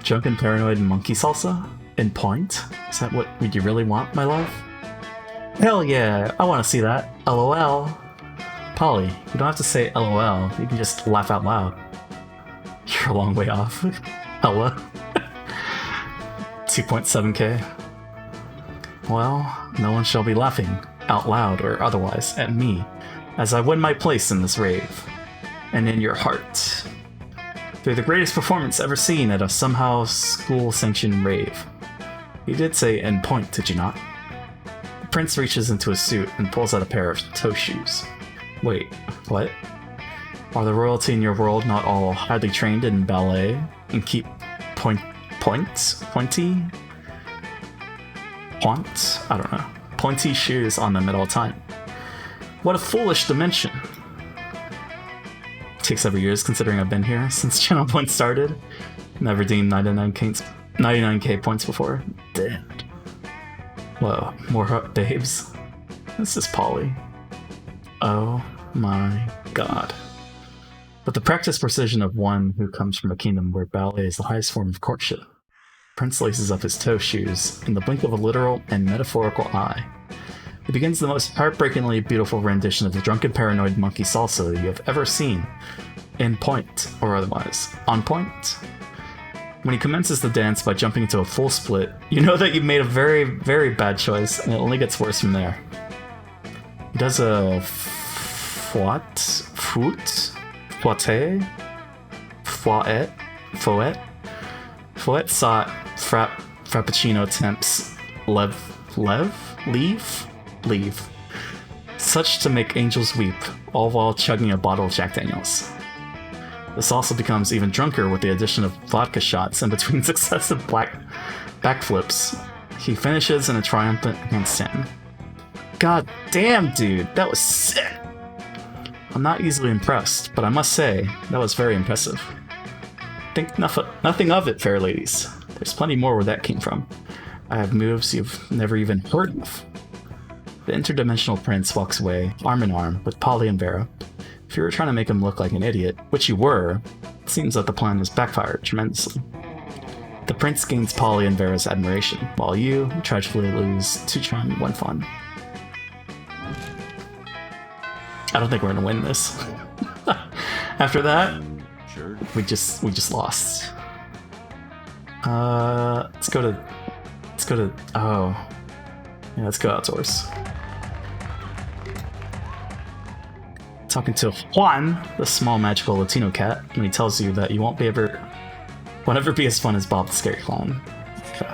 Drunken paranoid monkey salsa? In point? Is that what you really want, my love? Hell yeah, I want to see that. LOL. Polly, you don't have to say LOL, you can just laugh out loud. You're a long way off. Ella. 2.7k. Well, no one shall be laughing, out loud or otherwise, at me, as I win my place in this rave. And in your heart. Through the greatest performance ever seen at a somehow school-sanctioned rave. You did say end point, did you not? The prince reaches into his suit and pulls out a pair of toe shoes. Wait, what? Are the royalty in your world not all highly trained in ballet and keep pointy? I don't know. Pointy shoes on them at all time. What a foolish dimension. Takes several years considering I've been here since channel points started. Never redeemed 99k points before. Damn. Whoa, more babes. This is Polly. Oh my god. With the practiced precision of one who comes from a kingdom where ballet is the highest form of courtship, Prince laces up his toe shoes in the blink of a literal and metaphorical eye. It begins the most heartbreakingly beautiful rendition of the drunken paranoid monkey salsa you have ever seen, in point or otherwise. On point. When he commences the dance by jumping into a full split, you know that you've made a very, very bad choice, and it only gets worse from there. He does a Fouet sot frappuccino temps leave. Such to make angels weep, all while chugging a bottle of Jack Daniels. This also becomes even drunker with the addition of vodka shots in between successive backflips. He finishes in a triumphant handstand. God damn, dude, that was sick! I'm not easily impressed, but I must say, that was very impressive. Think nothing of it, fair ladies. There's plenty more where that came from. I have moves you've never even heard of. The interdimensional prince walks away, arm in arm, with Polly and Vera. If you were trying to make him look like an idiot, which you were, it seems that the plan has backfired tremendously. The prince gains Polly and Vera's admiration, while you tragically lose 2 charm, 1 fun. I don't think we're gonna win this. After that, Sure. we just lost. Let's go to oh. Yeah, let's go outdoors. Talking to Juan, the small magical Latino cat, when he tells you that you won't ever be as fun as Bob the Scary Clown. Okay.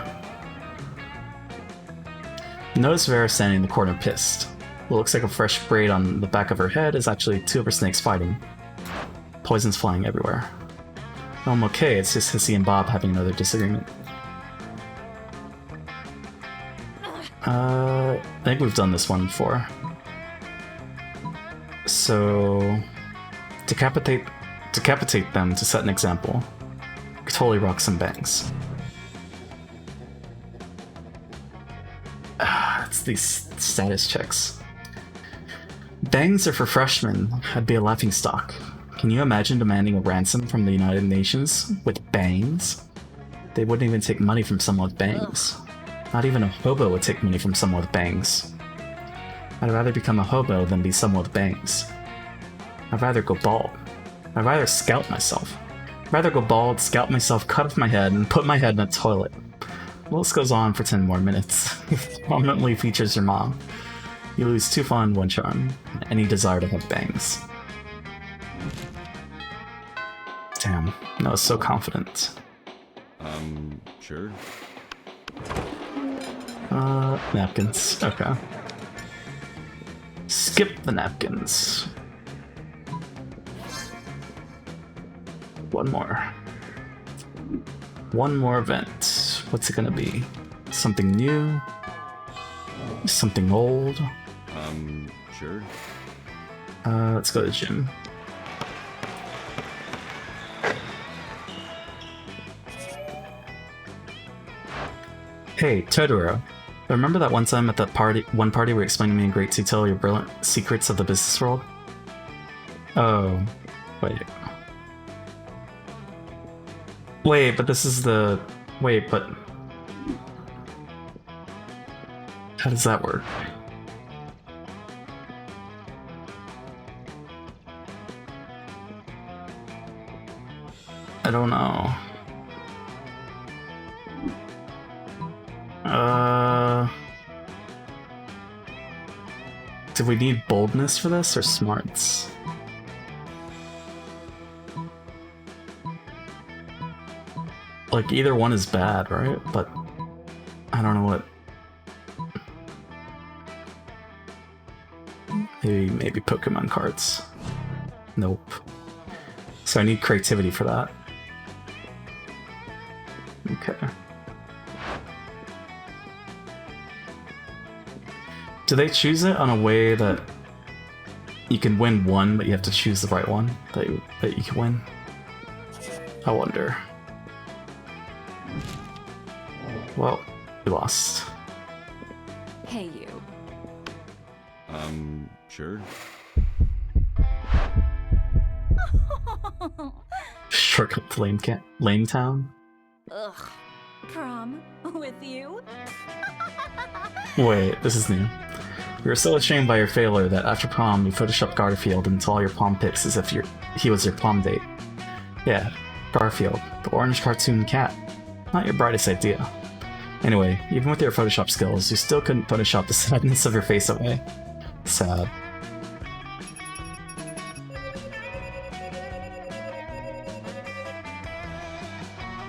Notice Vera standing in the corner pissed. What looks like a fresh braid on the back of her head is actually 2 of her snakes fighting. Poison's flying everywhere. I'm okay, it's just Hissy and Bob having another disagreement. I think we've done this one before. So, decapitate them to set an example. Could totally rock some bangs. It's these status checks. Bangs are for freshmen. I'd be a laughingstock. Can you imagine demanding a ransom from the United Nations with bangs? They wouldn't even take money from someone with bangs. Not even a hobo would take money from someone with bangs. I'd rather become a hobo than be someone with bangs. I'd rather go bald. I'd rather scalp myself. I'd rather go bald, scalp myself, cut off my head, and put my head in a toilet. The list goes on for 10 more minutes. Prominently features your mom. You lose 2 fun, 1 charm, and any desire to have bangs. Damn, I was so confident. Sure. Napkins. Okay. Skip the napkins. One more event. What's it gonna be? Something new? Something old? Sure. Let's go to the gym. Hey, Totoro. Remember that one time at that party we were explaining to me in great detail your brilliant secrets of the business world? Oh, wait. Wait, but this is the... Wait, but... How does that work? I don't know. Do we need boldness for this or smarts? Like, either one is bad, right? But I don't know what... Maybe Pokemon cards. Nope. So I need creativity for that. Okay. Do they choose it on a way that you can win one, but you have to choose the right one that you can win? I wonder. Well, we lost. Hey, you. Sure. Shortcut to Lame Town? Ugh. Prom with you? Wait, this is new. We were so ashamed by your failure that after prom, you photoshopped Garfield into all your prom pics as if he was your prom date. Yeah, Garfield, the orange cartoon cat. Not your brightest idea. Anyway, even with your Photoshop skills, you still couldn't Photoshop the sadness of your face away. Sad.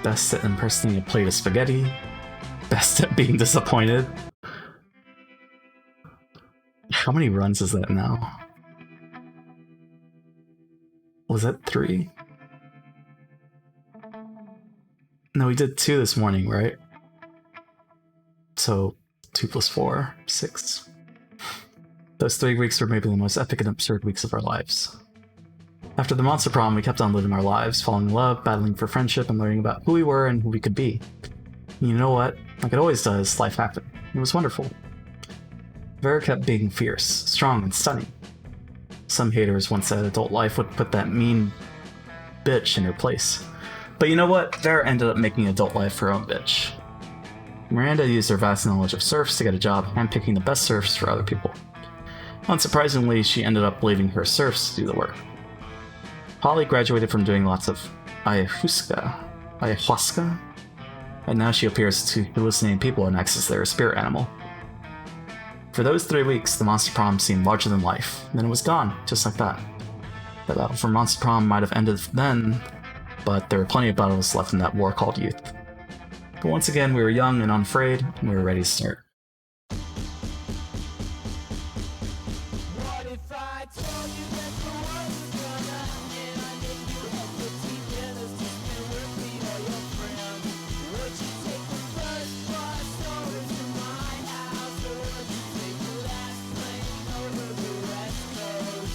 Best at impersonating a plate of spaghetti. Best at being disappointed. How many runs is that now? Was that 3? No, we did 2 this morning, right? So 2 plus 4, 6. Those 3 weeks were maybe the most epic and absurd weeks of our lives. After the Monster Prom, we kept on living our lives, falling in love, battling for friendship, and learning about who we were and who we could be. And you know what? Like it always does, life happened. It was wonderful. Vera kept being fierce, strong, and stunning. Some haters once said adult life would put that mean bitch in her place. But you know what? Vera ended up making adult life her own bitch. Miranda used her vast knowledge of surfs to get a job handpicking the best surfs for other people. Unsurprisingly, she ended up leaving her surfs to do the work. Polly graduated from doing lots of ayahuasca, and now she appears to hallucinating people and acts as their spirit animal. For those 3 weeks, the Monster Prom seemed larger than life, then it was gone, just like that. The battle for Monster Prom might have ended then, but there were plenty of battles left in that war called youth. But once again, we were young and unafraid, and we were ready to start. What if I told you that the world was gonna end? I knew you had 15 minutes to spend with me or your friends. Would you take the first bus over to my house, or would you take the last plane over the West Coast?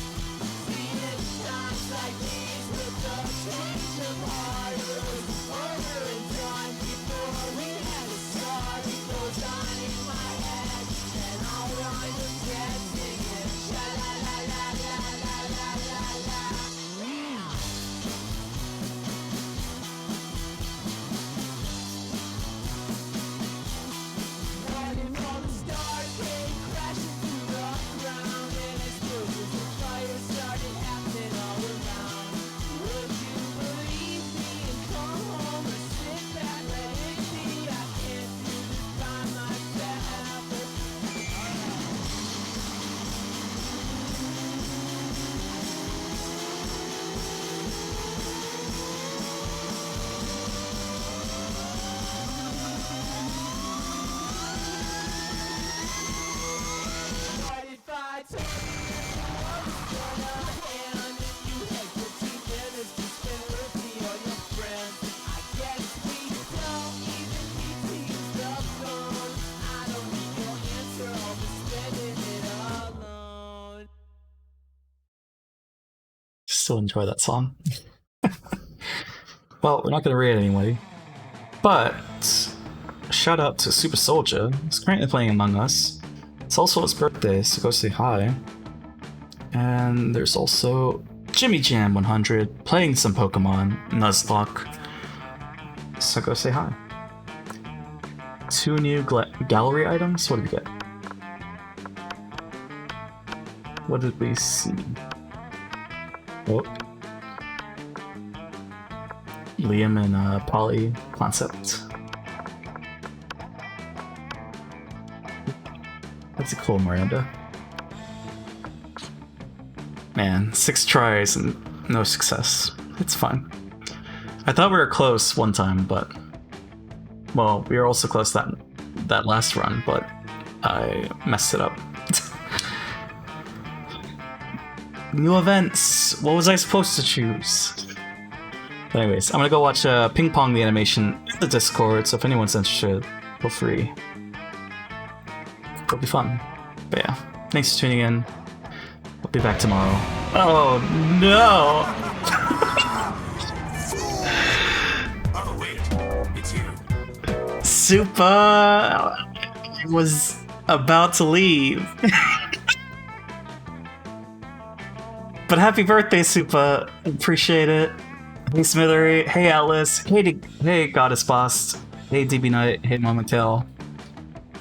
See, it's times like these with the change of heart. It was over and done before we had a start. It goes on in my head, and I'll run to bed singing sha la la la la la la la la. What if all the stars came crashing through the ground and explosions of fire started happening all around? Would you believe me and come home or sit back, let it be? I can't do this by myself. What if I told you that the world was gonna end if you had 15 minutes to spend with me or your friends? I guess we don't even need to use the phone. I don't need your answer, I'll be spending it alone. Still enjoy that song. Well, we're not going to read it anyway. But shout out to Super Soldier, who's currently playing Among Us. It's also his birthday, so go say hi. And there's also Jimmy Jam 100 playing some Pokemon, Nuzlocke. So go say hi. 2 new gallery items? What did we get? What did we see? Oh. Liam and Polly concept. That's a cool Miranda. Man, 6 tries and no success. It's fine. I thought we were close one time, but... Well, we were also close that last run, but I messed it up. New events! What was I supposed to choose? But anyways, I'm gonna go watch Ping Pong the animation in the Discord, so if anyone's interested, feel free. It'll be fun. But yeah, thanks for tuning in. I'll be back tomorrow. Oh no! Oh wait, it's you. Super! I was about to leave. But happy birthday, Super! Appreciate it. Hey Smithery, hey Atlas, hey Goddess Boss, hey DB Knight, hey Mama Tail,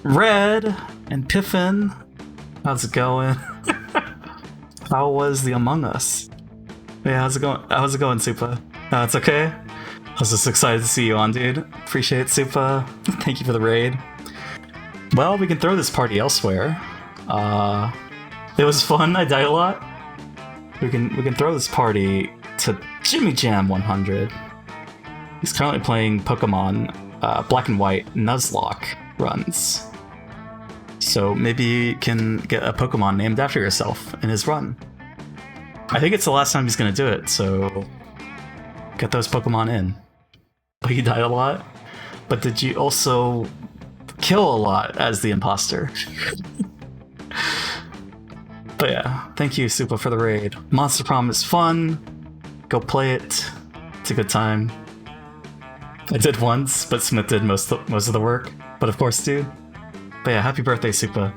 Red and Piffin. How's it going? How was the Among Us? Yeah, how's it going? How's it going, Super? It's okay. I was just excited to see you on, dude. Appreciate it, Super. Thank you for the raid. Well, we can throw this party elsewhere. It was fun. I died a lot. We can throw this party to Jimmy Jam 100. He's currently playing Pokemon Black and White Nuzlocke runs. So maybe you can get a Pokemon named after yourself in his run. I think it's the last time he's gonna do it, so get those Pokemon in. But you died a lot. But did you also kill a lot as the imposter? But yeah, thank you, Supa, for the raid. Monster Prom is fun. Go play it. It's a good time. I did once, but Smith did most of the work. But of course, dude. But yeah, happy birthday, Supa.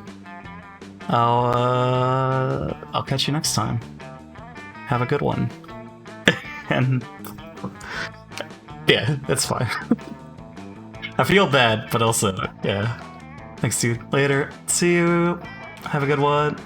I'll catch you next time. Have a good one. And yeah, that's fine. I feel bad, but also, yeah. Thanks, dude. Later. See you. Have a good one.